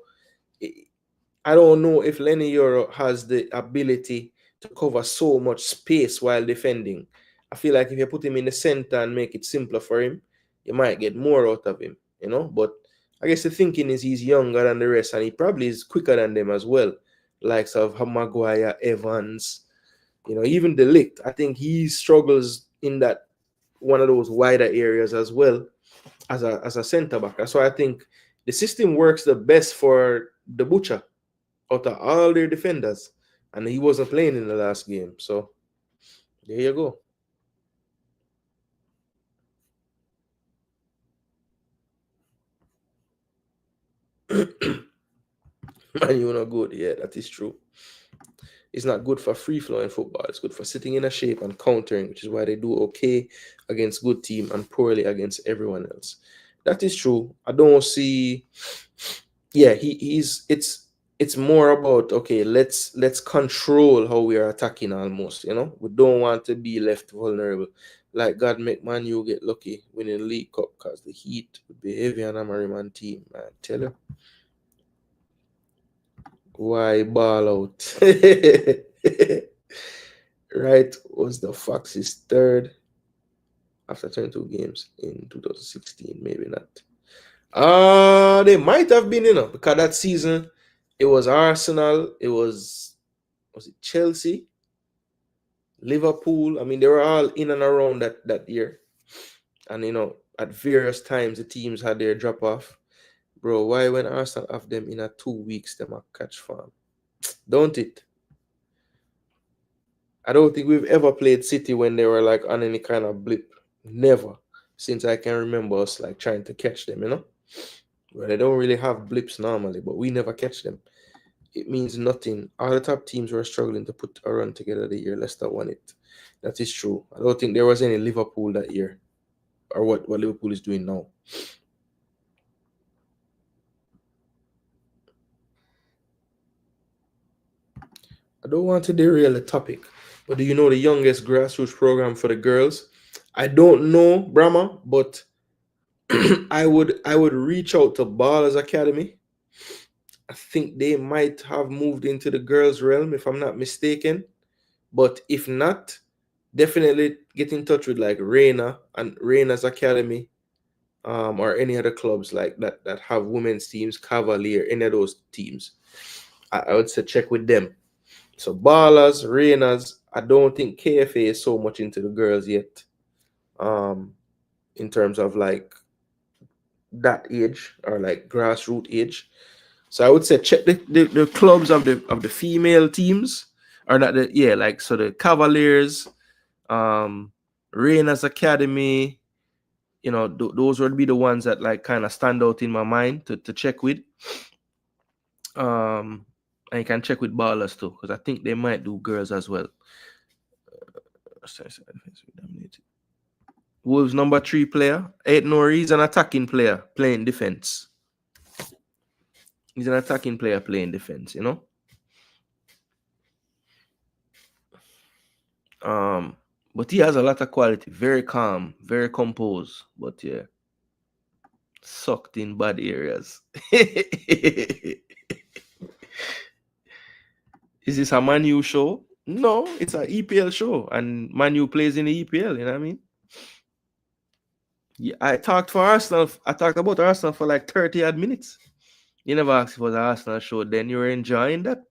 Speaker 1: I don't know if Lenny Euro has the ability to cover so much space while defending. I feel like if you put him in the center and make it simpler for him, you might get more out of him, you know. But I guess the thinking is he's younger than the rest, and he probably is quicker than them as well. Likes of Maguire, Evans, you know, even De Ligt. I think he struggles in that one of those wider areas as well as a center back. That's why I think the system works the best for the Butcher out of all their defenders, and he wasn't playing in the last game. So there you go. Man, you're not good. Yeah, that is true. It's not good for free flowing football. It's good for sitting in a shape and countering, which is why they do okay against good team and poorly against everyone else. That is true. I don't see. Yeah, he's. It's more about, okay, let's control how we are attacking almost. You know, we don't want to be left vulnerable. Like God make Man U get lucky winning the League Cup, because the heat would be heavy on a Merriman team. I tell you. Why ball out? Right, was the Fox's third after 22 games in 2016. Maybe not. They might have been, you know, because that season it was Arsenal, it was it Chelsea, Liverpool. I mean, they were all in and around that year. And you know, at various times the teams had their drop off. Bro, why when Arsenal have them in a 2 weeks, them a catch farm? Don't it? I don't think we've ever played City when they were like on any kind of blip. Never. Since I can remember us like trying to catch them, you know? Well, they don't really have blips normally, but we never catch them. It means nothing. All the top teams were struggling to put a run together the year Leicester won it. That is true. I don't think there was any Liverpool that year, or what Liverpool is doing now. I don't want to derail the topic, but do you know the youngest grassroots program for the girls? I don't know, Brahma, but I would reach out to Ballers Academy. I think they might have moved into the girls' realm, if I'm not mistaken. But if not, definitely get in touch with like Reina and Reina's Academy, or any other clubs like that have women's teams, Cavalier, any of those teams. I would say check with them. So Ballers, Reina's. I don't think KFA is so much into the girls yet. In terms of like that age, or like grassroots age. So I would say check the clubs of the female teams, or not the, yeah, like, so the Cavaliers, Reina's Academy, you know, those would be the ones that like kind of stand out in my mind to check with. And you can check with Ballers too, because I think they might do girls as well. Wolves number 3 player, Ait Nouri, he's an attacking player playing defense. He's an attacking player playing defense, you know. But he has a lot of quality. Very calm, very composed. But yeah, Sucked in bad areas. Is this a Man U show? No, it's an EPL show, and Man U plays in the EPL. You know what I mean? Yeah, I talked about Arsenal for like 30 odd minutes. You never asked if it was an Arsenal show. Then you were enjoying that.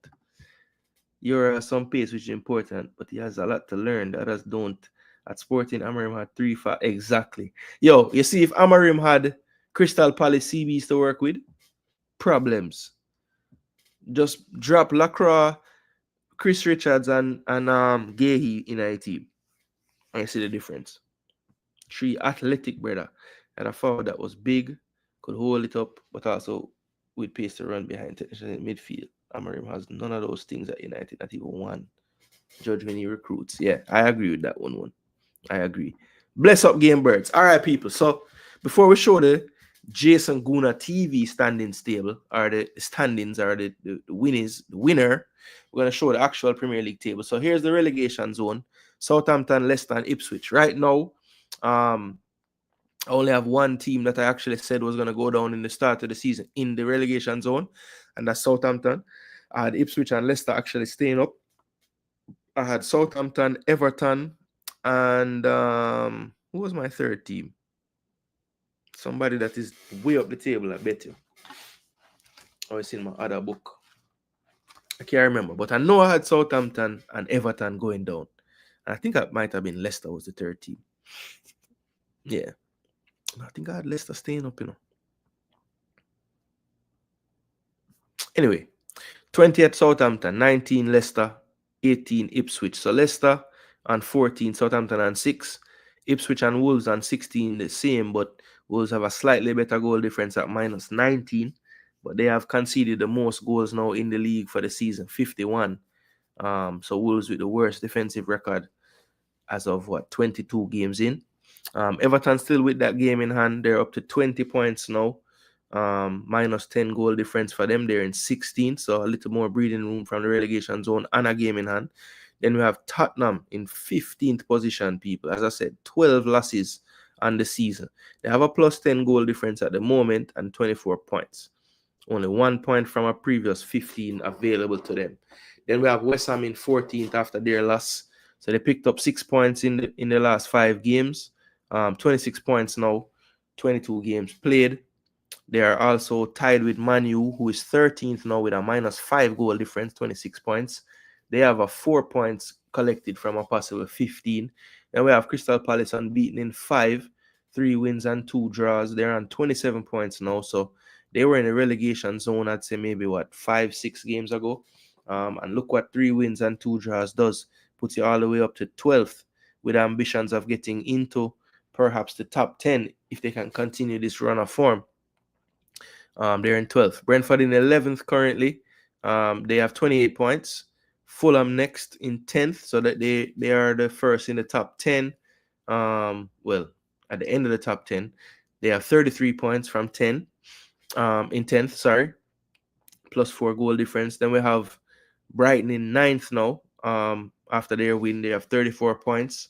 Speaker 1: You're at some pace, which is important, but he has a lot to learn. The others don't. At Sporting, Amarim had 3-5. Exactly. Yo, you see, if Amarim had Crystal Palace CBs to work with, problems. Just drop Lacroix, Chris Richards, and Gahey in a team. And you see the difference. 3 athletic brother. And a forward that was big, could hold it up, but also with pace to run behind technician in midfield. Amarim has none of those things at United, not even one. Judge when he recruits. Yeah, I agree with that one. I agree. Bless up, game birds. All right, people. So before we show the Jason Gooner TV standings table, or the standings, or the winner, we're going to show the actual Premier League table. So here's the relegation zone: Southampton, Leicester, and Ipswich. Right now, I only have one team that I actually said was going to go down in the start of the season in the relegation zone, and that's Southampton. I had Ipswich and Leicester actually staying up. I had Southampton, Everton, and who was my third team? Somebody that is way up the table, I bet you. Oh, it's in my other book. I can't remember, but I know I had Southampton and Everton going down. And I think it might have been Leicester was the third team. Yeah. I think I had Leicester staying up, Anyway, 20th Southampton, 19 Leicester, 18 Ipswich. So Leicester and 14, Southampton and 6. Ipswich and Wolves and 16 the same, but Wolves have a slightly better goal difference at minus 19. But they have conceded the most goals now in the league for the season, 51. So Wolves with the worst defensive record as of 22 games in. Everton still with that game in hand. They're up to 20 points now. Minus 10 goal difference for them. They're in 16, so a little more breathing room from the relegation zone and a game in hand. Then we have Tottenham in 15th position, people. As I said, 12 losses on the season. They have a plus 10 goal difference at the moment and 24 points. Only 1 point from a previous 15 available to them. Then we have West Ham in 14th after their loss. So they picked up 6 points in the last 5 games. 26 points now, 22 games played. They are also tied with Man U, who is 13th now with a minus 5 goal difference, 26 points. They have a 4 points collected from a possible 15. Then we have Crystal Palace unbeaten in 5, 3 wins and 2 draws. They're on 27 points now. So they were in the relegation zone, I'd say maybe 5-6 games ago. And look what 3 wins and 2 draws does. Puts you all the way up to 12th with ambitions of getting into perhaps the top 10 if they can continue this run of form. They're in 12th. Brentford in 11th currently. They have 28 points. Fulham next in 10th, so that they are the first in the top 10. Well, at the end of the top 10, they have 33 points from 10. In 10th, sorry, plus 4 goal difference. Then we have Brighton in 9th now. After their win, they have 34 points.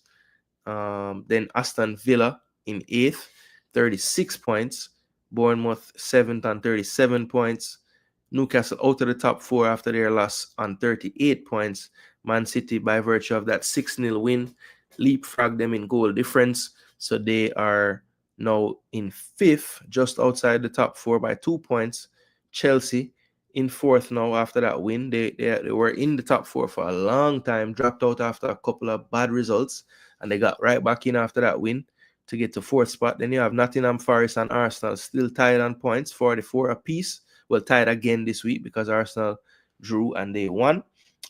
Speaker 1: Then Aston Villa in 8th, 36 points. Bournemouth 7th on 37 points. Newcastle out of the top 4 after their loss on 38 points. Man City, by virtue of that 6-0 win, leapfrog them in goal difference. So they are now in 5th, just outside the top 4 by 2 points. Chelsea in 4th now after that win. They were in the top 4 for a long time, dropped out after a couple of bad results, and they got right back in after that win to get to 4th spot. Then you have Nottingham Forest and Arsenal still tied on points, 44 apiece. Well, tied again this week because Arsenal drew and they won.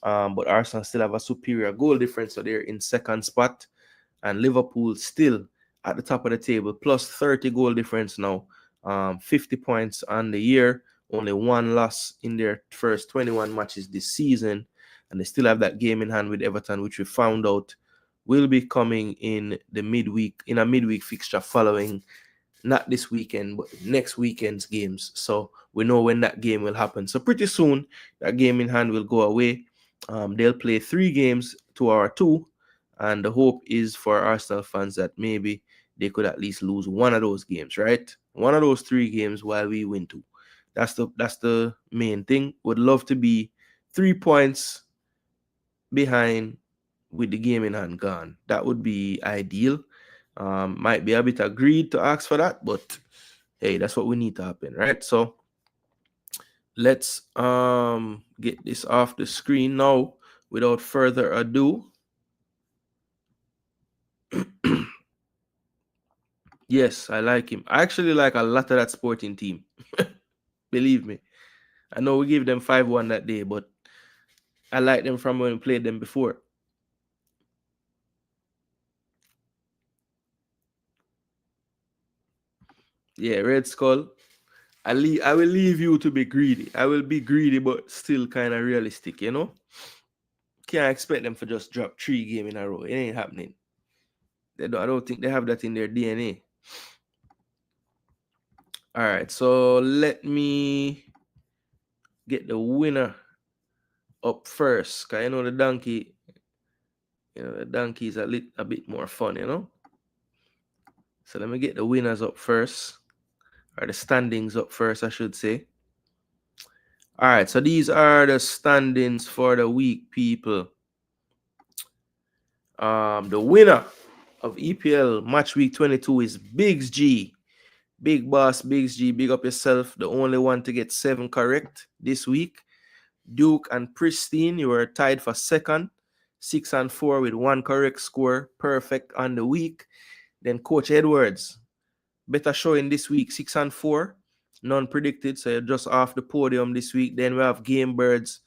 Speaker 1: But Arsenal still have a superior goal difference, so they're in 2nd spot. And Liverpool still at the top of the table, plus 30 goal difference now. 50 points on the year, only 1 loss in their first 21 matches this season. And they still have that game in hand with Everton, which we found out will be coming in a midweek fixture following, not this weekend, but next weekend's games. So we know when that game will happen. So pretty soon, that game in hand will go away. They'll play 3 games to our 2. And the hope is for Arsenal fans that maybe they could at least lose one of those games, right? One of those 3 games while we win 2. That's the main thing. Would love to be 3 points behind with the game in hand gone. That would be ideal. Might be a bit of greed to ask for that, but hey, that's what we need to happen, right? So let's get this off the screen now without further ado. Yes, I like him. I actually like a lot of that Sporting team. Believe me. I know we gave them 5-1 that day, but I like them from when we played them before. Yeah, Red Skull. I will leave you to be greedy. I will be greedy, but still kind of realistic, you know? Can't expect them to just drop 3 games in a row. It ain't happening. I don't think they have that in their DNA. All right, so let me get the winner up first. Cause the donkey, the donkey is a bit more fun, you know. So let me get the winners up first, or the standings up first, I should say. All right, so these are the standings for the week, people. The winner of EPL match week 22 is Biggs G. Big boss, Biggs G, big up yourself. The only one to get 7 correct this week. Duke and Pristine, you were tied for second. 6 and 4 with 1 correct score. Perfect on the week. Then Coach Edwards, better showing this week, 6 and 4. None predicted, so you're just off the podium this week. Then we have Game Birds,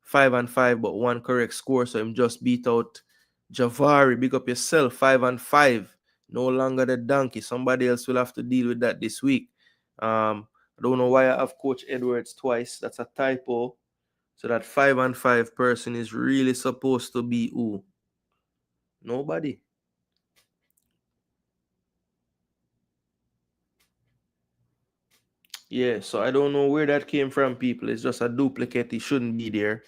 Speaker 1: 5 and 5, but 1 correct score. So him just beat out Javari. Big up yourself, 5 and 5. No longer the donkey. Somebody else will have to deal with that this week. I don't know why I have Coach Edwards twice. That's a typo. So that 5 and 5 person is really supposed to be who? Nobody. Yeah, so I don't know where that came from, people. It's just a duplicate. It shouldn't be there.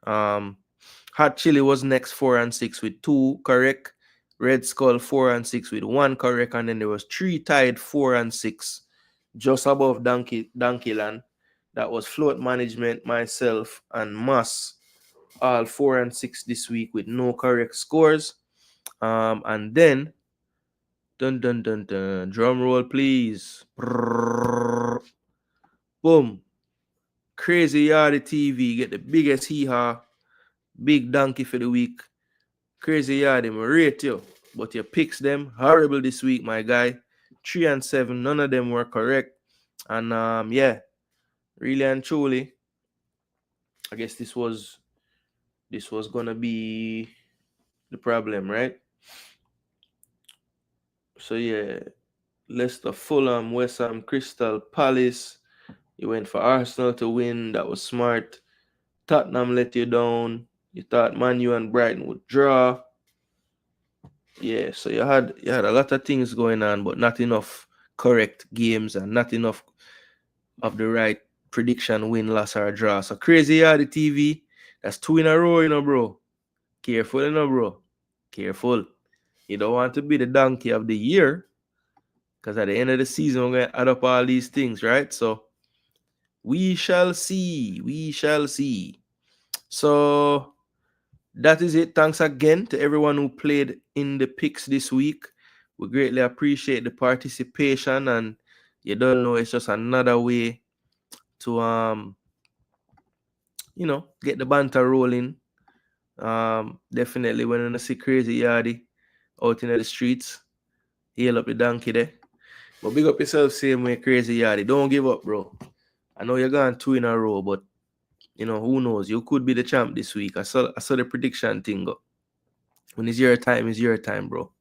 Speaker 1: Hot Chili was next, 4 and 6 with 2 correct. Red Skull 4 and 6 with 1 correct, and then there was 3 tied, 4 and 6, just above Donkeyland. That was Float Management, myself, and Moss, all 4 and 6 this week with no correct scores. And then dun dun dun dun, drum roll, please. Boom. Crazy Yardy TV get the biggest hee-haw. Big donkey for the week. Crazy Yardy, I rate you. But your picks them horrible this week, my guy. 3 and 7, none of them were correct. And yeah, really and truly, I guess this was gonna be the problem, right? So yeah, Leicester, Fulham, West Ham, Crystal Palace. You went for Arsenal to win. That was smart. Tottenham let you down. You thought Man U and Brighton would draw. Yeah, so you had a lot of things going on, but not enough correct games and not enough of the right prediction, win, loss, or draw. So Crazy Yardy TV, that's 2 in a row, bro. Careful, bro. Careful. You don't want to be the donkey of the year, because at the end of the season, we're going to add up all these things, right? So we shall see. We shall see. So that is it. Thanks again to everyone who played in the picks this week. We greatly appreciate the participation, and you don't know, it's just another way to get the banter rolling. Definitely when I see Crazy Yardy out in the streets, hail up the donkey there. But big up yourself, same way, Crazy Yardy. Don't give up, bro. I know you're going 2 in a row, but who knows? You could be the champ this week. I saw the prediction thing go. When it's your time, bro.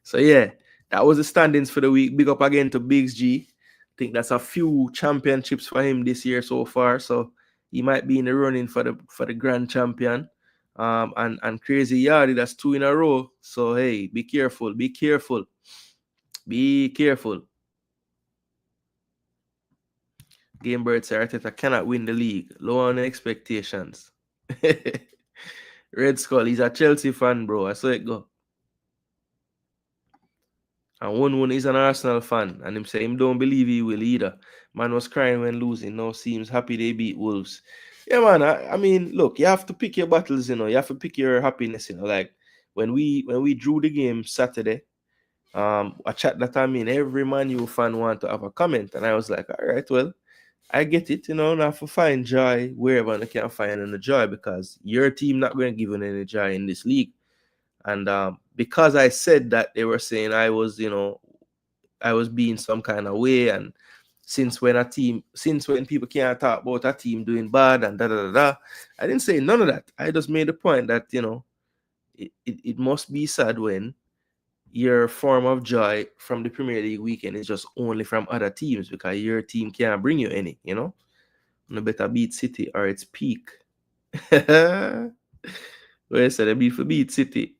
Speaker 1: So yeah, that was the standings for the week. Big up again to Biggs G. I think that's a few championships for him this year so far. So he might be in the running for the grand champion. And Crazy Yardy, that's 2 in a row. So hey, be careful. Be careful. Game Bird said Arteta cannot win the league. Low on expectations. Red Skull, he's a Chelsea fan, bro. I saw it go. And one is an Arsenal fan, and him say him don't believe he will either. Man was crying when losing. Now seems happy they beat Wolves. Yeah, man. I mean, look, you have to pick your battles. You have to pick your happiness. Like when we drew the game Saturday, a chat that I mean, every Man U fan want to have a comment, and I was like, all right, well, I get it. Now have to find joy wherever I can find any joy because your team not going to give you any joy in this league. And because I said that, they were saying I was being some kind of way. And since when people can't talk about a team doing bad and da da da da, I didn't say none of that. I just made the point that it must be sad when your form of joy from the Premier League weekend is just only from other teams because your team can't bring you any. No better beat City or it's peak. Where I said I beat City.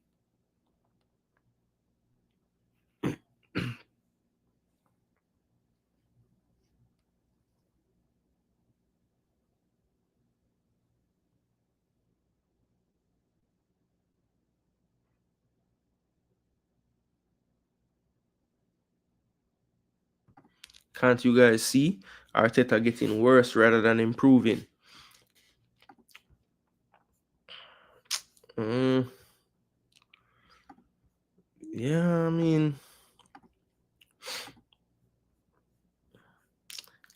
Speaker 1: Can't you guys see Arteta getting worse rather than improving? Yeah, I mean,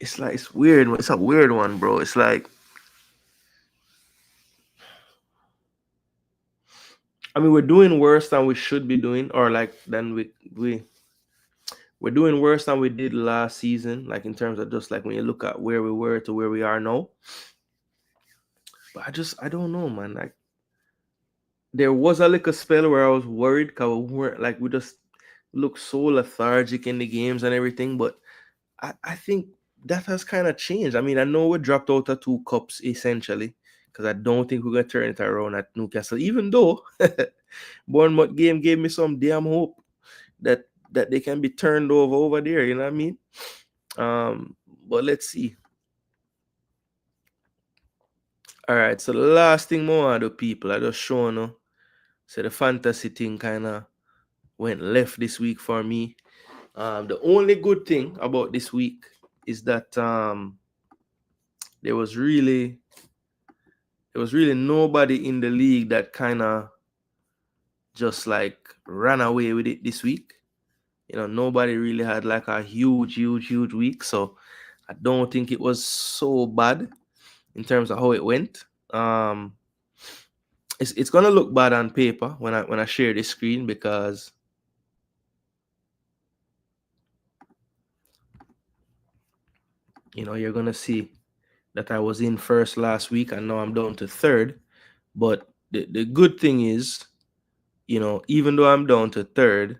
Speaker 1: it's weird. It's a weird one, bro. It's like, I mean, we're doing worse than we should be doing, or like than we're doing worse than we did last season, like in terms of just like when you look at where we were to where we are now. But I don't know, man. Like there was a little spell where I was worried because we just looked so lethargic in the games and everything. But I think that has kind of changed. I mean, I know we dropped out of 2 cups essentially because I don't think we're gonna turn it around at Newcastle, even though Bournemouth game gave me some damn hope that they can be turned over there. You know what I mean? But let's see. All right, so the last thing more the people I just showing you. So the fantasy thing kind of went left this week for me. The only good thing about this week is that there was really nobody in the league that kind of just like ran away with it this week. Nobody really had like a huge week. So I don't think it was so bad in terms of how it went. It's gonna look bad on paper when I share this screen because you're gonna see that I was in first last week and now I'm down to third. But the good thing is, even though I'm down to third,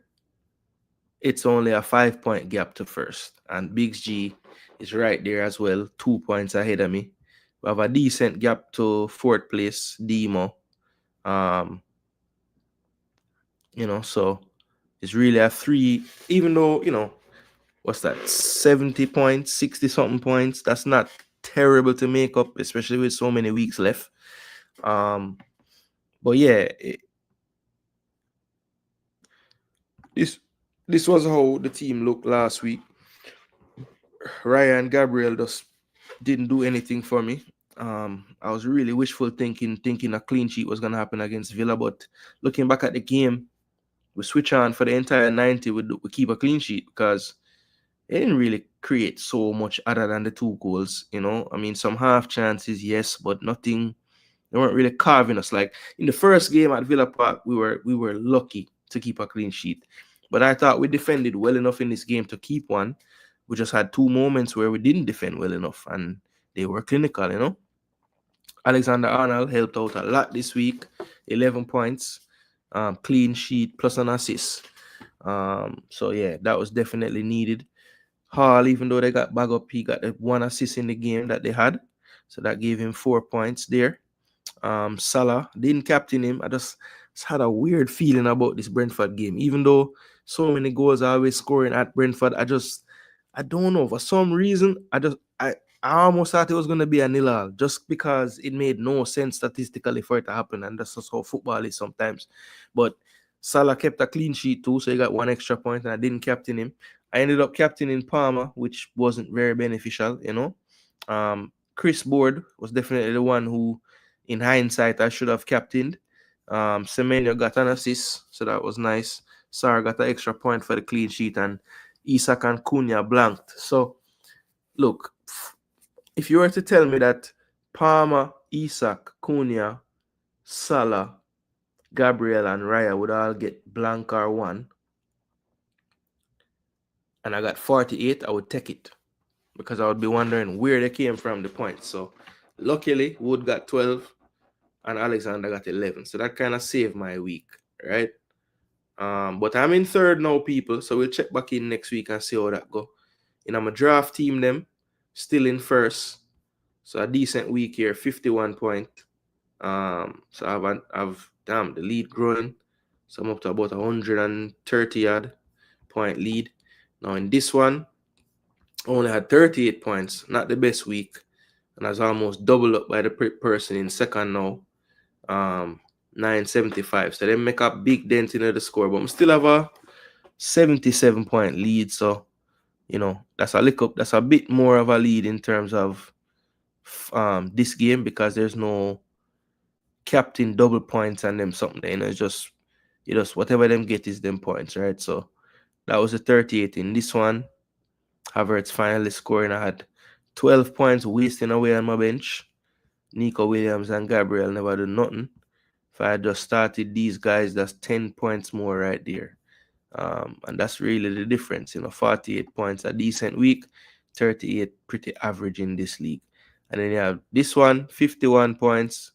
Speaker 1: it's only a 5-point gap to first. And Biggs G is right there as well, 2 points ahead of me. We have a decent gap to fourth place, Demo. So it's really a 3, even though, what's that, 70 points, 60 something points. That's not terrible to make up, especially with so many weeks left. But yeah, this was how the team looked last week. Ryan Gabriel just didn't do anything for me. I was really wishful thinking a clean sheet was gonna happen against Villa, but looking back at the game, we switch on for the entire 90. We keep a clean sheet because they didn't really create so much other than the 2 goals. I mean, some half chances, yes, but nothing. They weren't really carving us. Like in the first game at Villa Park, we were lucky to keep a clean sheet. But I thought we defended well enough in this game to keep one. We just had 2 moments where we didn't defend well enough, and they were clinical. Alexander Arnold helped out a lot this week, 11 points, clean sheet plus an assist. So yeah, that was definitely needed. Hall, even though they got bag up, he got 1 assist in the game that they had, so that gave him 4 points there. Salah didn't captain him. I just had a weird feeling about this Brentford game, even though so many goals are always scoring at Brentford. I don't know, for some reason I almost thought it was going to be a 0-0 just because it made no sense statistically for it to happen, and that's just how football is sometimes. But Salah kept a clean sheet too, so he got 1 extra point, and I didn't captain him. I ended up captaining Palmer, which wasn't very beneficial, you know. Chris Board was definitely the one who, in hindsight, I should have captained. Semenyo got an assist, so that was nice. Sarr got an extra point for the clean sheet, and Isak and Cunha blanked. So, look, if you were to tell me that Palmer, Isak, Cunha, Salah, Gabriel, and Raya would all get blank or one, and I got 48, I would take it, because I would be wondering where they came from, the points. So, luckily, Wood got 12, and Alexander got 11. So that kind of saved my week, right? But I'm in third now, people. So we'll check back in next week and see how that go. I'm a draft team, them still in first. So a decent week here, 51 point. So I've the lead growing. So I'm up to about 130 odd point lead. Now in this one, I only had 38 points, not the best week. And I was almost double up by the person in second now. 975. So they make a big dent in the score, but I still have a 77 point lead. So, that's a bit more of a lead in terms of this game, because there's no captain double points and them something. It's just whatever them get is them points, right? So that was a 38 in this one. Havertz finally scoring. I had 12 points wasting away on my bench. Nico Williams and Gabriel never do nothing. If I had just started these guys, that's 10 points more right there. And that's really the difference. 48 points, a decent week, 38 pretty average in this league. And then you have this one, 51 points.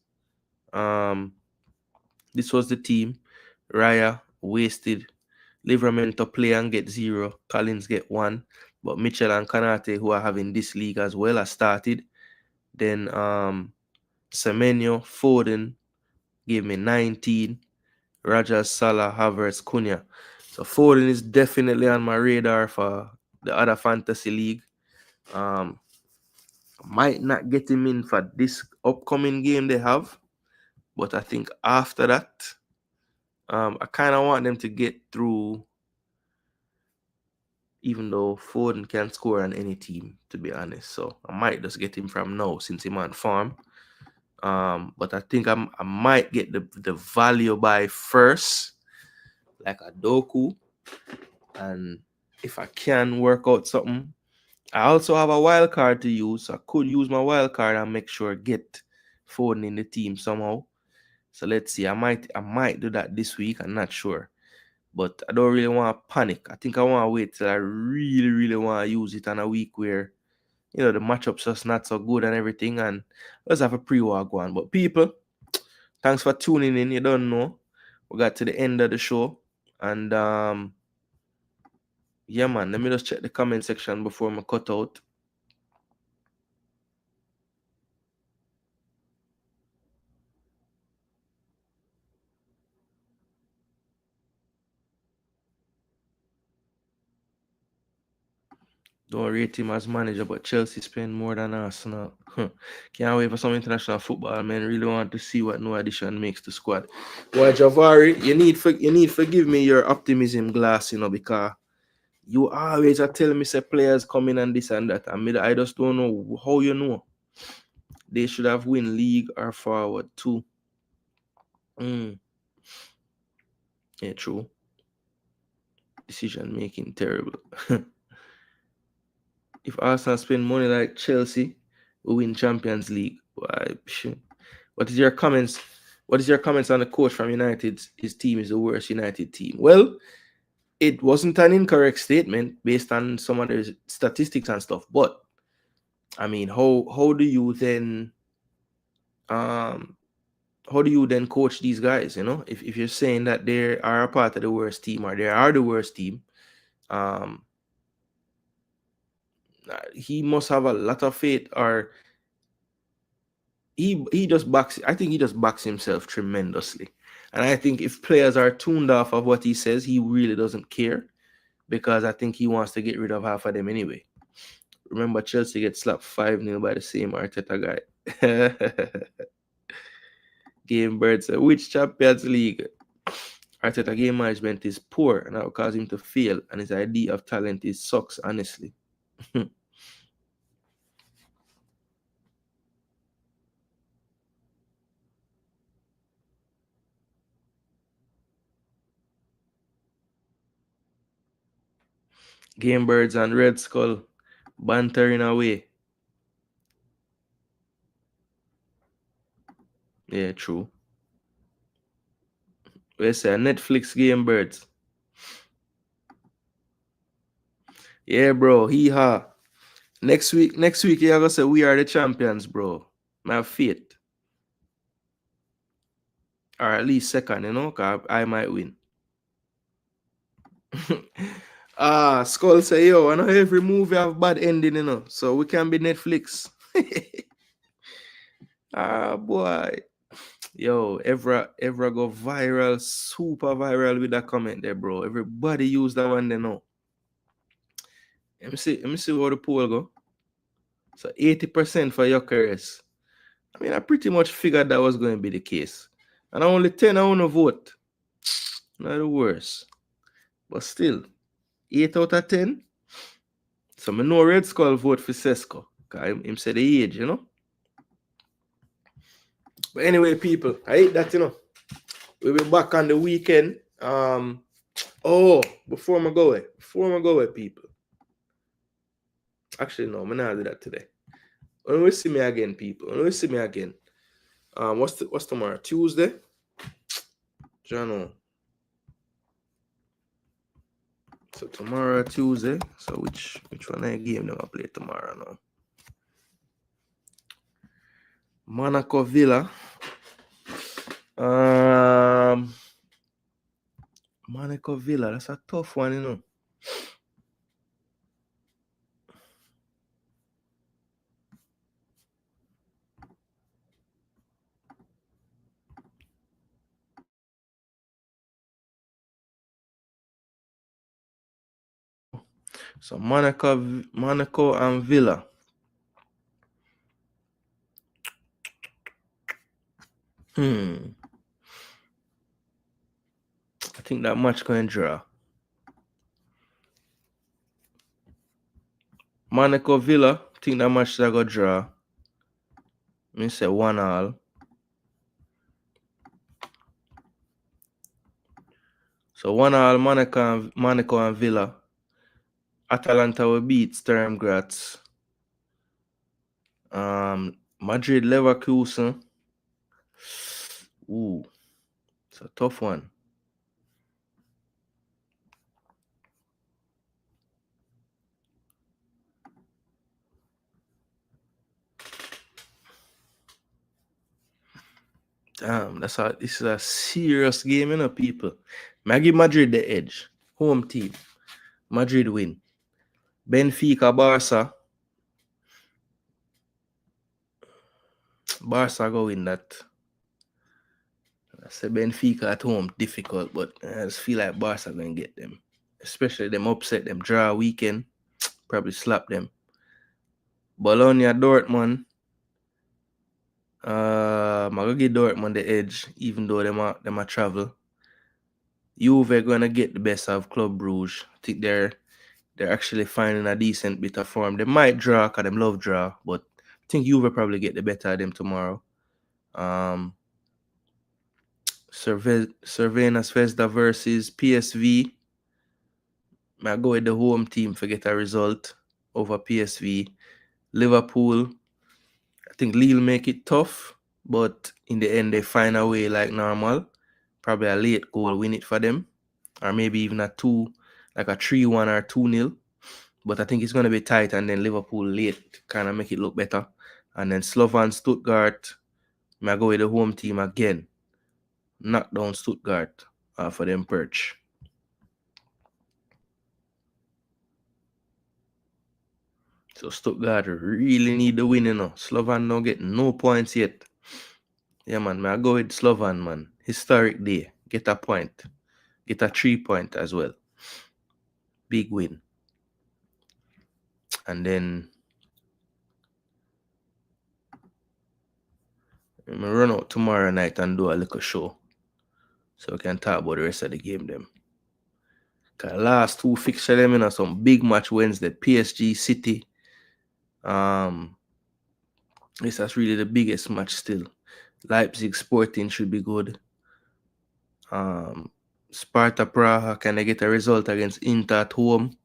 Speaker 1: This was the team. Raya wasted. Livramento play and get 0. Collins get 1. But Mitchell and Kanate, who are having this league as well, are started. Then Semenyo, Foden gave me 19. Rogers, Salah, Havertz, Cunha. So Foden is definitely on my radar for the other fantasy league. Might not get him in for this upcoming game they have, but I think after that, I kind of want them to get through, even though Foden can score on any team, to be honest. So I might just get him from now, since he's on farm. But I think I might get the value buy first, like a Doku. And if I can work out something, I also have a wild card to use. So I could use my wild card and make sure I get Foden in the team somehow. So let's see. I might do that this week. I'm not sure. But I don't really want to panic. I think I want to wait till I really, really want to use it on a week where, the matchup's just not so good and everything. And let's have a pre-war go on. But people, thanks for tuning in. You don't know. We got to the end of the show. And yeah, man, let me just check the comment section before I cut out. Don't rate him as manager, but Chelsea spend more than Arsenal. Can't wait for some international football, man. Really want to see what no addition makes to squad. Well, Javari, you need forgive me your optimism glass, because you always are telling me say players coming and this and that. I just don't know how you know. They should have win league or forward too. Yeah, true. Decision making terrible. If Arsenal spend money like Chelsea, we win Champions League. Why? What is your comments? What is your comments on the coach from United? His team is the worst United team. Well, it wasn't an incorrect statement based on some of the statistics and stuff. But I mean, how do you then coach these guys? If you're saying that they are a part of the worst team or they are the worst team, he must have a lot of faith, or he just backs. I think he just backs himself tremendously. And I think if players are tuned off of what he says, he really doesn't care, because I think he wants to get rid of half of them anyway. Remember, Chelsea get slapped 5-0 by the same Arteta guy. Game Bird said, which Champions League? Arteta game management is poor, and that will cause him to fail, and his idea of talent is sucks, honestly. Game Birds and Red Skull bantering away. Yeah, true. We say Netflix Game Birds. Yeah, bro. Hee-ha. Next week, you're gonna say we are the champions, bro. I have faith. Or at least second, because I might win. Skull say, yo, I know every movie have bad ending, so we can be Netflix. Boy. Yo, Evra go viral, super viral with that comment there, bro. Everybody use that one, they know. Let me see how the poll go. So 80% for Jokeres. I mean, I pretty much figured that was going to be the case. And only 10 I want to vote. Not the worst. But still, 8 out of 10. So I know Red Skull vote for Sesko. Because him say the age. But anyway, people, I hate that. We'll be back on the weekend. Before I go away, people. Actually, no, I'm not do that today. When we see me again, people. When we see me again. What's tomorrow? Tuesday? Jano. So tomorrow, Tuesday. So which one I game them I play tomorrow now? Monaco Villa. Monaco Villa. That's a tough one, So Monaco and Villa. I think that match going to draw. Monaco Villa. I think that match is going to draw. I say 1-1. So 1-1 Monaco and Villa. Atalanta will beat Sturm Graz. Madrid Leverkusen. Ooh, it's a tough one. Damn, this is a serious game, people. I give Madrid the edge. Home team. Madrid win. Benfica, Barca. Barca go win that. I say Benfica at home, difficult, but I just feel like Barca going to get them. Especially them upset them draw weekend. Probably slap them. Bologna, Dortmund. I'm going to give Dortmund the edge, even though them a travel. Juve going to get the best of Club Brugge. I think they're actually finding a decent bit of form. They might draw because they love draw, but I think Juve probably get the better of them tomorrow. Cervena Zvezda versus PSV. I go with the home team to get a result over PSV. Liverpool, I think Lille make it tough, but in the end they find a way like normal. Probably a late goal win it for them, or maybe even a 3-1 or 2-0. But I think it's going to be tight, and then Liverpool late kind of make it look better. And then Slovan Stuttgart, I go with the home team again. Knock down Stuttgart for them perch. So Stuttgart really need the win, Slovan don't get no points yet. Yeah, man, I go with Slovan, man. Historic day. Get a point. Get a 3-point as well. Big win. And then I'm going to run out tomorrow night and do a little show. So we can talk about the rest of the game them. Cause last two fixture them, you know, some big match Wednesday, PSG City. This is really the biggest match still. Leipzig Sporting should be good. Sparta Praha, can they get a result against Inter at home?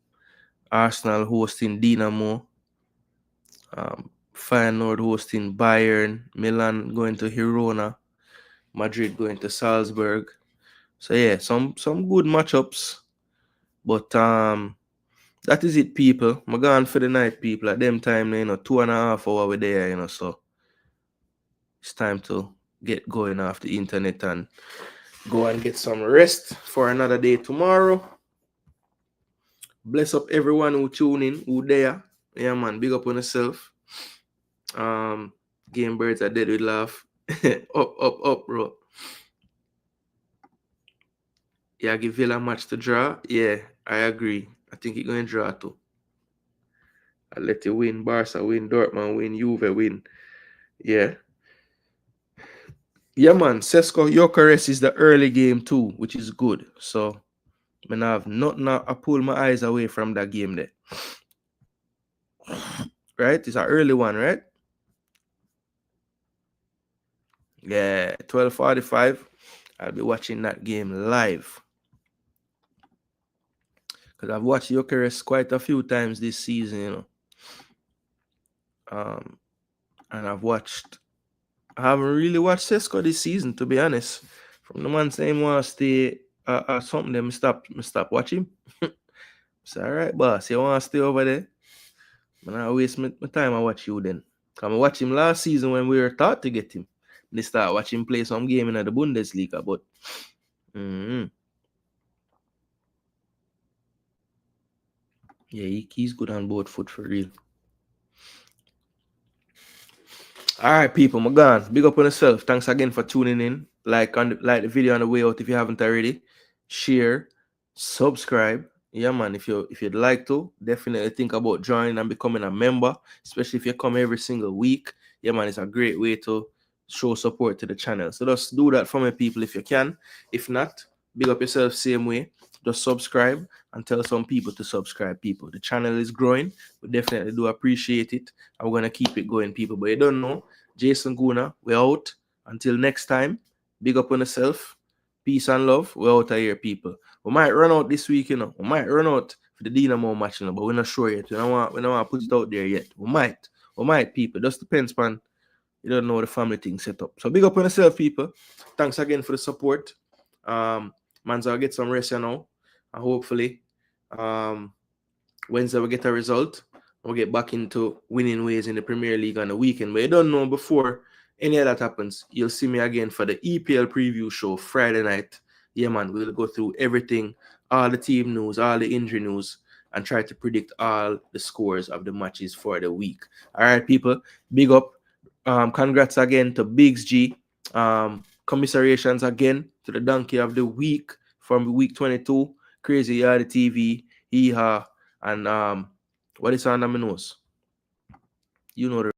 Speaker 1: Arsenal hosting Dinamo. Feyenoord hosting Bayern. Milan going to Girona. Madrid going to Salzburg. So yeah, some good matchups. But that is it, people. I'm going for the night, people. At them time, 2.5 hours we're there, so it's time to get going off the internet and go and get some rest for another day tomorrow. Bless up everyone who tune in, who there. Yeah, man. Big up on yourself. Game birds are dead with laugh. up, bro. Yeah, give Villa a match to draw. Yeah, I agree. I think it's going to draw too. I'll let you win. Barca win. Dortmund win. Juve win. Yeah. Yeah, man. Sesko Gyökeres is the early game too, which is good. So, I have nothing. I pull my eyes away from that game there. Right? It's an early one, right? Yeah, 12:45. I'll be watching that game live. Because I've watched Gyökeres quite a few times this season, And I haven't really watched Sesko this season, to be honest. From the man saying want to stay something, then me stop watch him. It's all right, boss. You want to stay over there? I'm not waste my time. I watch you then. Cause I watch him last season when we were taught to get him. They start watching play some game in the Bundesliga, but yeah, he's good on both foot for real. All right, people, I'm gone. Big up on yourself. Thanks again for tuning in. Like the video on the way out if you haven't already. Share, subscribe. Yeah, man. If you'd like to, definitely think about joining and becoming a member, especially if you come every single week. Yeah, man, it's a great way to show support to the channel. So just do that for me, people, if you can. If not, big up yourself same way. Just subscribe and tell some people to subscribe, people. The channel is growing. We definitely do appreciate it. I'm going to keep it going, people. But you don't know, Jason Gooner, we're out. Until next time, big up on yourself. Peace and love. We're out of here, people. We might run out this week, We might run out for the Dynamo match, but we're not sure yet. We don't want to put it out there yet. We might, people. Just depends, man. You don't know the family thing set up. So big up on yourself, people. Thanks again for the support. Man's I'll get some rest, and hopefully, Wednesday we'll get a result. We'll get back into winning ways in the Premier League on the weekend. But you don't know, before any of that happens, you'll see me again for the EPL preview show Friday night. Yeah, man, we'll go through everything, all the team news, all the injury news, and try to predict all the scores of the matches for the week. All right, people, big up. Congrats again to Biggs G. Commiserations again to the donkey of the week from week 22. Crazy Yard TV, and what is on my nose? You know the